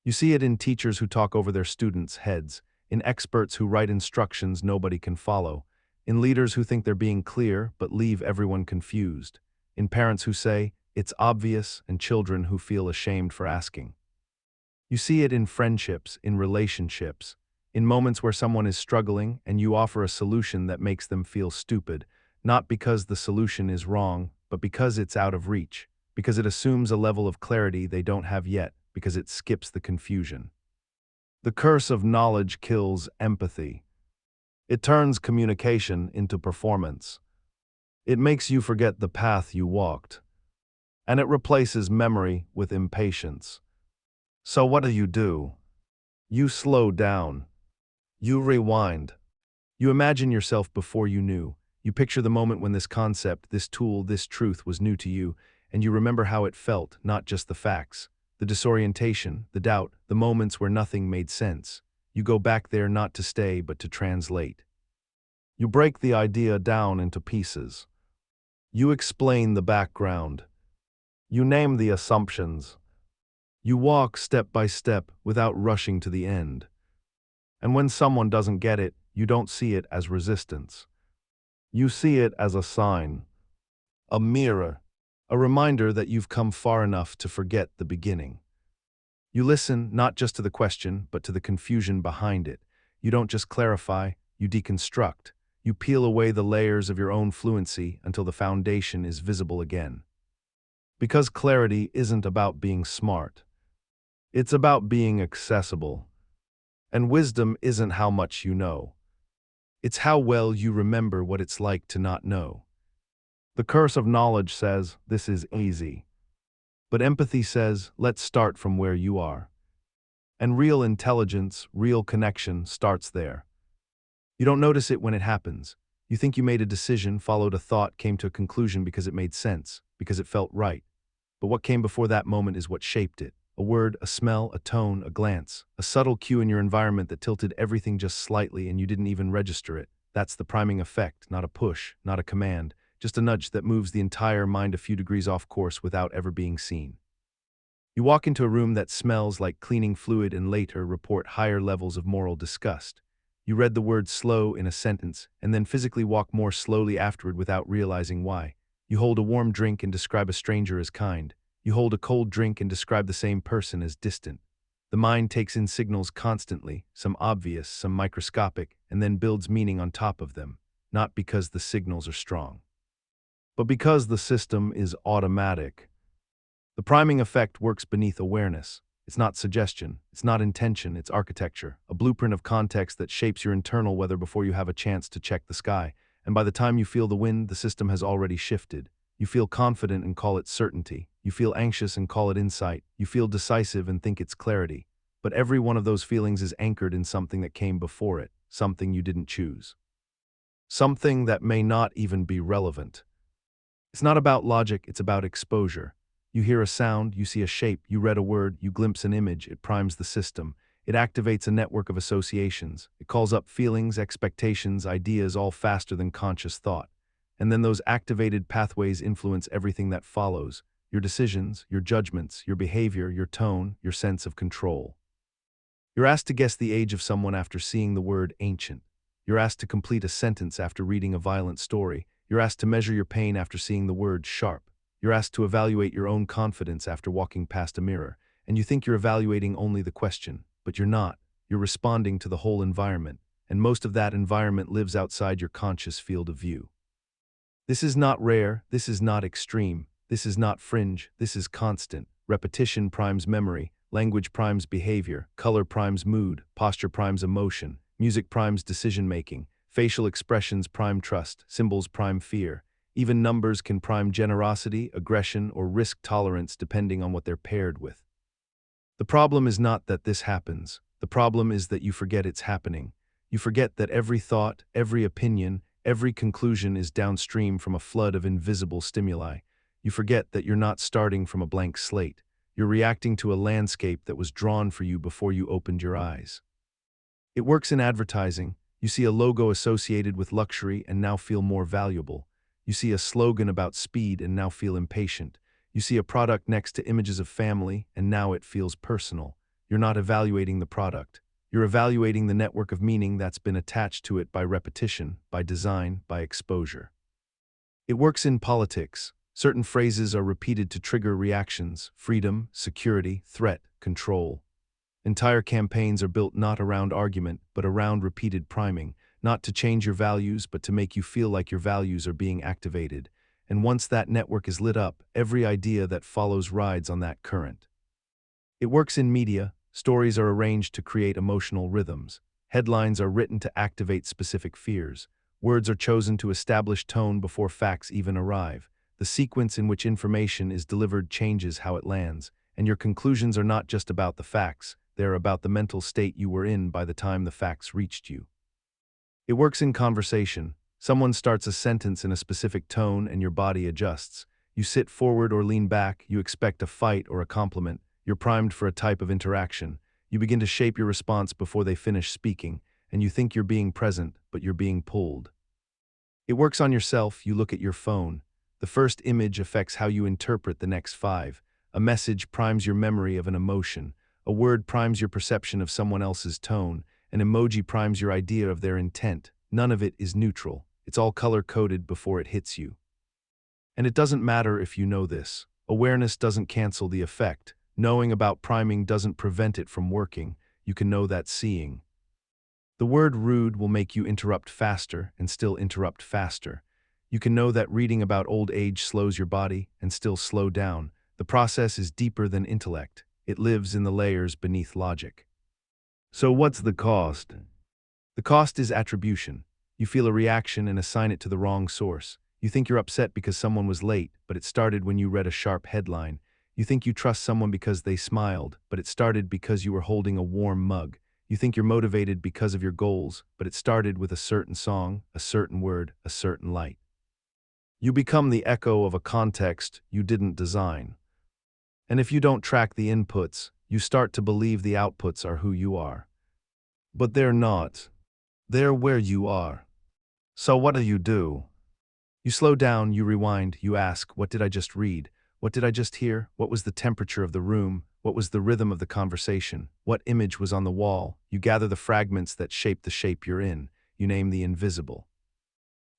You see it in teachers who talk over their students' heads, in experts who write instructions nobody can follow, in leaders who think they're being clear but leave everyone confused, in parents who say, it's obvious, and children who feel ashamed for asking. You see it in friendships, in relationships, In moments where someone is struggling and you offer a solution that makes them feel stupid, not because the solution is wrong, but because it's out of reach, because it assumes a level of clarity they don't have yet, because it skips the confusion. The curse of knowledge kills empathy. It turns communication into performance. It makes you forget the path you walked. And it replaces memory with impatience. So what do? You slow down. You rewind. You imagine yourself before you knew. You picture the moment when this concept, this tool, this truth was new to you, and you remember how it felt, not just the facts. The disorientation, the doubt, the moments where nothing made sense. You go back there not to stay, but to translate. You break the idea down into pieces. You explain the background. You name the assumptions. You walk step by step without rushing to the end. And when someone doesn't get it, you don't see it as resistance. You see it as a sign, a mirror, a reminder that you've come far enough to forget the beginning. You listen not just to the question, but to the confusion behind it. You don't just clarify, you deconstruct. You peel away the layers of your own fluency until the foundation is visible again. Because clarity isn't about being smart. It's about being accessible. And wisdom isn't how much you know. It's how well you remember what it's like to not know. The curse of knowledge says, this is easy. But empathy says, let's start from where you are. And real intelligence, real connection starts there. You don't notice it when it happens. You think you made a decision, followed a thought, came to a conclusion because it made sense, because it felt right. But what came before that moment is what shaped it. A word, a smell, a tone, a glance, a subtle cue in your environment that tilted everything just slightly and you didn't even register it. That's the priming effect, not a push, not a command, just a nudge that moves the entire mind a few degrees off course without ever being seen. You walk into a room that smells like cleaning fluid and later report higher levels of moral disgust. You read the word slow in a sentence and then physically walk more slowly afterward without realizing why. You hold a warm drink and describe a stranger as kind. You hold a cold drink and describe the same person as distant. The mind takes in signals constantly, some obvious, some microscopic, and then builds meaning on top of them, not because the signals are strong, but because the system is automatic. The priming effect works beneath awareness. It's not suggestion, it's not intention, it's architecture, a blueprint of context that shapes your internal weather before you have a chance to check the sky, and by the time you feel the wind, the system has already shifted. You feel confident and call it certainty. You feel anxious and call it insight. You feel decisive and think it's clarity. But every one of those feelings is anchored in something that came before it, something you didn't choose. Something that may not even be relevant. It's not about logic, it's about exposure. You hear a sound, you see a shape, you read a word, you glimpse an image, it primes the system. It activates a network of associations. It calls up feelings, expectations, ideas all faster than conscious thought. And then those activated pathways influence everything that follows. Your decisions, your judgments, your behavior, your tone, your sense of control. You're asked to guess the age of someone after seeing the word ancient. You're asked to complete a sentence after reading a violent story. You're asked to measure your pain after seeing the word sharp. You're asked to evaluate your own confidence after walking past a mirror. And you think you're evaluating only the question, but you're not. You're responding to the whole environment, and most of that environment lives outside your conscious field of view. This is not rare, this is not extreme, this is not fringe, this is constant. Repetition primes memory, language primes behavior, color primes mood, posture primes emotion, music primes decision-making, facial expressions prime trust, symbols prime fear. Even numbers can prime generosity, aggression, or risk tolerance depending on what they're paired with. The problem is not that this happens. The problem is that you forget it's happening. You forget that every thought, every opinion, every conclusion is downstream from a flood of invisible stimuli. You forget that you're not starting from a blank slate. You're reacting to a landscape that was drawn for you before you opened your eyes. It works in advertising. You see a logo associated with luxury and now feel more valuable. You see a slogan about speed and now feel impatient. You see a product next to images of family and now it feels personal. You're not evaluating the product. You're evaluating the network of meaning that's been attached to it by repetition, by design, by exposure. It works in politics. Certain phrases are repeated to trigger reactions: freedom, security, threat, control. Entire campaigns are built not around argument, but around repeated priming, not to change your values, but to make you feel like your values are being activated. And once that network is lit up, every idea that follows rides on that current. It works in media. Stories are arranged to create emotional rhythms. Headlines are written to activate specific fears. Words are chosen to establish tone before facts even arrive. The sequence in which information is delivered changes how it lands, and your conclusions are not just about the facts, they're about the mental state you were in by the time the facts reached you. It works in conversation. Someone starts a sentence in a specific tone and your body adjusts. You sit forward or lean back, you expect a fight or a compliment, you're primed for a type of interaction. You begin to shape your response before they finish speaking, and you think you're being present, but you're being pulled. It works on yourself. You look at your phone. The first image affects how you interpret the next five. A message primes your memory of an emotion. A word primes your perception of someone else's tone. An emoji primes your idea of their intent. None of it is neutral. It's all color-coded before it hits you. And it doesn't matter if you know this. Awareness doesn't cancel the effect. Knowing about priming doesn't prevent it from working. You can know that seeing. The word rude will make you interrupt faster and still interrupt faster. You can know that reading about old age slows your body and still slow down. The process is deeper than intellect. It lives in the layers beneath logic. So what's the cost? The cost is attribution. You feel a reaction and assign it to the wrong source. You think you're upset because someone was late, but it started when you read a sharp headline. You think you trust someone because they smiled, but it started because you were holding a warm mug. You think you're motivated because of your goals, but it started with a certain song, a certain word, a certain light. You become the echo of a context you didn't design. And if you don't track the inputs, you start to believe the outputs are who you are. But they're not. They're where you are. So what do? You slow down, you rewind, you ask, what did I just read? What did I just hear? What was the temperature of the room? What was the rhythm of the conversation? What image was on the wall? You gather the fragments that shape the shape you're in. You name the invisible.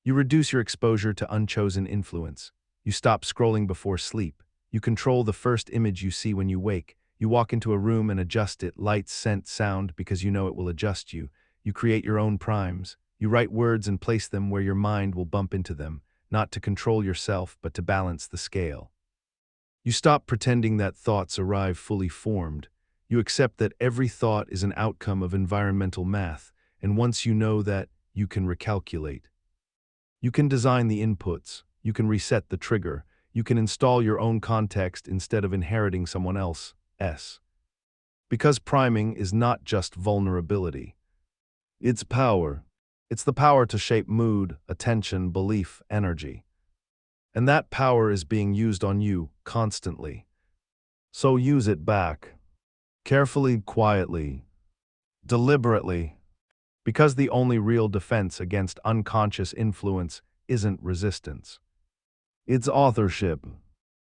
You reduce your exposure to unchosen influence. You stop scrolling before sleep. You control the first image you see when you wake. You walk into a room and adjust it, light, scent, sound, because you know it will adjust you. You create your own primes. You write words and place them where your mind will bump into them, not to control yourself, but to balance the scale. You stop pretending that thoughts arrive fully formed. You accept that every thought is an outcome of environmental math, and once you know that, you can recalculate. You can design the inputs. You can reset the trigger. You can install your own context instead of inheriting someone else's. Because priming is not just vulnerability. It's power. It's the power to shape mood, attention, belief, energy. And that power is being used on you constantly. So use it back. Carefully, quietly, deliberately. Because the only real defense against unconscious influence isn't resistance. It's authorship.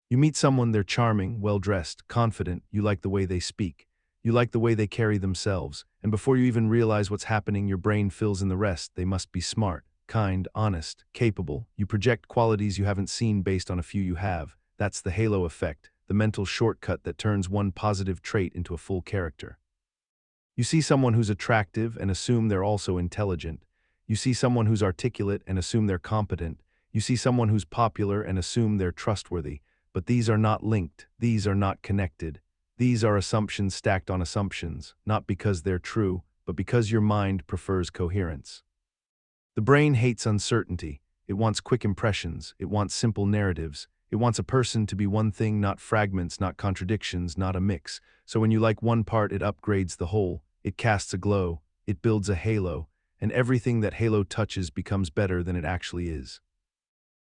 You meet someone, they're charming, well-dressed, confident, you like the way they speak. You like the way they carry themselves, and before you even realize what's happening, your brain fills in the rest. They must be smart, kind, honest, capable. You project qualities you haven't seen based on a few you have. That's the halo effect, the mental shortcut that turns one positive trait into a full character. You see someone who's attractive and assume they're also intelligent. You see someone who's articulate and assume they're competent. You see someone who's popular and assume they're trustworthy. But these are not linked. These are not connected. These are assumptions stacked on assumptions, not because they're true, but because your mind prefers coherence. The brain hates uncertainty. It wants quick impressions. It wants simple narratives. It wants a person to be one thing, not fragments, not contradictions, not a mix. So when you like one part, it upgrades the whole. It casts a glow. It builds a halo. And everything that halo touches becomes better than it actually is.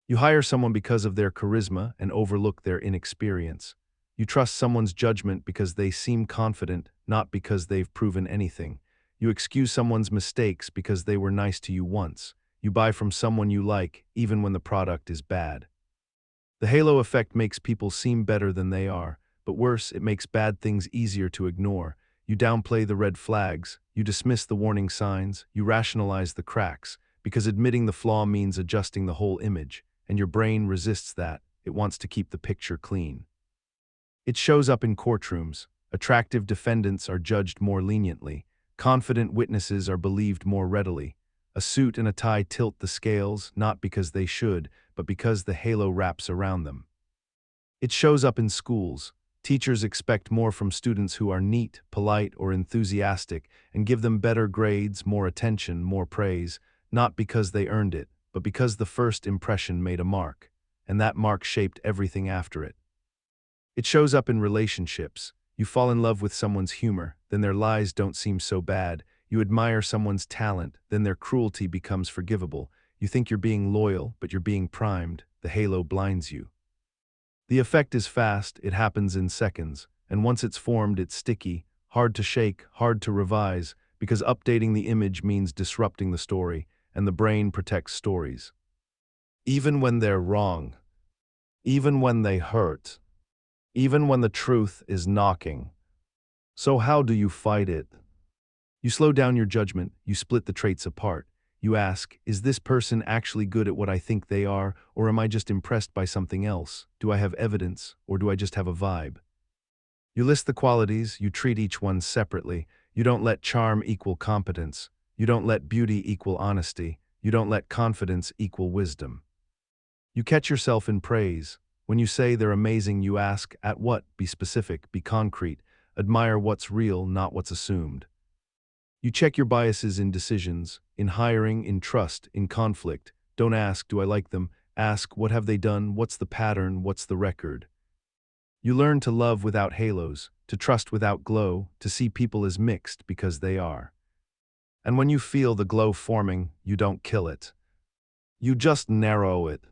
You hire someone because of their charisma and overlook their inexperience. You trust someone's judgment because they seem confident, not because they've proven anything. You excuse someone's mistakes because they were nice to you once. You buy from someone you like, even when the product is bad. The halo effect makes people seem better than they are, but worse, it makes bad things easier to ignore. You downplay the red flags, you dismiss the warning signs, you rationalize the cracks, because admitting the flaw means adjusting the whole image, and your brain resists that. It wants to keep the picture clean. It shows up in courtrooms. Attractive defendants are judged more leniently. Confident witnesses are believed more readily. A suit and a tie tilt the scales, not because they should, but because the halo wraps around them. It shows up in schools. Teachers expect more from students who are neat, polite, or enthusiastic, and give them better grades, more attention, more praise, not because they earned it, but because the first impression made a mark, and that mark shaped everything after it. It shows up in relationships. You fall in love with someone's humor, then their lies don't seem so bad. You admire someone's talent, then their cruelty becomes forgivable. You think you're being loyal, but you're being primed. The halo blinds you. The effect is fast, it happens in seconds, and once it's formed, it's sticky, hard to shake, hard to revise, because updating the image means disrupting the story, and the brain protects stories. Even when they're wrong, even when they hurt, even when the truth is knocking. So how do you fight it? You slow down your judgment, you split the traits apart. You ask, is this person actually good at what I think they are, or am I just impressed by something else? Do I have evidence, or do I just have a vibe? You list the qualities, you treat each one separately. You don't let charm equal competence. You don't let beauty equal honesty. You don't let confidence equal wisdom. You catch yourself in praise. When you say they're amazing, you ask, at what? Be specific, be concrete. Admire what's real, not what's assumed. You check your biases in decisions, in hiring, in trust, in conflict. Don't ask, do I like them? Ask, what have they done? What's the pattern? What's the record? You learn to love without halos, to trust without glow, to see people as mixed because they are. And when you feel the glow forming, you don't kill it. You just narrow it.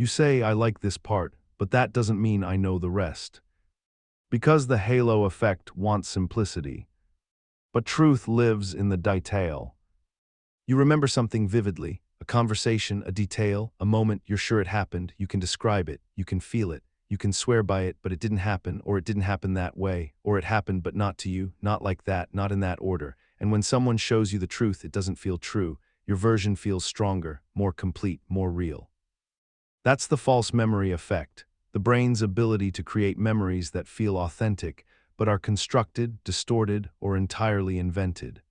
You say, I like this part, but that doesn't mean I know the rest. Because the halo effect wants simplicity. But truth lives in the detail. You remember something vividly, a conversation, a detail, a moment, you're sure it happened, you can describe it, you can feel it, you can swear by it, but it didn't happen, or it didn't happen that way, or it happened but not to you, not like that, not in that order. And when someone shows you the truth, it doesn't feel true. Your version feels stronger, more complete, more real. That's the false memory effect, the brain's ability to create memories that feel authentic, but are constructed, distorted, or entirely invented.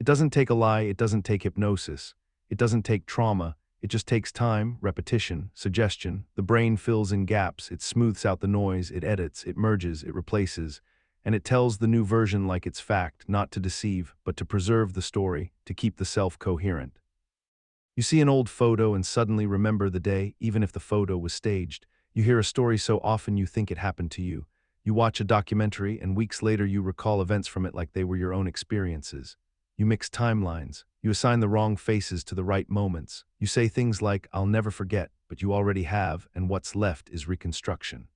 It doesn't take a lie, it doesn't take hypnosis, it doesn't take trauma, it just takes time, repetition, suggestion. The brain fills in gaps, it smooths out the noise, it edits, it merges, it replaces, and it tells the new version like it's fact, not to deceive, but to preserve the story, to keep the self coherent. You see an old photo and suddenly remember the day, even if the photo was staged. You hear a story so often you think it happened to you. You watch a documentary and weeks later you recall events from it like they were your own experiences. You mix timelines. You assign the wrong faces to the right moments. You say things like, I'll never forget, but you already have, and what's left is reconstruction.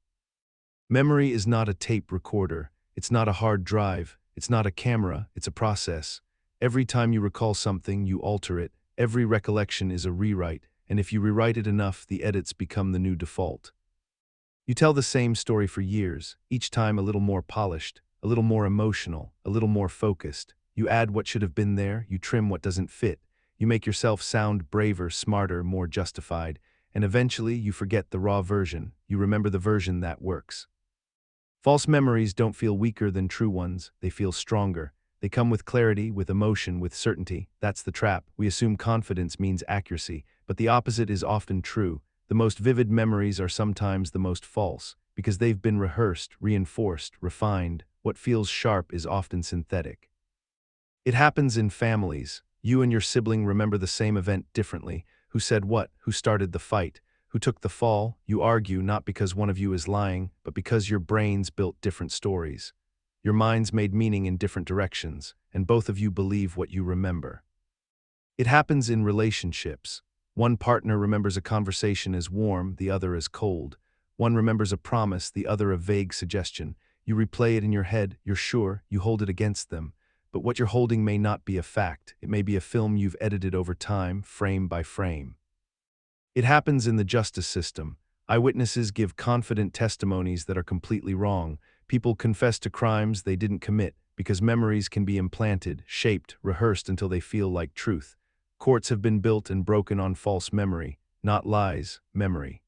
Memory is not a tape recorder. It's not a hard drive. It's not a camera. It's a process. Every time you recall something, you alter it. Every recollection is a rewrite, and if you rewrite it enough, the edits become the new default. You tell the same story for years, each time a little more polished, a little more emotional, a little more focused. You add what should have been there, you trim what doesn't fit. You make yourself sound braver, smarter, more justified, and eventually you forget the raw version. You remember the version that works. False memories don't feel weaker than true ones, they feel stronger. They come with clarity, with emotion, with certainty. That's the trap. We assume confidence means accuracy, but the opposite is often true. The most vivid memories are sometimes the most false, because they've been rehearsed, reinforced, refined. What feels sharp is often synthetic. It happens in families. You and your sibling remember the same event differently. Who said what? Who started the fight? Who took the fall? You argue not because one of you is lying, but because your brains built different stories. Your minds made meaning in different directions, and both of you believe what you remember. It happens in relationships. One partner remembers a conversation as warm, the other as cold. One remembers a promise, the other a vague suggestion. You replay it in your head, you're sure, you hold it against them. But what you're holding may not be a fact. It may be a film you've edited over time, frame by frame. It happens in the justice system. Eyewitnesses give confident testimonies that are completely wrong. People confess to crimes they didn't commit because memories can be implanted, shaped, rehearsed until they feel like truth. Courts have been built and broken on false memory, not lies, memory.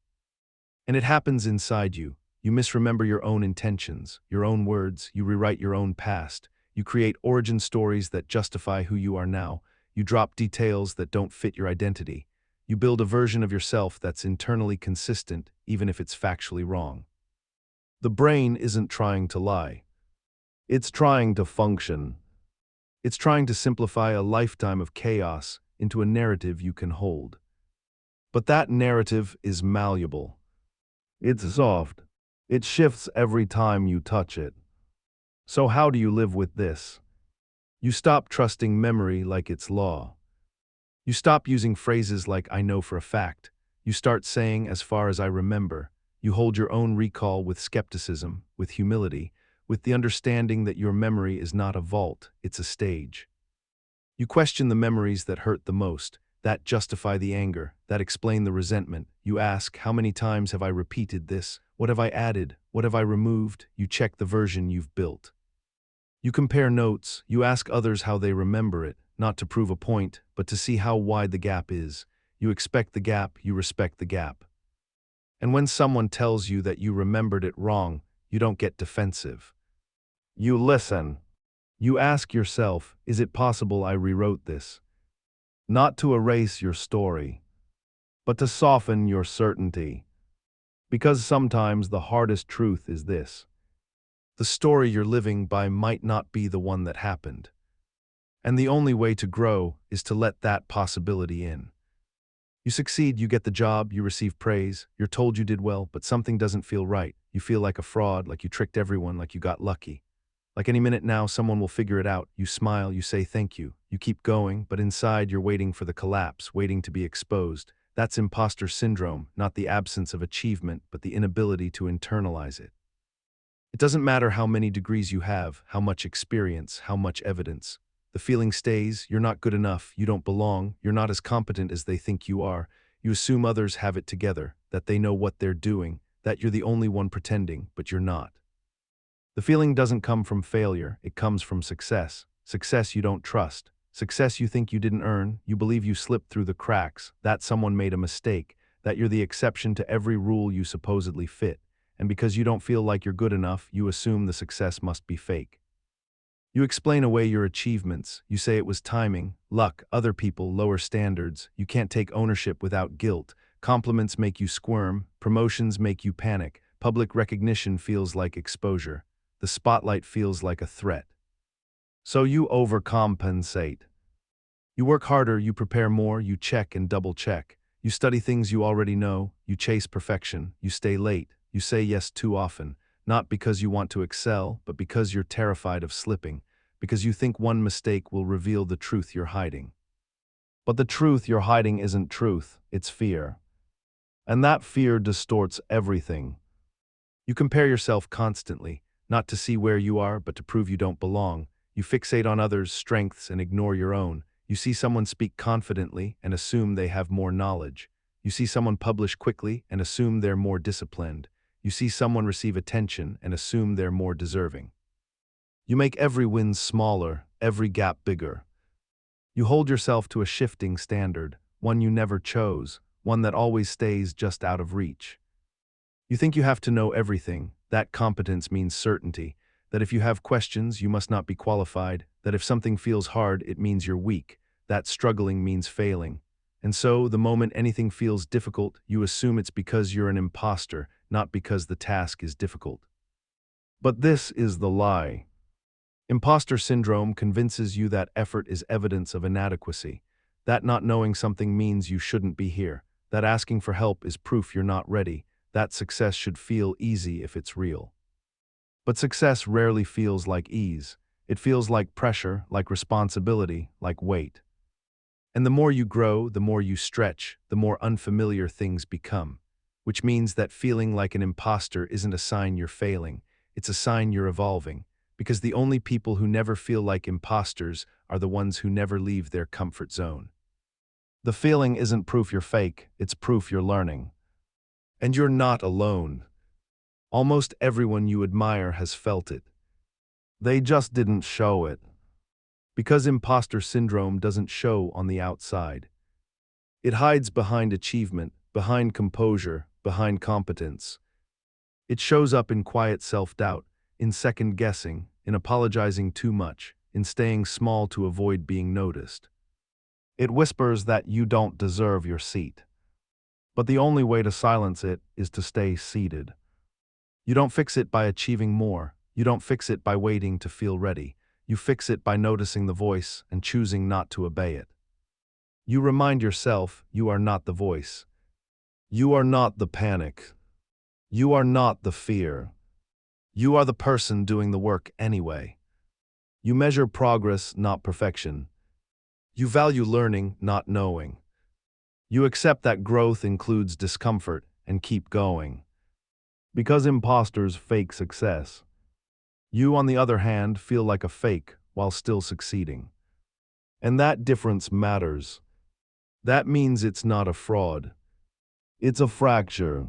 And it happens inside you. You misremember your own intentions, your own words, you rewrite your own past. You create origin stories that justify who you are now. You drop details that don't fit your identity. You build a version of yourself that's internally consistent, even if it's factually wrong. The brain isn't trying to lie. It's trying to function. It's trying to simplify a lifetime of chaos into a narrative you can hold. But that narrative is malleable. It's soft. It shifts every time you touch it. So how do you live with this? You stop trusting memory like it's law. You stop using phrases like "I know for a fact." You start saying "as far as I remember." You hold your own recall with skepticism, with humility, with the understanding that your memory is not a vault, it's a stage. You question the memories that hurt the most, that justify the anger, that explain the resentment. You ask, how many times have I repeated this? What have I added? What have I removed? You check the version you've built. You compare notes, you ask others how they remember it, not to prove a point, but to see how wide the gap is. You expect the gap, you respect the gap. And when someone tells you that you remembered it wrong, you don't get defensive. You listen. You ask yourself, is it possible I rewrote this? Not to erase your story, but to soften your certainty. Because sometimes the hardest truth is this: the story you're living by might not be the one that happened. And the only way to grow is to let that possibility in. You succeed, you get the job, you receive praise, you're told you did well, but something doesn't feel right. You feel like a fraud, like you tricked everyone, like you got lucky. Like any minute now, someone will figure it out. You smile, you say thank you. You keep going, but inside you're waiting for the collapse, waiting to be exposed. That's imposter syndrome, not the absence of achievement, but the inability to internalize it. It doesn't matter how many degrees you have, how much experience, how much evidence. The feeling stays, you're not good enough, you don't belong, you're not as competent as they think you are. You assume others have it together, that they know what they're doing, that you're the only one pretending, but you're not. The feeling doesn't come from failure, it comes from success. Success you don't trust. Success you think you didn't earn, you believe you slipped through the cracks, that someone made a mistake, that you're the exception to every rule you supposedly fit. And because you don't feel like you're good enough, you assume the success must be fake. You explain away your achievements. You say it was timing, luck, other people, lower standards. You can't take ownership without guilt. Compliments make you squirm. Promotions make you panic. Public recognition feels like exposure. The spotlight feels like a threat. So you overcompensate. You work harder, you prepare more, you check and double check. You study things you already know. You chase perfection. You stay late. You say yes too often. Not because you want to excel, but because you're terrified of slipping, because you think one mistake will reveal the truth you're hiding. But the truth you're hiding isn't truth, it's fear. And that fear distorts everything. You compare yourself constantly, not to see where you are, but to prove you don't belong. You fixate on others' strengths and ignore your own. You see someone speak confidently and assume they have more knowledge. You see someone publish quickly and assume they're more disciplined. You see someone receive attention and assume they're more deserving. You make every win smaller, every gap bigger. You hold yourself to a shifting standard, one you never chose, one that always stays just out of reach. You think you have to know everything. That competence means certainty, that if you have questions, you must not be qualified, that if something feels hard, it means you're weak, that struggling means failing. And so, the moment anything feels difficult, you assume it's because you're an imposter, not because the task is difficult. But this is the lie. Impostor syndrome convinces you that effort is evidence of inadequacy, that not knowing something means you shouldn't be here, that asking for help is proof you're not ready, that success should feel easy if it's real. But success rarely feels like ease. It feels like pressure, like responsibility, like weight. And the more you grow, the more you stretch, the more unfamiliar things become. Which means that feeling like an imposter isn't a sign you're failing, it's a sign you're evolving. Because the only people who never feel like imposters are the ones who never leave their comfort zone. The feeling isn't proof you're fake, it's proof you're learning. And you're not alone. Almost everyone you admire has felt it. They just didn't show it. Because imposter syndrome doesn't show on the outside. It hides behind achievement, behind composure, behind competence. It shows up in quiet self-doubt, in second-guessing, in apologizing too much, in staying small to avoid being noticed. It whispers that you don't deserve your seat. But the only way to silence it is to stay seated. You don't fix it by achieving more. You don't fix it by waiting to feel ready. You fix it by noticing the voice and choosing not to obey it. You remind yourself you are not the voice. You are not the panic. You are not the fear. You are the person doing the work anyway. You measure progress, not perfection. You value learning, not knowing. You accept that growth includes discomfort and keep going. Because imposters fake success. You, on the other hand, feel like a fake while still succeeding. And that difference matters. That means it's not a fraud. It's a fracture.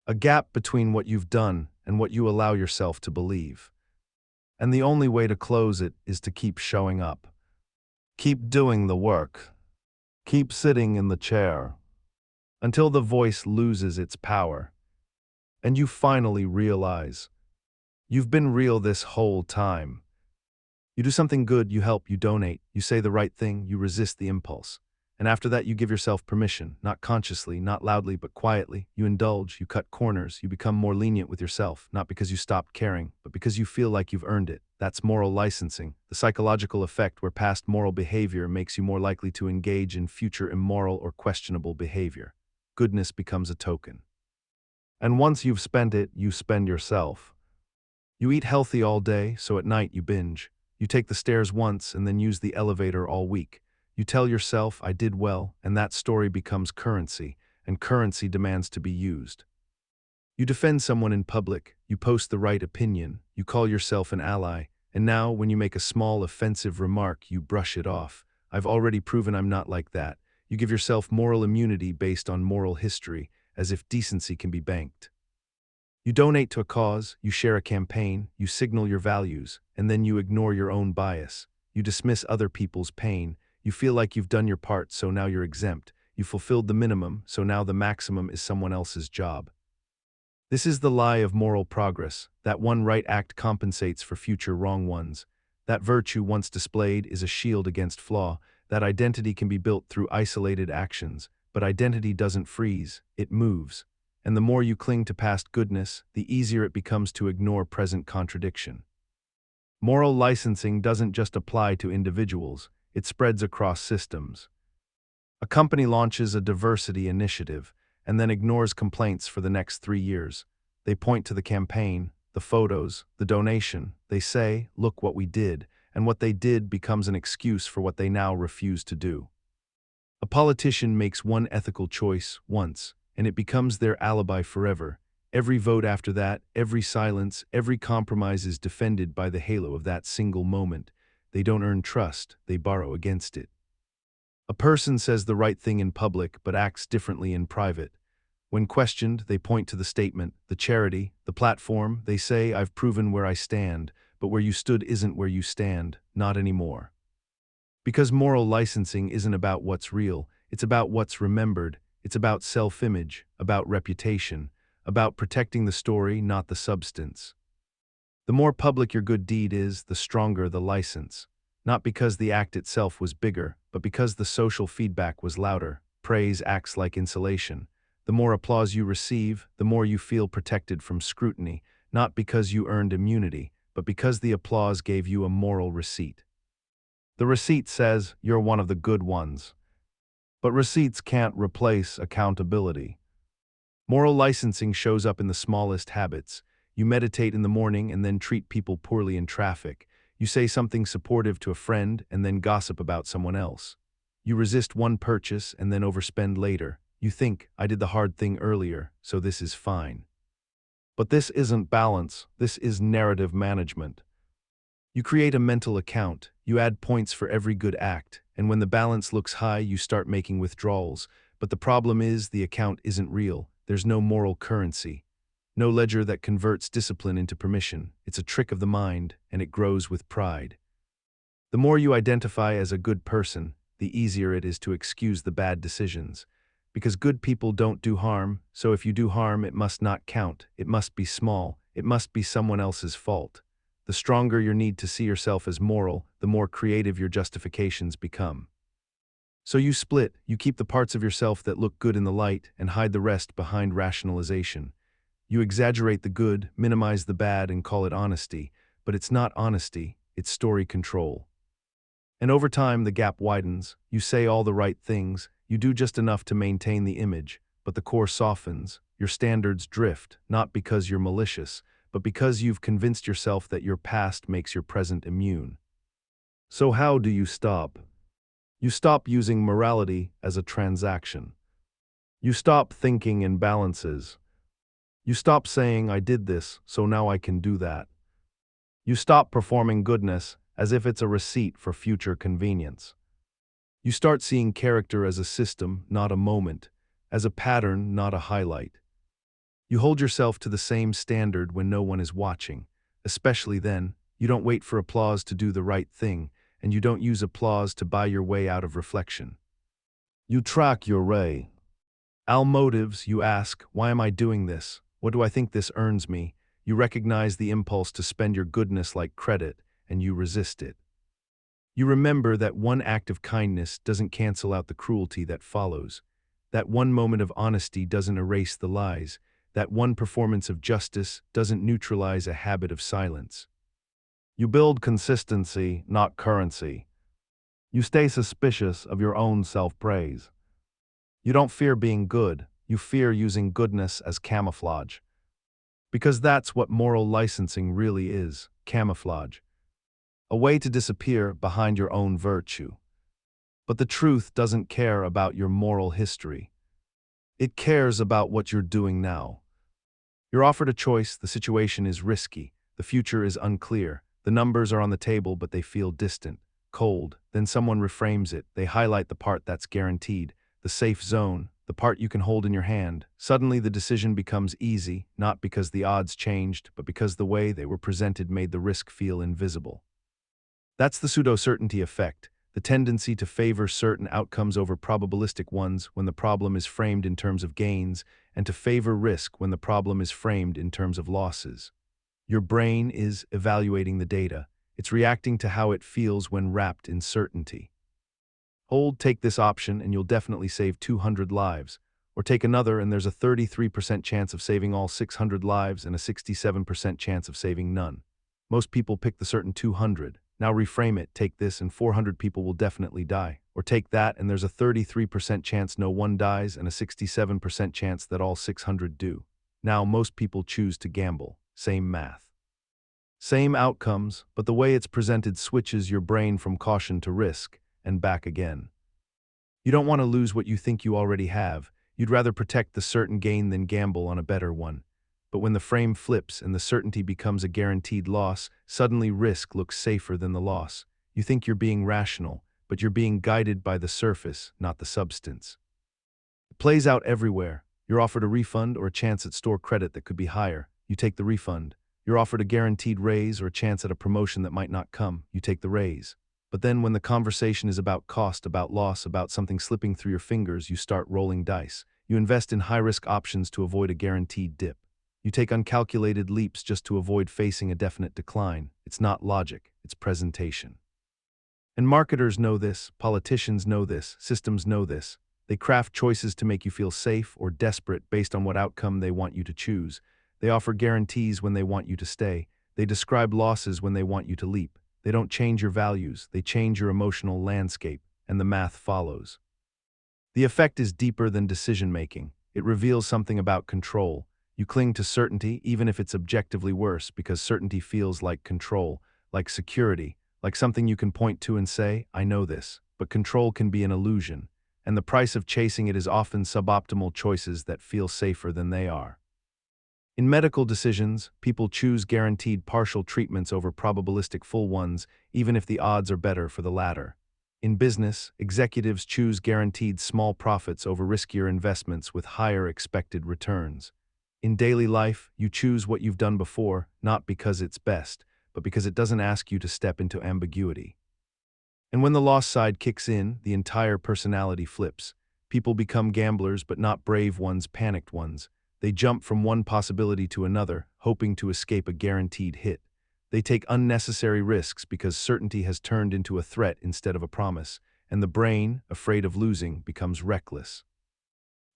A gap between what you've done and what you allow yourself to believe. And the only way to close it is to keep showing up. Keep doing the work. Keep sitting in the chair. Until the voice loses its power. And you finally realize you've been real this whole time. You do something good, you help, you donate, you say the right thing, you resist the impulse. And after that, you give yourself permission, not consciously, not loudly, but quietly. You indulge, you cut corners, you become more lenient with yourself, not because you stopped caring, but because you feel like you've earned it. That's moral licensing, the psychological effect where past moral behavior makes you more likely to engage in future immoral or questionable behavior. Goodness becomes a token. And once you've spent it, you spend yourself. You eat healthy all day, so at night you binge. You take the stairs once and then use the elevator all week. You tell yourself, I did well, and that story becomes currency, and currency demands to be used. You defend someone in public, you post the right opinion, you call yourself an ally, and now when you make a small offensive remark, you brush it off. I've already proven I'm not like that. You give yourself moral immunity based on moral history, as if decency can be banked. You donate to a cause, you share a campaign, you signal your values, and then you ignore your own bias. You dismiss other people's pain. You feel like you've done your part, so now you're exempt. You fulfilled the minimum, so now the maximum is someone else's job. This is the lie of moral progress, that one right act compensates for future wrong ones. That virtue once displayed is a shield against flaw. That identity can be built through isolated actions, but identity doesn't freeze, it moves. And the more you cling to past goodness, the easier it becomes to ignore present contradiction. Moral licensing doesn't just apply to individuals, it spreads across systems. A company launches a diversity initiative and then ignores complaints for the next 3 years. They point to the campaign, the photos, the donation. They say, look what we did, and what they did becomes an excuse for what they now refuse to do. A politician makes one ethical choice once, and it becomes their alibi forever. Every vote after that, every silence, every compromise is defended by the halo of that single moment. They don't earn trust, they borrow against it. A person says the right thing in public but acts differently in private. When questioned, they point to the statement, the charity, the platform. They say, I've proven where I stand, but where you stood isn't where you stand, not anymore. Because moral licensing isn't about what's real, it's about what's remembered. It's about self-image, about reputation, about protecting the story, not the substance. The more public your good deed is, the stronger the license. Not because the act itself was bigger, but because the social feedback was louder. Praise acts like insulation. The more applause you receive, the more you feel protected from scrutiny, not because you earned immunity, but because the applause gave you a moral receipt. The receipt says, you're one of the good ones. But receipts can't replace accountability. Moral licensing shows up in the smallest habits. You meditate in the morning and then treat people poorly in traffic. You say something supportive to a friend and then gossip about someone else. You resist one purchase and then overspend later. You think, I did the hard thing earlier, so this is fine. But this isn't balance, this is narrative management. You create a mental account, you add points for every good act, and when the balance looks high, you start making withdrawals. But the problem is, the account isn't real. There's no moral currency. No ledger that converts discipline into permission. It's a trick of the mind, and it grows with pride. The more you identify as a good person, the easier it is to excuse the bad decisions. Because good people don't do harm, so if you do harm, it must not count, it must be small, it must be someone else's fault. The stronger your need to see yourself as moral, the more creative your justifications become. So you split, you keep the parts of yourself that look good in the light and hide the rest behind rationalization. You exaggerate the good, minimize the bad, and call it honesty, but it's not honesty, it's story control. And over time, the gap widens. You say all the right things, you do just enough to maintain the image, but the core softens. Your standards drift, not because you're malicious, but because you've convinced yourself that your past makes your present immune. So how do you stop? You stop using morality as a transaction. You stop thinking in balances. You stop saying, I did this, so now I can do that. You stop performing goodness as if it's a receipt for future convenience. You start seeing character as a system, not a moment, as a pattern, not a highlight. You hold yourself to the same standard when no one is watching. Especially then, you don't wait for applause to do the right thing, and you don't use applause to buy your way out of reflection. You track your way. Al motives, you ask, why am I doing this? What do I think this earns me? You recognize the impulse to spend your goodness like credit, and you resist it. You remember that one act of kindness doesn't cancel out the cruelty that follows. That one moment of honesty doesn't erase the lies. That one performance of justice doesn't neutralize a habit of silence. You build consistency, not currency. You stay suspicious of your own self-praise. You don't fear being good, you fear using goodness as camouflage. Because that's what moral licensing really is, camouflage. A way to disappear behind your own virtue. But the truth doesn't care about your moral history. It cares about what you're doing now. You're offered a choice, the situation is risky, the future is unclear, the numbers are on the table but they feel distant, cold, then someone reframes it, they highlight the part that's guaranteed, the safe zone, the part you can hold in your hand. Suddenly the decision becomes easy, not because the odds changed, but because the way they were presented made the risk feel invisible. That's the pseudo-certainty effect, the tendency to favor certain outcomes over probabilistic ones when the problem is framed in terms of gains, and to favor risk when the problem is framed in terms of losses. Your brain is evaluating the data. It's reacting to how it feels when wrapped in certainty. Take this option and you'll definitely save 200 lives. Or take another and there's a 33% chance of saving all 600 lives and a 67% chance of saving none. Most people pick the certain 200. Now reframe it, take this and 400 people will definitely die. Or take that and there's a 33% chance no one dies and a 67% chance that all 600 do. Now most people choose to gamble. Same math. Same outcomes, but the way it's presented switches your brain from caution to risk, and back again. You don't want to lose what you think you already have. You'd rather protect the certain gain than gamble on a better one. But when the frame flips and the certainty becomes a guaranteed loss, suddenly risk looks safer than the loss. You think you're being rational, but you're being guided by the surface, not the substance. It plays out everywhere. You're offered a refund or a chance at store credit that could be higher. You take the refund. You're offered a guaranteed raise or a chance at a promotion that might not come. You take the raise. But then when the conversation is about cost, about loss, about something slipping through your fingers, you start rolling dice. You invest in high-risk options to avoid a guaranteed dip. You take uncalculated leaps just to avoid facing a definite decline. It's not logic, it's presentation. And marketers know this, politicians know this, systems know this. They craft choices to make you feel safe or desperate based on what outcome they want you to choose. They offer guarantees when they want you to stay. They describe losses when they want you to leap. They don't change your values, they change your emotional landscape, and the math follows. The effect is deeper than decision-making. It reveals something about control. You cling to certainty even if it's objectively worse because certainty feels like control, like security, like something you can point to and say, I know this. But control can be an illusion, and the price of chasing it is often suboptimal choices that feel safer than they are. In medical decisions, people choose guaranteed partial treatments over probabilistic full ones, even if the odds are better for the latter. In business, executives choose guaranteed small profits over riskier investments with higher expected returns. In daily life, you choose what you've done before, not because it's best, but because it doesn't ask you to step into ambiguity. And when the loss side kicks in, the entire personality flips. People become gamblers, but not brave ones, panicked ones. They jump from one possibility to another, hoping to escape a guaranteed hit. They take unnecessary risks because certainty has turned into a threat instead of a promise, and the brain, afraid of losing, becomes reckless.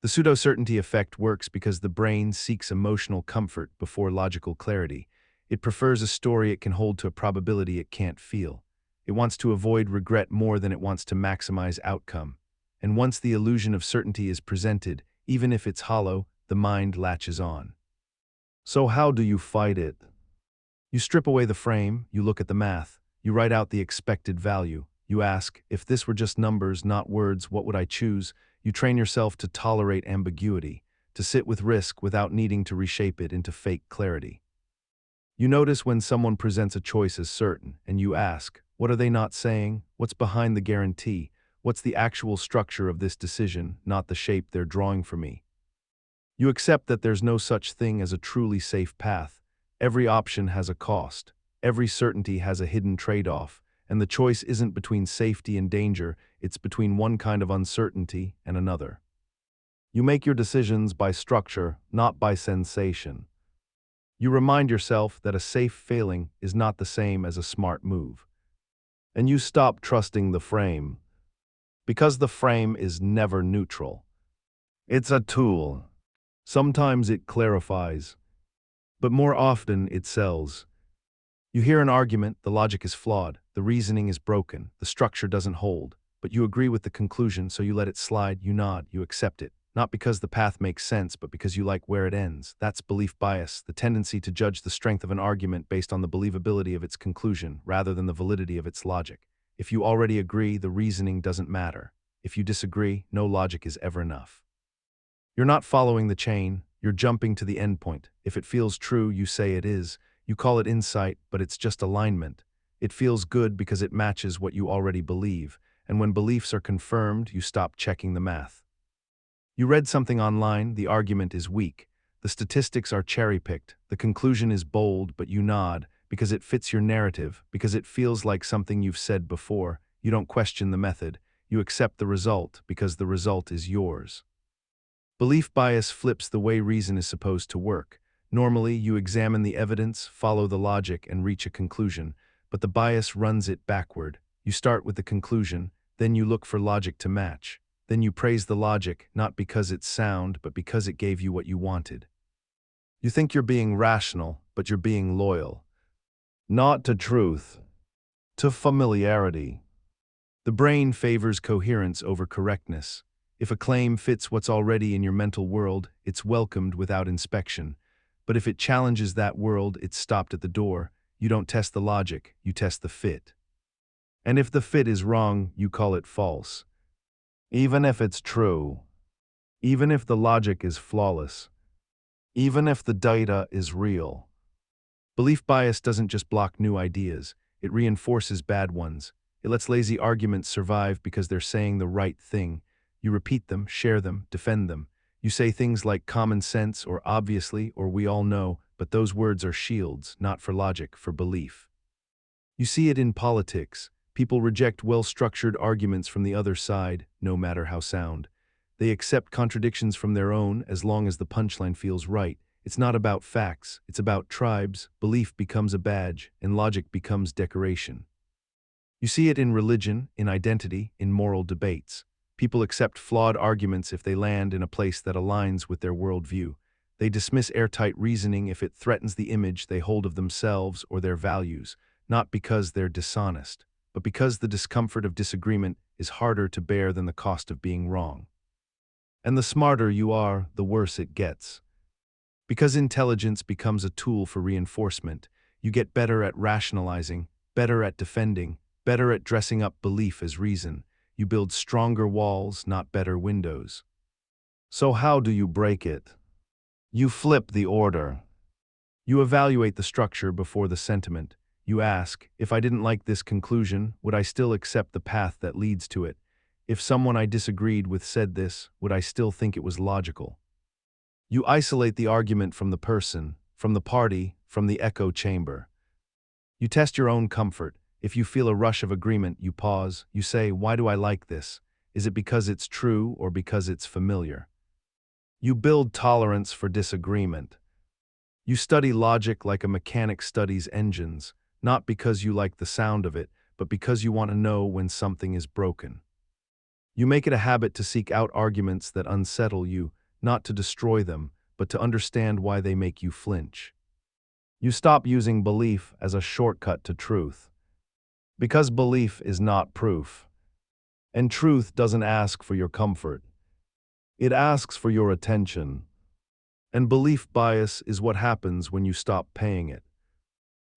The pseudo-certainty effect works because the brain seeks emotional comfort before logical clarity. It prefers a story it can hold to a probability it can't feel. It wants to avoid regret more than it wants to maximize outcome. And once the illusion of certainty is presented, even if it's hollow, the mind latches on. So how do you fight it? You strip away the frame, you look at the math, you write out the expected value. You ask, if this were just numbers, not words, what would I choose? You train yourself to tolerate ambiguity, to sit with risk without needing to reshape it into fake clarity. You notice when someone presents a choice as certain, and you ask, what are they not saying? What's behind the guarantee? What's the actual structure of this decision, not the shape they're drawing for me? You accept that there's no such thing as a truly safe path. Every option has a cost. Every certainty has a hidden trade-off, and the choice isn't between safety and danger, it's between one kind of uncertainty and another. You make your decisions by structure, not by sensation. You remind yourself that a safe failing is not the same as a smart move. And you stop trusting the frame, because the frame is never neutral. It's a tool. Sometimes it clarifies, but more often it sells. You hear an argument, the logic is flawed, the reasoning is broken, the structure doesn't hold, but you agree with the conclusion, so you let it slide, you nod, you accept it. Not because the path makes sense, but because you like where it ends. That's belief bias, the tendency to judge the strength of an argument based on the believability of its conclusion rather than the validity of its logic. If you already agree, the reasoning doesn't matter. If you disagree, no logic is ever enough. You're not following the chain, you're jumping to the endpoint. If it feels true, you say it is. You call it insight, but it's just alignment. It feels good because it matches what you already believe, and when beliefs are confirmed, you stop checking the math. You read something online, the argument is weak. The statistics are cherry-picked, the conclusion is bold, but you nod, because it fits your narrative, because it feels like something you've said before. You don't question the method, you accept the result, because the result is yours. Belief bias flips the way reason is supposed to work. Normally, you examine the evidence, follow the logic, and reach a conclusion, but the bias runs it backward. You start with the conclusion, then you look for logic to match. Then you praise the logic, not because it's sound, but because it gave you what you wanted. You think you're being rational, but you're being loyal. Not to truth, to familiarity. The brain favors coherence over correctness. If a claim fits what's already in your mental world, it's welcomed without inspection. But if it challenges that world, it's stopped at the door. You don't test the logic, you test the fit. And if the fit is wrong, you call it false. Even if it's true. Even if the logic is flawless. Even if the data is real. Belief bias doesn't just block new ideas, it reinforces bad ones. It lets lazy arguments survive because they're saying the right thing. You repeat them, share them, defend them. You say things like common sense or obviously or we all know, but those words are shields, not for logic, for belief. You see it in politics. People reject well-structured arguments from the other side, no matter how sound. They accept contradictions from their own as long as the punchline feels right. It's not about facts, it's about tribes. Belief becomes a badge, and logic becomes decoration. You see it in religion, in identity, in moral debates. People accept flawed arguments if they land in a place that aligns with their worldview. They dismiss airtight reasoning if it threatens the image they hold of themselves or their values, not because they're dishonest, but because the discomfort of disagreement is harder to bear than the cost of being wrong. And the smarter you are, the worse it gets. Because intelligence becomes a tool for reinforcement, you get better at rationalizing, better at defending, better at dressing up belief as reason. You build stronger walls, not better windows. So how do you break it? You flip the order. You evaluate the structure before the sentiment. You ask, if I didn't like this conclusion, would I still accept the path that leads to it? If someone I disagreed with said this, would I still think it was logical? You isolate the argument from the person, from the party, from the echo chamber. You test your own comfort. If you feel a rush of agreement, you pause. You say, why do I like this? Is it because it's true or because it's familiar? You build tolerance for disagreement. You study logic like a mechanic studies engines, not because you like the sound of it, but because you want to know when something is broken. You make it a habit to seek out arguments that unsettle you, not to destroy them, but to understand why they make you flinch. You stop using belief as a shortcut to truth. Because belief is not proof. And truth doesn't ask for your comfort. It asks for your attention. And belief bias is what happens when you stop paying it.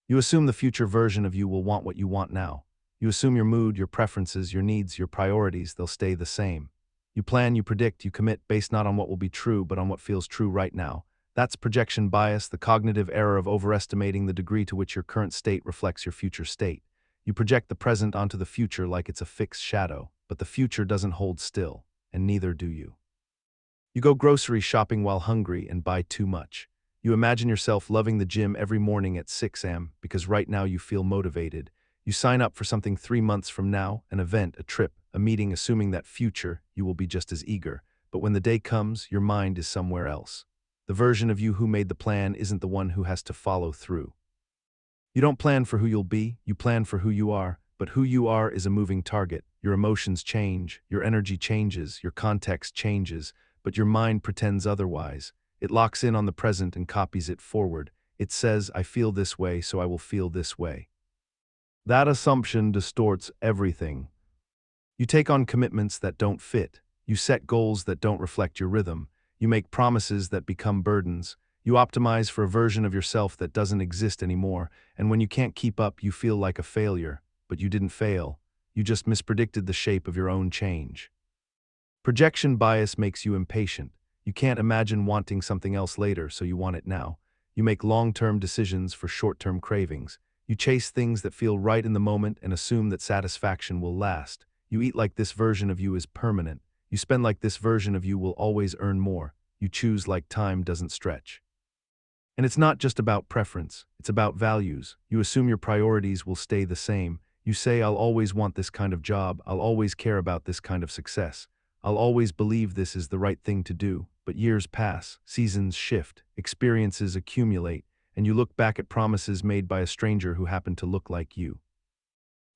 You assume the future version of you will want what you want now. You assume your mood, your preferences, your needs, your priorities, they'll stay the same. You plan, you predict, you commit based not on what will be true, but on what feels true right now. That's projection bias, the cognitive error of overestimating the degree to which your current state reflects your future state. You project the present onto the future like it's a fixed shadow, but the future doesn't hold still, and neither do you. You go grocery shopping while hungry and buy too much. You imagine yourself loving the gym every morning at 6 a.m. because right now you feel motivated. You sign up for something 3 months from now, an event, a trip, a meeting, assuming that future you will be just as eager. But when the day comes, your mind is somewhere else. The version of you who made the plan isn't the one who has to follow through. You don't plan for who you'll be, you plan for who you are, but who you are is a moving target. Your emotions change, your energy changes, your context changes, but your mind pretends otherwise. It locks in on the present and copies it forward. It says, I feel this way, so I will feel this way. That assumption distorts everything. You take on commitments that don't fit. You set goals that don't reflect your rhythm. You make promises that become burdens. You optimize for a version of yourself that doesn't exist anymore, and when you can't keep up, you feel like a failure. But you didn't fail. You just mispredicted the shape of your own change. Projection bias makes you impatient. You can't imagine wanting something else later, so you want it now. You make long-term decisions for short-term cravings. You chase things that feel right in the moment and assume that satisfaction will last. You eat like this version of you is permanent. You spend like this version of you will always earn more. You choose like time doesn't stretch. And it's not just about preference, it's about values. You assume your priorities will stay the same. You say, I'll always want this kind of job, I'll always care about this kind of success. I'll always believe this is the right thing to do, but years pass, seasons shift, experiences accumulate, and you look back at promises made by a stranger who happened to look like you.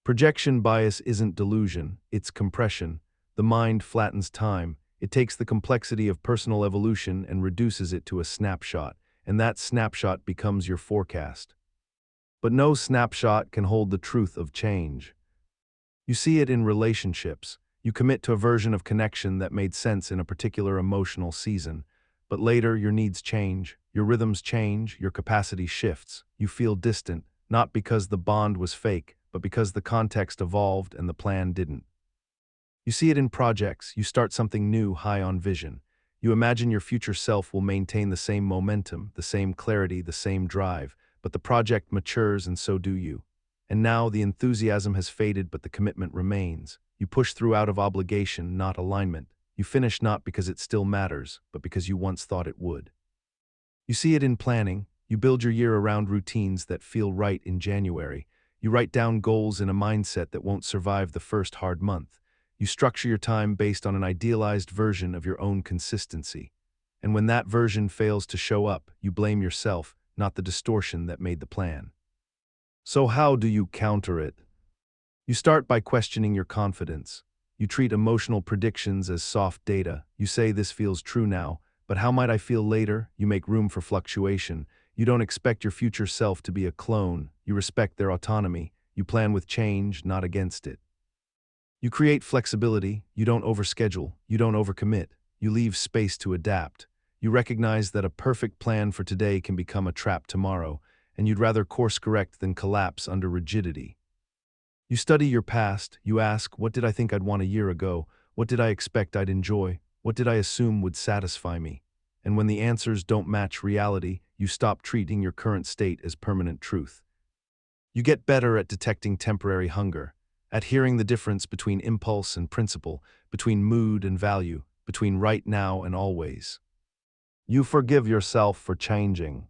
Projection bias isn't delusion, it's compression. The mind flattens time. It takes the complexity of personal evolution and reduces it to a snapshot, and that snapshot becomes your forecast. But no snapshot can hold the truth of change. You see it in relationships. You commit to a version of connection that made sense in a particular emotional season, but later your needs change, your rhythms change, your capacity shifts. You feel distant, not because the bond was fake, but because the context evolved and the plan didn't. You see it in projects. You start something new high on vision. You imagine your future self will maintain the same momentum, the same clarity, the same drive, but the project matures and so do you. And now the enthusiasm has faded, but the commitment remains. You push through out of obligation, not alignment. You finish not because it still matters, but because you once thought it would. You see it in planning. You build your year around routines that feel right in January. You write down goals in a mindset that won't survive the first hard month. You structure your time based on an idealized version of your own consistency. And when that version fails to show up, you blame yourself, not the distortion that made the plan. So how do you counter it? You start by questioning your confidence. You treat emotional predictions as soft data. You say this feels true now, but how might I feel later? You make room for fluctuation. You don't expect your future self to be a clone. You respect their autonomy. You plan with change, not against it. You create flexibility. You don't overschedule. You don't overcommit. You leave space to adapt. You recognize that a perfect plan for today can become a trap tomorrow, and you'd rather course correct than collapse under rigidity. You study your past. You ask, what did I think I'd want a year ago? What did I expect I'd enjoy? What did I assume would satisfy me? And when the answers don't match reality, you stop treating your current state as permanent truth. You get better at detecting temporary hunger, at hearing the difference between impulse and principle, between mood and value, between right now and always. You forgive yourself for changing,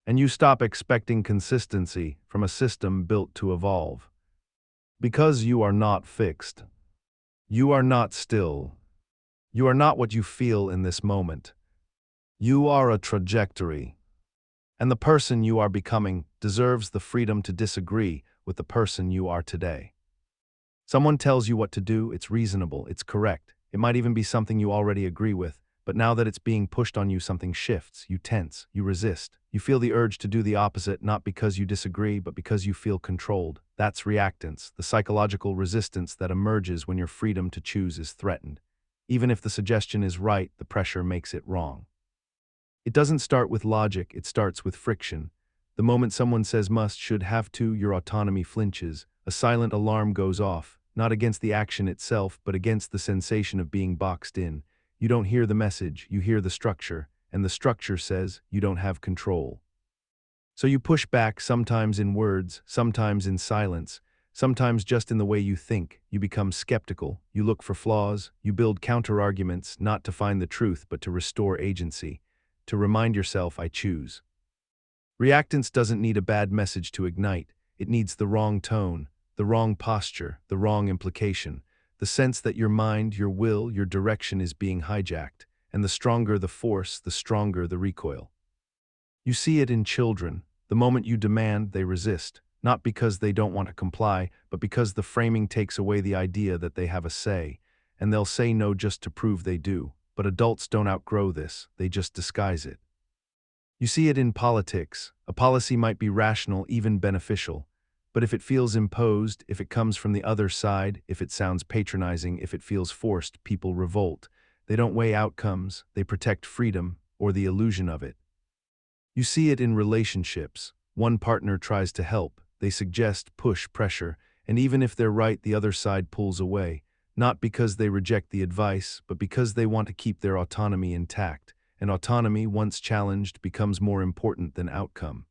and you stop expecting consistency from a system built to evolve. Because you are not fixed. You are not still. You are not what you feel in this moment. You are a trajectory. And the person you are becoming deserves the freedom to disagree with the person you are today. Someone tells you what to do, it's reasonable, it's correct. It might even be something you already agree with, but now that it's being pushed on you, something shifts. You tense, you resist. You feel the urge to do the opposite, not because you disagree, but because you feel controlled. That's reactance, the psychological resistance that emerges when your freedom to choose is threatened. Even if the suggestion is right, the pressure makes it wrong. It doesn't start with logic, it starts with friction. The moment someone says must, should, have to, your autonomy flinches. A silent alarm goes off, not against the action itself, but against the sensation of being boxed in. You don't hear the message, you hear the structure, and the structure says you don't have control. So you push back, sometimes in words, sometimes in silence, sometimes just in the way you think. You become skeptical, you look for flaws, you build counter-arguments, not to find the truth, but to restore agency. To remind yourself, I choose. Reactance doesn't need a bad message to ignite. It needs the wrong tone, the wrong posture, the wrong implication, the sense that your mind, your will, your direction is being hijacked, and the stronger the force, the stronger the recoil. You see it in children. The moment you demand, they resist, not because they don't want to comply, but because the framing takes away the idea that they have a say, and they'll say no just to prove they do. But adults don't outgrow this, they just disguise it. You see it in politics. A policy might be rational, even beneficial, but if it feels imposed, if it comes from the other side, if it sounds patronizing, if it feels forced, people revolt. They don't weigh outcomes, they protect freedom, or the illusion of it. You see it in relationships. One partner tries to help, they suggest, push, pressure, and even if they're right, the other side pulls away. Not because they reject the advice, but because they want to keep their autonomy intact, and autonomy, once challenged, becomes more important than outcome.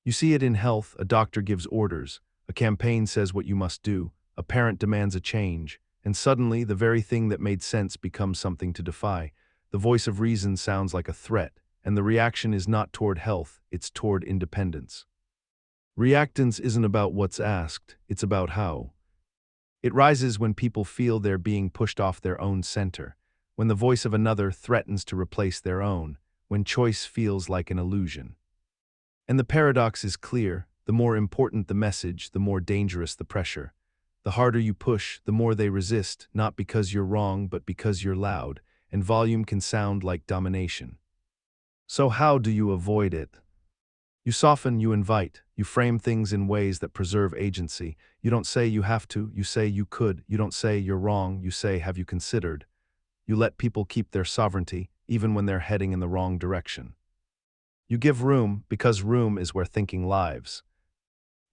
You see it in health. A doctor gives orders, a campaign says what you must do, a parent demands a change, and suddenly the very thing that made sense becomes something to defy. The voice of reason sounds like a threat, and the reaction is not toward health, it's toward independence. Reactance isn't about what's asked, it's about how. It rises when people feel they're being pushed off their own center, when the voice of another threatens to replace their own, when choice feels like an illusion. And the paradox is clear: the more important the message, the more dangerous the pressure. The harder you push, the more they resist, not because you're wrong, but because you're loud, and volume can sound like domination. So how do you avoid it? You soften, you invite, you frame things in ways that preserve agency. You don't say you have to, you say you could. You don't say you're wrong, you say have you considered. You let people keep their sovereignty, even when they're heading in the wrong direction. You give room, because room is where thinking lives.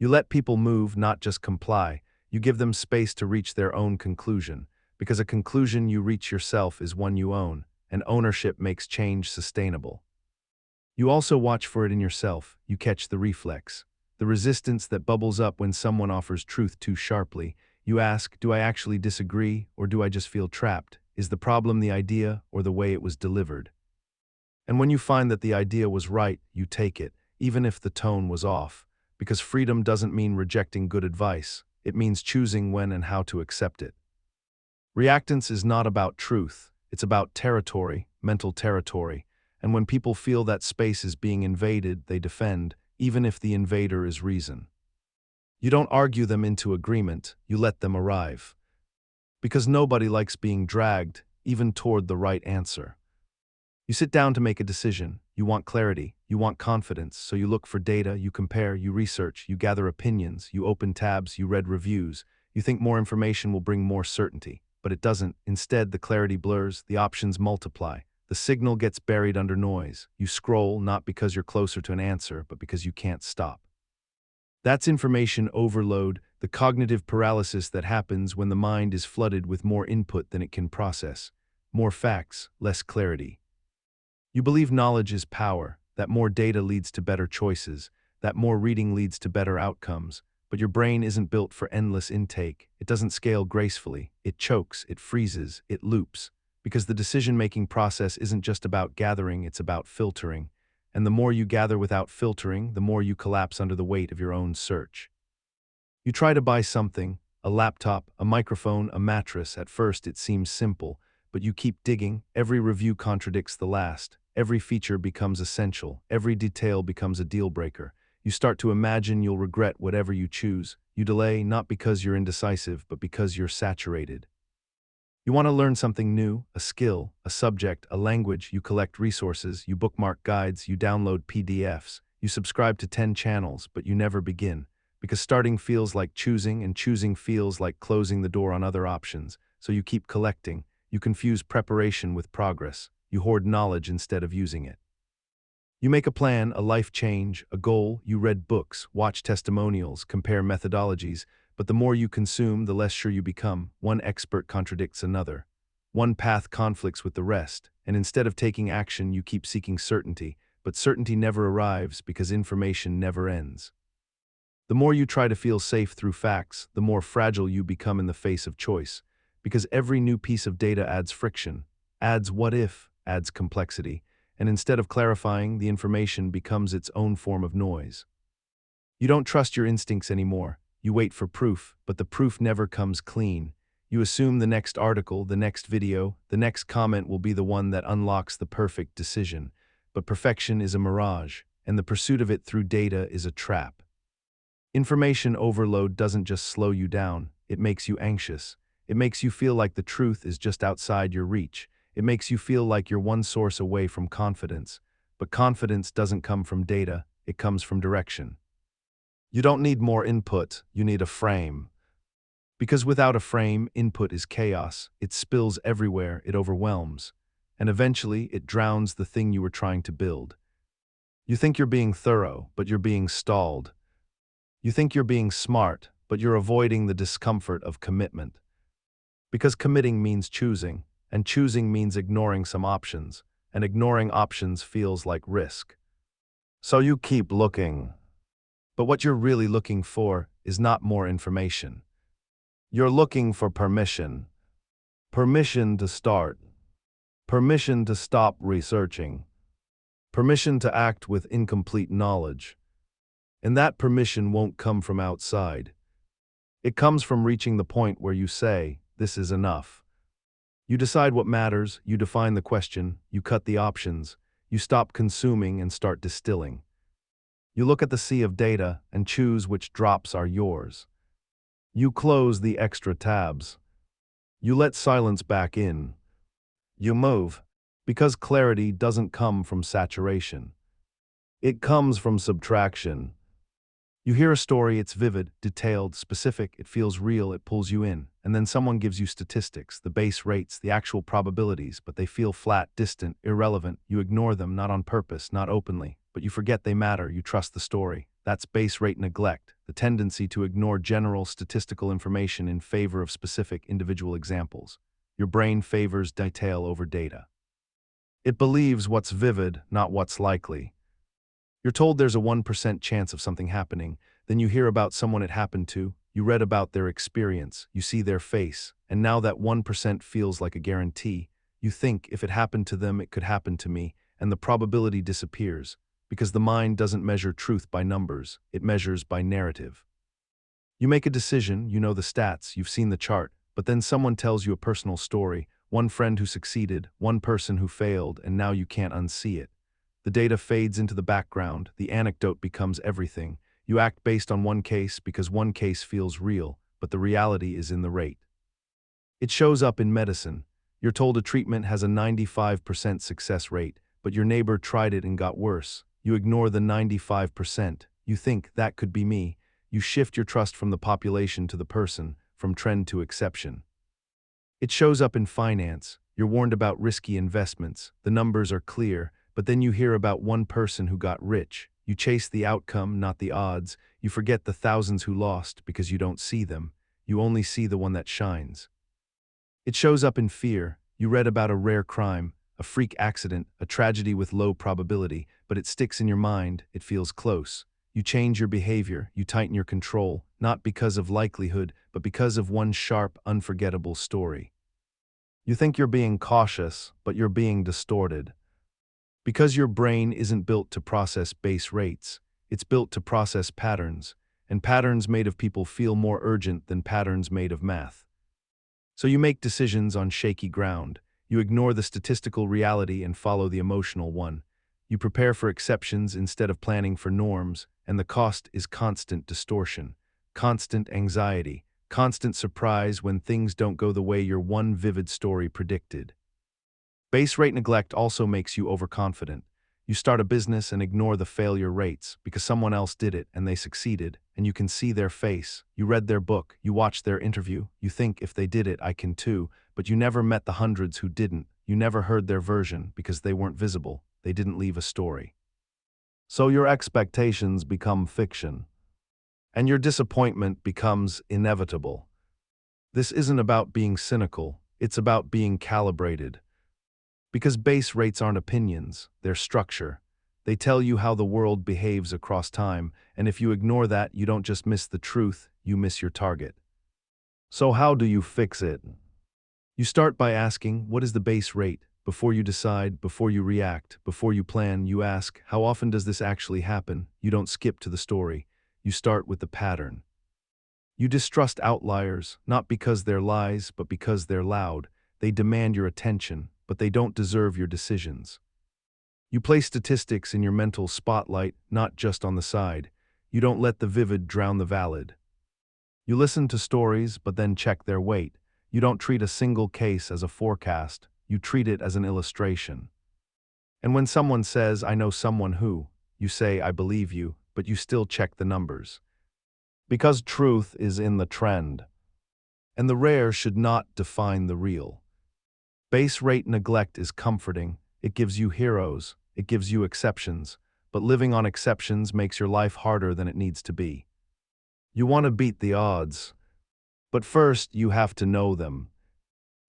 You let people move, not just comply. You give them space to reach their own conclusion, because a conclusion you reach yourself is one you own, and ownership makes change sustainable. You also watch for it in yourself. You catch the reflex, the resistance that bubbles up when someone offers truth too sharply. You ask, do I actually disagree, or do I just feel trapped? Is the problem the idea or the way it was delivered? And when you find that the idea was right, you take it, even if the tone was off, because freedom doesn't mean rejecting good advice. It means choosing when and how to accept it. Reactance is not about truth. It's about territory, mental territory. And when people feel that space is being invaded, they defend, even if the invader is reason. You don't argue them into agreement, you let them arrive. Because nobody likes being dragged, even toward the right answer. You sit down to make a decision. You want clarity, you want confidence, so you look for data, you compare, you research, you gather opinions, you open tabs, you read reviews. You think more information will bring more certainty, but it doesn't. Instead, the clarity blurs, the options multiply. The signal gets buried under noise. You scroll, not because you're closer to an answer, but because you can't stop. That's information overload, the cognitive paralysis that happens when the mind is flooded with more input than it can process. More facts, less clarity. You believe knowledge is power, that more data leads to better choices, that more reading leads to better outcomes, but your brain isn't built for endless intake. It doesn't scale gracefully. It chokes, it freezes, it loops. Because the decision-making process isn't just about gathering, it's about filtering. And the more you gather without filtering, the more you collapse under the weight of your own search. You try to buy something, a laptop, a microphone, a mattress. At first it seems simple, but you keep digging, every review contradicts the last, every feature becomes essential, every detail becomes a deal breaker. You start to imagine you'll regret whatever you choose. You delay not because you're indecisive, but because you're saturated. You want to learn something new, a skill, a subject, a language. You collect resources, you bookmark guides, you download PDFs, you subscribe to 10 channels, but you never begin. Because starting feels like choosing, and choosing feels like closing the door on other options. So you keep collecting. You confuse preparation with progress. You hoard knowledge instead of using it. You make a plan, a life change, a goal. You read books, watch testimonials, compare methodologies, but the more you consume, the less sure you become. One expert contradicts another. One path conflicts with the rest, and instead of taking action, you keep seeking certainty, but certainty never arrives because information never ends. The more you try to feel safe through facts, the more fragile you become in the face of choice, because every new piece of data adds friction, adds what if, adds complexity, and instead of clarifying, the information becomes its own form of noise. You don't trust your instincts anymore. You wait for proof, but the proof never comes clean. You assume the next article, the next video, the next comment will be the one that unlocks the perfect decision. But perfection is a mirage, and the pursuit of it through data is a trap. Information overload doesn't just slow you down, it makes you anxious. It makes you feel like the truth is just outside your reach. It makes you feel like you're one source away from confidence. But confidence doesn't come from data, it comes from direction. You don't need more input, you need a frame. Because without a frame, input is chaos. It spills everywhere, it overwhelms. And eventually, it drowns the thing you were trying to build. You think you're being thorough, but you're being stalled. You think you're being smart, but you're avoiding the discomfort of commitment. Because committing means choosing, and choosing means ignoring some options, and ignoring options feels like risk. So you keep looking. But what you're really looking for is not more information. You're looking for permission. Permission to start. Permission to stop researching. Permission to act with incomplete knowledge. And that permission won't come from outside. It comes from reaching the point where you say, this is enough. You decide what matters, you define the question, you cut the options, you stop consuming and start distilling. You look at the sea of data and choose which drops are yours. You close the extra tabs. You let silence back in. You move, because clarity doesn't come from saturation. It comes from subtraction. You hear a story, it's vivid, detailed, specific, it feels real, it pulls you in, and then someone gives you statistics, the base rates, the actual probabilities, but they feel flat, distant, irrelevant. You ignore them, not on purpose, not openly, but you forget they matter, you trust the story. That's base rate neglect, the tendency to ignore general statistical information in favor of specific individual examples. Your brain favors detail over data. It believes what's vivid, not what's likely. You're told there's a 1% chance of something happening, then you hear about someone it happened to, you read about their experience, you see their face, and now that 1% feels like a guarantee. You think if it happened to them, it could happen to me, and the probability disappears, because the mind doesn't measure truth by numbers, it measures by narrative. You make a decision, you know the stats, you've seen the chart, but then someone tells you a personal story, one friend who succeeded, one person who failed, and now you can't unsee it. The data fades into the background, the anecdote becomes everything. You act based on one case because one case feels real, but the reality is in the rate. It shows up in medicine. You're told a treatment has a 95% success rate, but your neighbor tried it and got worse. You ignore the 95%. You think, that could be me. You shift your trust from the population to the person, from trend to exception. It shows up in finance. You're warned about risky investments. The numbers are clear. But then you hear about one person who got rich. You chase the outcome, not the odds. You forget the thousands who lost because you don't see them. You only see the one that shines. It shows up in fear. You read about a rare crime, a freak accident, a tragedy with low probability, but it sticks in your mind, it feels close. You change your behavior, you tighten your control, not because of likelihood, but because of one sharp, unforgettable story. You think you're being cautious, but you're being distorted. Because your brain isn't built to process base rates, it's built to process patterns. and patterns made of people feel more urgent than patterns made of math. So you make decisions on shaky ground. You ignore the statistical reality and follow the emotional one. You prepare for exceptions instead of planning for norms, and the cost is constant distortion, constant anxiety, constant surprise when things don't go the way your one vivid story predicted. Base rate neglect also makes you overconfident. You start a business and ignore the failure rates because someone else did it and they succeeded, and you can see their face. You read their book, you watched their interview, you think if they did it, I can too, but you never met the hundreds who didn't. You never heard their version because they weren't visible. They didn't leave a story. So your expectations become fiction, and your disappointment becomes inevitable. This isn't about being cynical, it's about being calibrated. Because base rates aren't opinions, they're structure. They tell you how the world behaves across time, and if you ignore that, you don't just miss the truth, you miss your target. So how do you fix it? You start by asking, what is the base rate? Before you decide, before you react, before you plan, you ask, how often does this actually happen? You don't skip to the story. You start with the pattern. You distrust outliers, not because they're lies, but because they're loud. They demand your attention, but they don't deserve your decisions. You place statistics in your mental spotlight, not just on the side. You don't let the vivid drown the valid. You listen to stories, but then check their weight. You don't treat a single case as a forecast. You treat it as an illustration. And when someone says, I know someone who, you say, I believe you, but you still check the numbers. Because truth is in the trend. And the rare should not define the real. Base rate neglect is comforting. It gives you heroes. It gives you exceptions. But living on exceptions makes your life harder than it needs to be. You want to beat the odds. But first, you have to know them.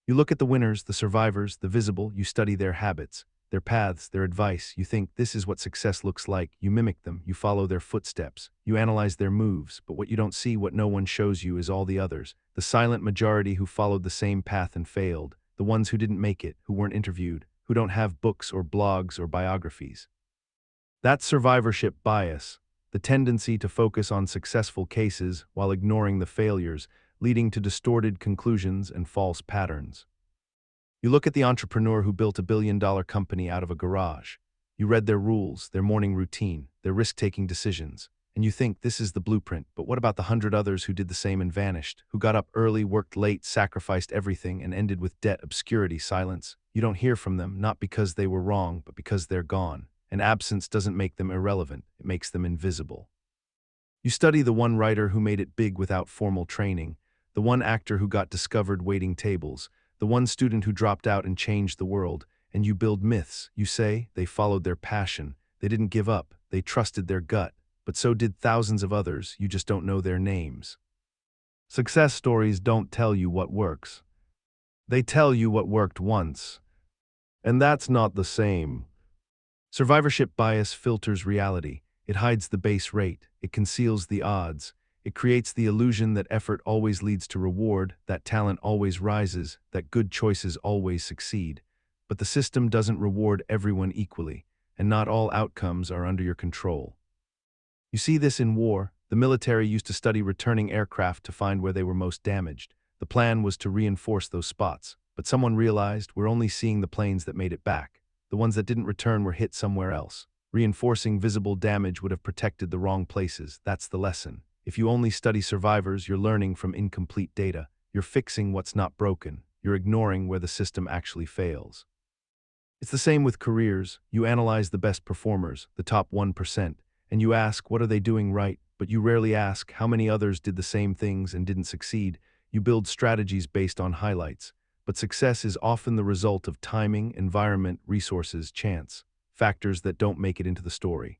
You look at the winners, the survivors, the visible, you study their habits, their paths, their advice. You think, this is what success looks like. You mimic them. You follow their footsteps. You analyze their moves. But what you don't see, what no one shows you, is all the others. The silent majority who followed the same path and failed. The ones who didn't make it, who weren't interviewed, who don't have books or blogs or biographies. That's survivorship bias, the tendency to focus on successful cases while ignoring the failures, leading to distorted conclusions and false patterns. You look at the entrepreneur who built $1 billion company out of a garage. You read their rules, their morning routine, their risk-taking decisions, and you think this is the blueprint. But what about the 100 others who did the same and vanished, who got up early, worked late, sacrificed everything, and ended with debt, obscurity, silence? You don't hear from them, not because they were wrong, but because they're gone. And absence doesn't make them irrelevant, it makes them invisible. You study the one writer who made it big without formal training, the one actor who got discovered waiting tables, the one student who dropped out and changed the world, and you build myths. You say they followed their passion, they didn't give up, they trusted their gut, but so did thousands of others, you just don't know their names. Success stories don't tell you what works. They tell you what worked once. And that's not the same. Survivorship bias filters reality. It hides the base rate. It conceals the odds. It creates the illusion that effort always leads to reward, that talent always rises, that good choices always succeed. But the system doesn't reward everyone equally, and not all outcomes are under your control. You see this in war. The military used to study returning aircraft to find where they were most damaged. The plan was to reinforce those spots, but someone realized we're only seeing the planes that made it back. The ones that didn't return were hit somewhere else. Reinforcing visible damage would have protected the wrong places. That's the lesson. If you only study survivors, you're learning from incomplete data. You're fixing what's not broken. You're ignoring where the system actually fails. It's the same with careers. You analyze the best performers, the top 1%, and you ask, what are they doing right? But you rarely ask, how many others did the same things and didn't succeed? You build strategies based on highlights. But success is often the result of timing, environment, resources, chance, factors that don't make it into the story.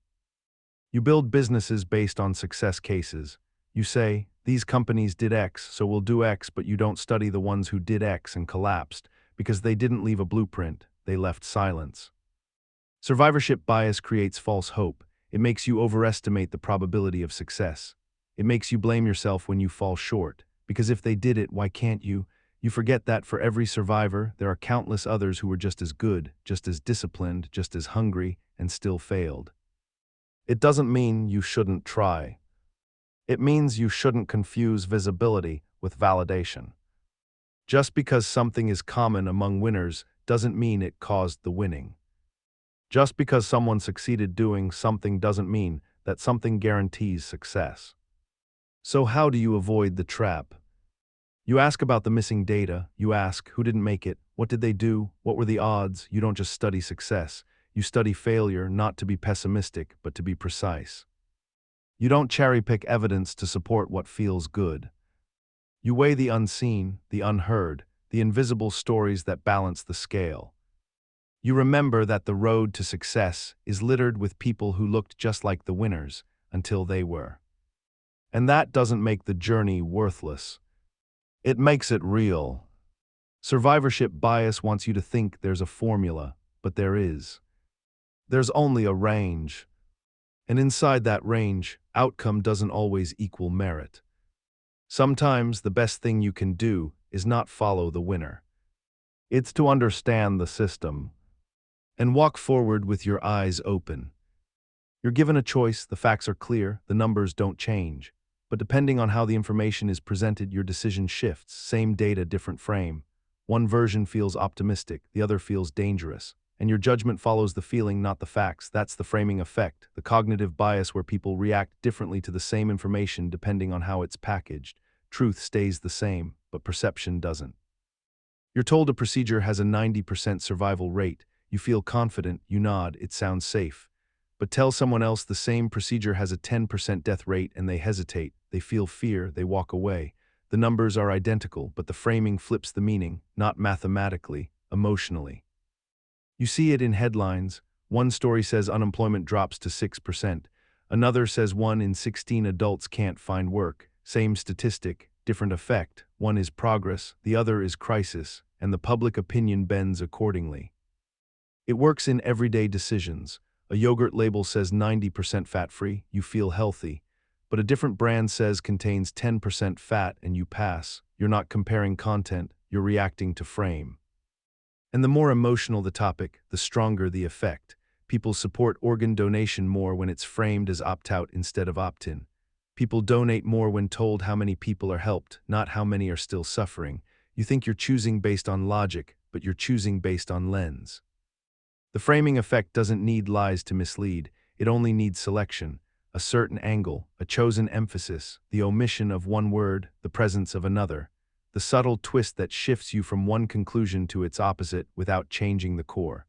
You build businesses based on success cases. You say, these companies did X, so we'll do X, but you don't study the ones who did X and collapsed, because they didn't leave a blueprint, they left silence. Survivorship bias creates false hope. It makes you overestimate the probability of success. It makes you blame yourself when you fall short, because if they did it, why can't you? You forget that for every survivor, there are countless others who were just as good, just as disciplined, just as hungry, and still failed. It doesn't mean you shouldn't try. It means you shouldn't confuse visibility with validation. Just because something is common among winners doesn't mean it caused the winning. Just because someone succeeded doing something doesn't mean that something guarantees success. So how do you avoid the trap? You ask about the missing data, you ask who didn't make it, what did they do, what were the odds. You don't just study success, you study failure not to be pessimistic but to be precise. You don't cherry-pick evidence to support what feels good. You weigh the unseen, the unheard, the invisible stories that balance the scale. You remember that the road to success is littered with people who looked just like the winners until they were. And that doesn't make the journey worthless. It makes it real. Survivorship bias wants you to think there's a formula, but there is. There's only a range. And inside that range, outcome doesn't always equal merit. Sometimes the best thing you can do is not follow the winner. It's to understand the system and walk forward with your eyes open. You're given a choice, the facts are clear, the numbers don't change. But depending on how the information is presented, your decision shifts. Same data, different frame. One version feels optimistic, the other feels dangerous. And your judgment follows the feeling, not the facts. That's the framing effect, the cognitive bias where people react differently to the same information depending on how it's packaged. Truth stays the same, but perception doesn't. You're told a procedure has a 90% survival rate. You feel confident, you nod, it sounds safe. But tell someone else the same procedure has a 10% death rate and they hesitate, they feel fear, they walk away. The numbers are identical, but the framing flips the meaning, not mathematically, emotionally. You see it in headlines. One story says unemployment drops to 6%. Another says 1 in 16 adults can't find work. Same statistic, different effect. One is progress, the other is crisis, and the public opinion bends accordingly. It works in everyday decisions. A yogurt label says 90% fat-free, you feel healthy. But a different brand says contains 10% fat and you pass. You're not comparing content, you're reacting to frame. And the more emotional the topic, the stronger the effect. People support organ donation more when it's framed as opt-out instead of opt-in. People donate more when told how many people are helped, not how many are still suffering. You think you're choosing based on logic, but you're choosing based on lens. The framing effect doesn't need lies to mislead, it only needs selection, a certain angle, a chosen emphasis, the omission of one word, the presence of another. The subtle twist that shifts you from one conclusion to its opposite without changing the core.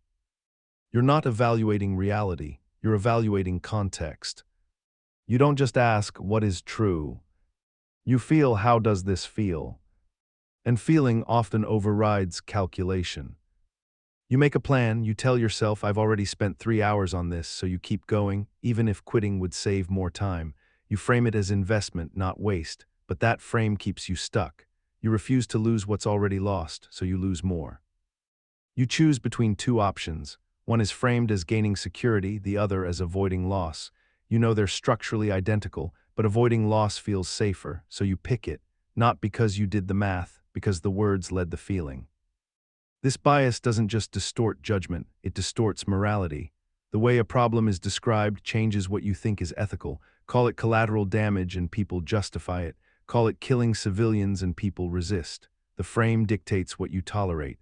You're not evaluating reality, you're evaluating context. You don't just ask, what is true? You feel, how does this feel? And feeling often overrides calculation. You make a plan, you tell yourself, I've already spent 3 hours on this, so you keep going, even if quitting would save more time. You frame it as investment, not waste, but that frame keeps you stuck. You refuse to lose what's already lost, so you lose more. You choose between two options. One is framed as gaining security, the other as avoiding loss. You know they're structurally identical, but avoiding loss feels safer, so you pick it, not because you did the math, because the words led the feeling. This bias doesn't just distort judgment, it distorts morality. The way a problem is described changes what you think is ethical. Call it collateral damage and people justify it. Call it killing civilians and people resist. The frame dictates what you tolerate.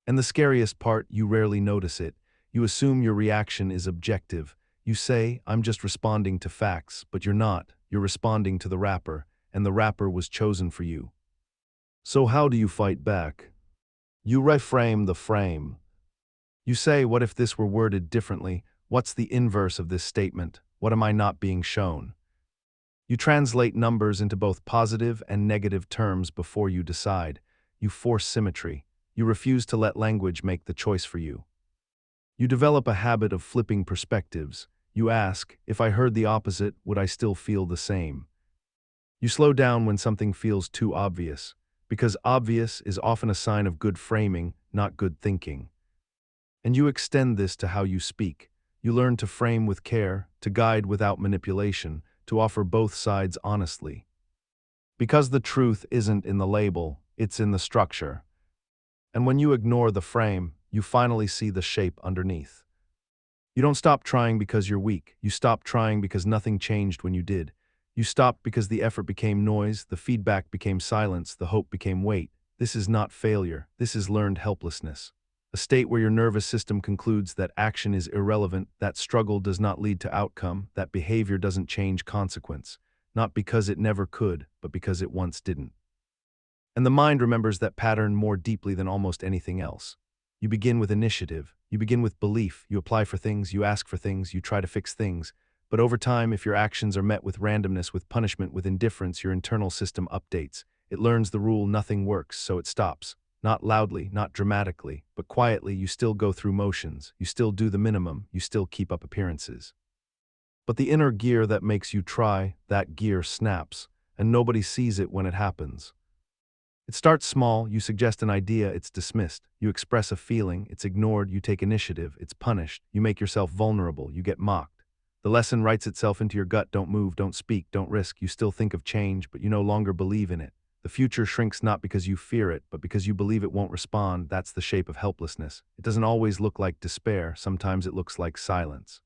And the scariest part, you rarely notice it. You assume your reaction is objective. You say, I'm just responding to facts, but you're not. You're responding to the wrapper, and the wrapper was chosen for you. So how do you fight back? You reframe the frame. You say, what if this were worded differently? What's the inverse of this statement? What am I not being shown? You translate numbers into both positive and negative terms before you decide. You force symmetry. You refuse to let language make the choice for you. You develop a habit of flipping perspectives. You ask, if I heard the opposite, would I still feel the same? You slow down when something feels too obvious, because obvious is often a sign of good framing, not good thinking. And you extend this to how you speak. You learn to frame with care, to guide without manipulation, to offer both sides honestly. Because the truth isn't in the label, it's in the structure. And when you ignore the frame, you finally see the shape underneath. You don't stop trying because you're weak. You stop trying because nothing changed when you did. You stopped because the effort became noise, the feedback became silence, the hope became weight. This is not failure. This is learned helplessness. A state where your nervous system concludes that action is irrelevant, that struggle does not lead to outcome, that behavior doesn't change consequence. Not because it never could, but because it once didn't. And the mind remembers that pattern more deeply than almost anything else. You begin with initiative. You begin with belief. You apply for things, you ask for things, you try to fix things. But over time, if your actions are met with randomness, with punishment, with indifference, your internal system updates. It learns the rule nothing works, so it stops. Not loudly, not dramatically, but quietly. You still go through motions. You still do the minimum. You still keep up appearances. But the inner gear that makes you try, that gear snaps, and nobody sees it when it happens. It starts small. You suggest an idea, it's dismissed. You express a feeling, it's ignored. You take initiative, it's punished. You make yourself vulnerable, you get mocked. The lesson writes itself into your gut. Don't move, don't speak, don't risk. You still think of change, but you no longer believe in it. The future shrinks not because you fear it, but because you believe it won't respond. That's the shape of helplessness. It doesn't always look like despair. Sometimes it looks like silence.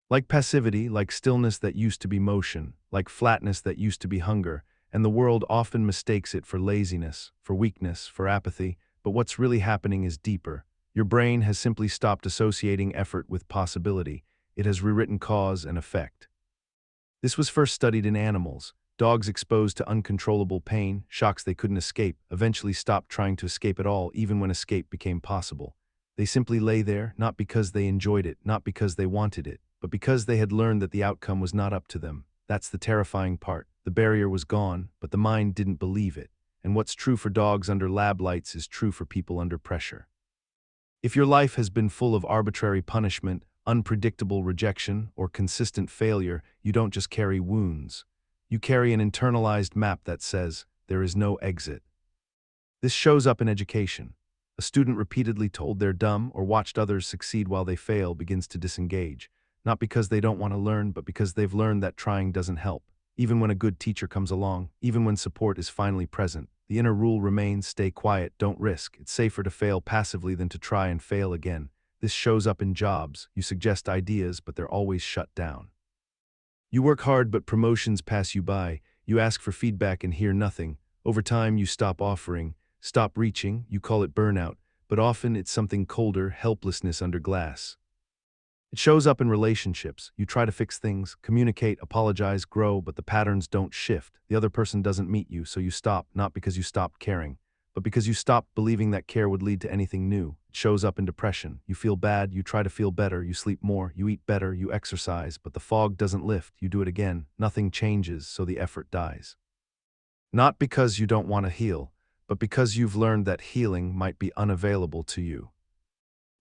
Like passivity, like stillness that used to be motion, like flatness that used to be hunger. And the world often mistakes it for laziness, for weakness, for apathy. But what's really happening is deeper. Your brain has simply stopped associating effort with possibility. It has rewritten cause and effect. This was first studied in animals. Dogs exposed to uncontrollable pain, shocks they couldn't escape, eventually stopped trying to escape at all, even when escape became possible. They simply lay there, not because they enjoyed it, not because they wanted it, but because they had learned that the outcome was not up to them. That's the terrifying part. The barrier was gone, but the mind didn't believe it. And what's true for dogs under lab lights is true for people under pressure. If your life has been full of arbitrary punishment, unpredictable rejection, or consistent failure, you don't just carry wounds. You carry an internalized map that says, there is no exit. This shows up in education. A student repeatedly told they're dumb or watched others succeed while they fail begins to disengage, not because they don't want to learn, but because they've learned that trying doesn't help. Even when a good teacher comes along, even when support is finally present, the inner rule remains: stay quiet, don't risk. It's safer to fail passively than to try and fail again. This shows up in jobs. You suggest ideas, but they're always shut down. You work hard, but promotions pass you by. You ask for feedback and hear nothing. Over time, you stop offering, stop reaching. You call it burnout, but often it's something colder: helplessness under glass. It shows up in relationships. You try to fix things, communicate, apologize, grow, but the patterns don't shift. The other person doesn't meet you, so you stop, not because you stopped caring, but because you stopped believing that care would lead to anything new. It shows up in depression. You feel bad, you try to feel better, you sleep more, you eat better, you exercise, but the fog doesn't lift. You do it again. Nothing changes, so the effort dies. Not because you don't want to heal, but because you've learned that healing might be unavailable to you.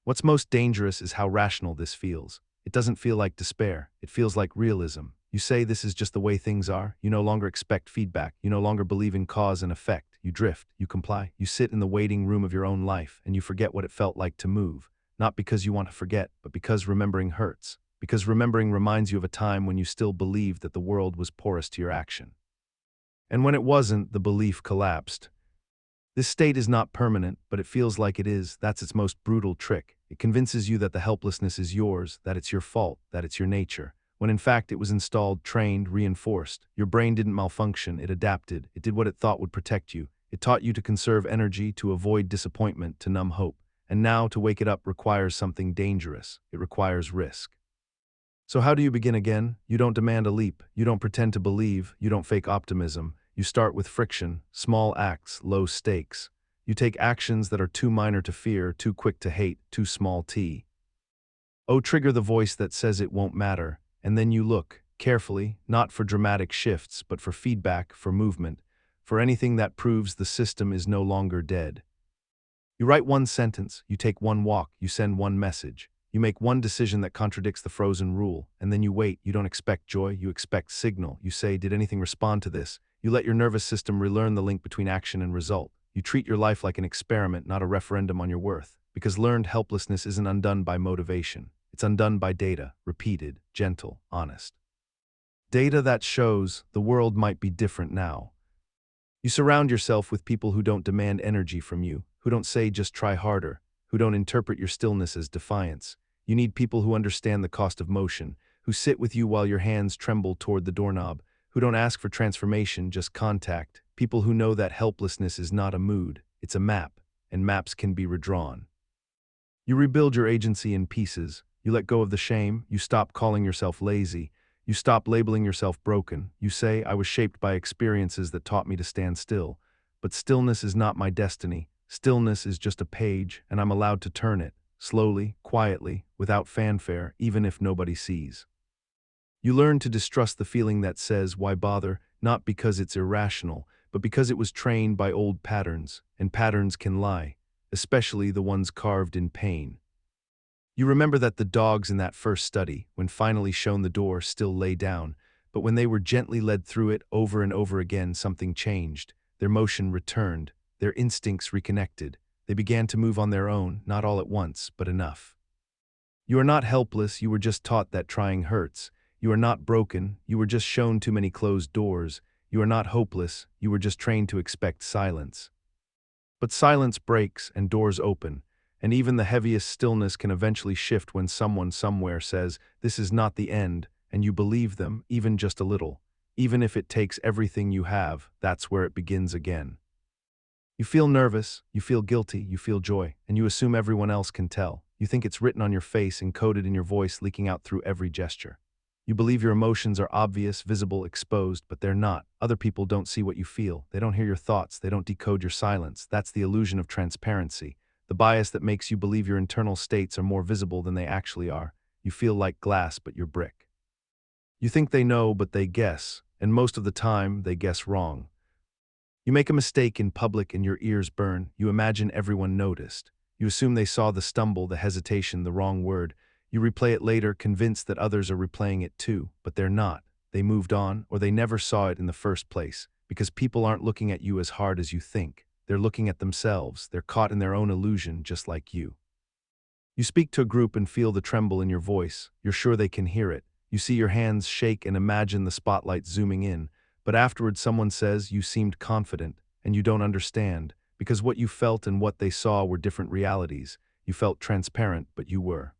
What's most dangerous is how rational this feels. It doesn't feel like despair. It feels like realism. You say this is just the way things are. You no longer expect feedback. You no longer believe in cause and effect. You drift. You comply. You sit in the waiting room of your own life, and you forget what it felt like to move. Not because you want to forget, but because remembering hurts. Because remembering reminds you of a time when you still believed that the world was porous to your action. And when it wasn't, the belief collapsed. This state is not permanent, but it feels like it is. That's its most brutal trick. It convinces you that the helplessness is yours, that it's your fault, that it's your nature, when in fact it was installed, trained, reinforced. Your brain didn't malfunction, it adapted. It did what it thought would protect you. It taught you to conserve energy, to avoid disappointment, to numb hope. And now, to wake it up requires something dangerous. It requires risk. So how do you begin again? You don't demand a leap. You don't pretend to believe. You don't fake optimism. You start with friction, small acts, low stakes. You take actions that are too minor to fear, too quick to hate, too small t. Oh, trigger the voice that says it won't matter, and then you look, carefully, not for dramatic shifts, but for feedback, for movement, for anything that proves the system is no longer dead. You write one sentence, you take one walk, you send one message. You make one decision that contradicts the frozen rule, and then you wait. You don't expect joy, you expect signal. You say, did anything respond to this? You let your nervous system relearn the link between action and result. You treat your life like an experiment, not a referendum on your worth. Because learned helplessness isn't undone by motivation. It's undone by data, repeated, gentle, honest. Data that shows the world might be different now. You surround yourself with people who don't demand energy from you, who don't say just try harder, who don't interpret your stillness as defiance. You need people who understand the cost of motion, who sit with you while your hands tremble toward the doorknob, who don't ask for transformation, just contact, people who know that helplessness is not a mood, it's a map, and maps can be redrawn. You rebuild your agency in pieces, you let go of the shame, you stop calling yourself lazy, you stop labeling yourself broken, you say, I was shaped by experiences that taught me to stand still, but stillness is not my destiny, stillness is just a page, and I'm allowed to turn it, slowly, quietly, without fanfare, even if nobody sees. You learn to distrust the feeling that says, why bother, not because it's irrational, but because it was trained by old patterns, and patterns can lie, especially the ones carved in pain. You remember that the dogs in that first study, when finally shown the door, still lay down, but when they were gently led through it over and over again, something changed. Their motion returned, their instincts reconnected. They began to move on their own, not all at once, but enough. You are not helpless, you were just taught that trying hurts. You are not broken, you were just shown too many closed doors. You are not hopeless, you were just trained to expect silence. But silence breaks and doors open, and even the heaviest stillness can eventually shift when someone somewhere says, this is not the end, and you believe them, even just a little. Even if it takes everything you have, that's where it begins again. You feel nervous, you feel guilty, you feel joy, and you assume everyone else can tell. You think it's written on your face, encoded in your voice, leaking out through every gesture. You believe your emotions are obvious, visible, exposed, but they're not. Other people don't see what you feel. They don't hear your thoughts. They don't decode your silence. That's the illusion of transparency. The bias that makes you believe your internal states are more visible than they actually are. You feel like glass, but you're brick. You think they know, but they guess, and most of the time, they guess wrong. You make a mistake in public and your ears burn. You imagine everyone noticed. You assume they saw the stumble, the hesitation, the wrong word. You replay it later, convinced that others are replaying it too, but they're not. They moved on, or they never saw it in the first place, because people aren't looking at you as hard as you think. They're looking at themselves. They're caught in their own illusion, just like you. You speak to a group and feel the tremble in your voice. You're sure they can hear it. You see your hands shake and imagine the spotlight zooming in, but afterwards someone says you seemed confident, and you don't understand, because what you felt and what they saw were different realities. You felt transparent, but you were.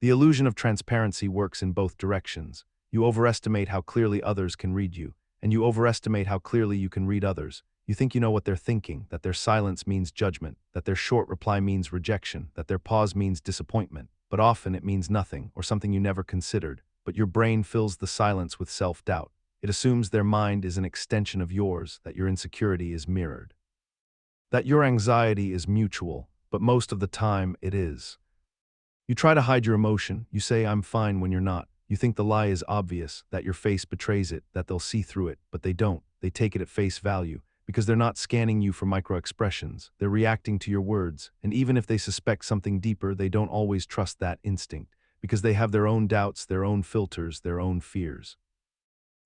The illusion of transparency works in both directions. You overestimate how clearly others can read you, and you overestimate how clearly you can read others. You think you know what they're thinking, that their silence means judgment, that their short reply means rejection, that their pause means disappointment, but often it means nothing, or something you never considered. But your brain fills the silence with self-doubt. It assumes their mind is an extension of yours, that your insecurity is mirrored, that your anxiety is mutual, but most of the time it is. You try to hide your emotion. You say, I'm fine, when you're not. You think the lie is obvious, that your face betrays it, that they'll see through it, but they don't. They take it at face value, because they're not scanning you for micro-expressions. They're reacting to your words, and even if they suspect something deeper, they don't always trust that instinct, because they have their own doubts, their own filters, their own fears.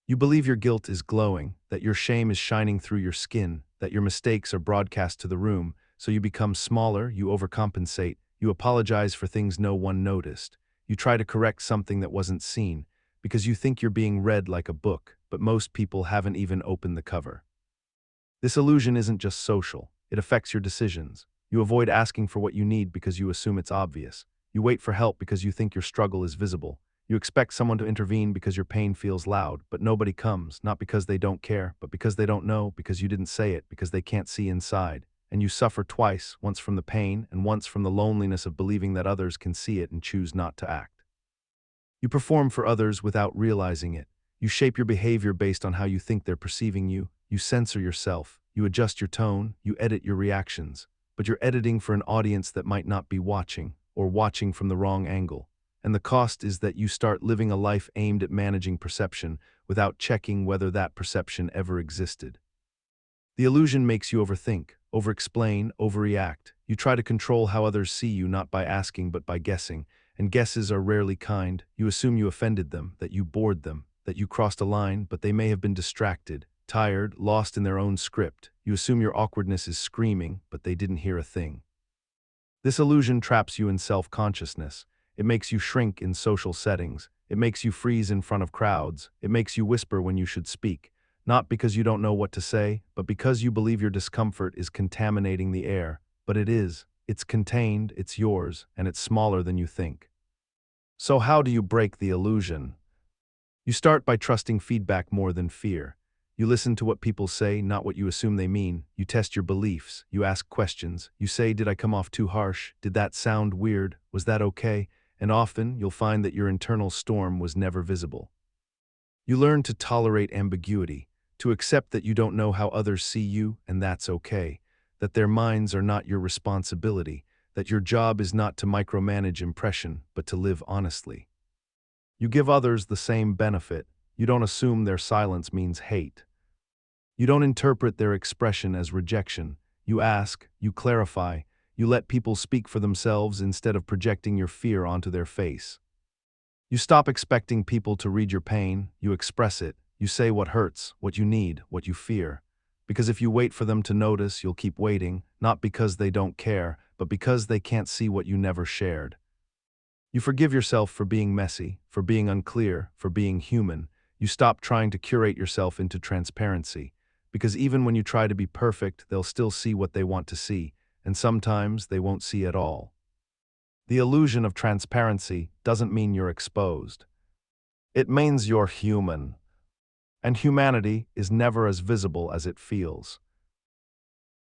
You believe your guilt is glowing, that your shame is shining through your skin, that your mistakes are broadcast to the room, so you become smaller, you overcompensate, you apologize for things no one noticed. You try to correct something that wasn't seen, because you think you're being read like a book, but most people haven't even opened the cover. This illusion isn't just social, it affects your decisions. You avoid asking for what you need because you assume it's obvious. You wait for help because you think your struggle is visible. You expect someone to intervene because your pain feels loud, but nobody comes, not because they don't care, but because they don't know, because you didn't say it, because they can't see inside. And you suffer twice, once from the pain and once from the loneliness of believing that others can see it and choose not to act. You perform for others without realizing it. You shape your behavior based on how you think they're perceiving you. You censor yourself. You adjust your tone. You edit your reactions. But you're editing for an audience that might not be watching, or watching from the wrong angle. And the cost is that you start living a life aimed at managing perception without checking whether that perception ever existed. The illusion makes you overthink, over-explain, overreact. You try to control how others see you not by asking but by guessing, and guesses are rarely kind. You assume you offended them, that you bored them, that you crossed a line, but they may have been distracted, tired, lost in their own script. You assume your awkwardness is screaming, but they didn't hear a thing. This illusion traps you in self-consciousness. It makes you shrink in social settings. It makes you freeze in front of crowds. It makes you whisper when you should speak. Not because you don't know what to say, but because you believe your discomfort is contaminating the air. But it is. It's contained, it's yours, and it's smaller than you think. So how do you break the illusion? You start by trusting feedback more than fear. You listen to what people say, not what you assume they mean. You test your beliefs. You ask questions. You say, did I come off too harsh? Did that sound weird? Was that okay? And often, you'll find that your internal storm was never visible. You learn to tolerate ambiguity, to accept that you don't know how others see you, and that's okay, that their minds are not your responsibility, that your job is not to micromanage impression, but to live honestly. You give others the same benefit. You don't assume their silence means hate. You don't interpret their expression as rejection. You ask, you clarify, you let people speak for themselves instead of projecting your fear onto their face. You stop expecting people to read your pain, you express it, you say what hurts, what you need, what you fear. Because if you wait for them to notice, you'll keep waiting, not because they don't care, but because they can't see what you never shared. You forgive yourself for being messy, for being unclear, for being human. You stop trying to curate yourself into transparency. Because even when you try to be perfect, they'll still see what they want to see, and sometimes they won't see at all. The illusion of transparency doesn't mean you're exposed. It means you're human. And humanity is never as visible as it feels.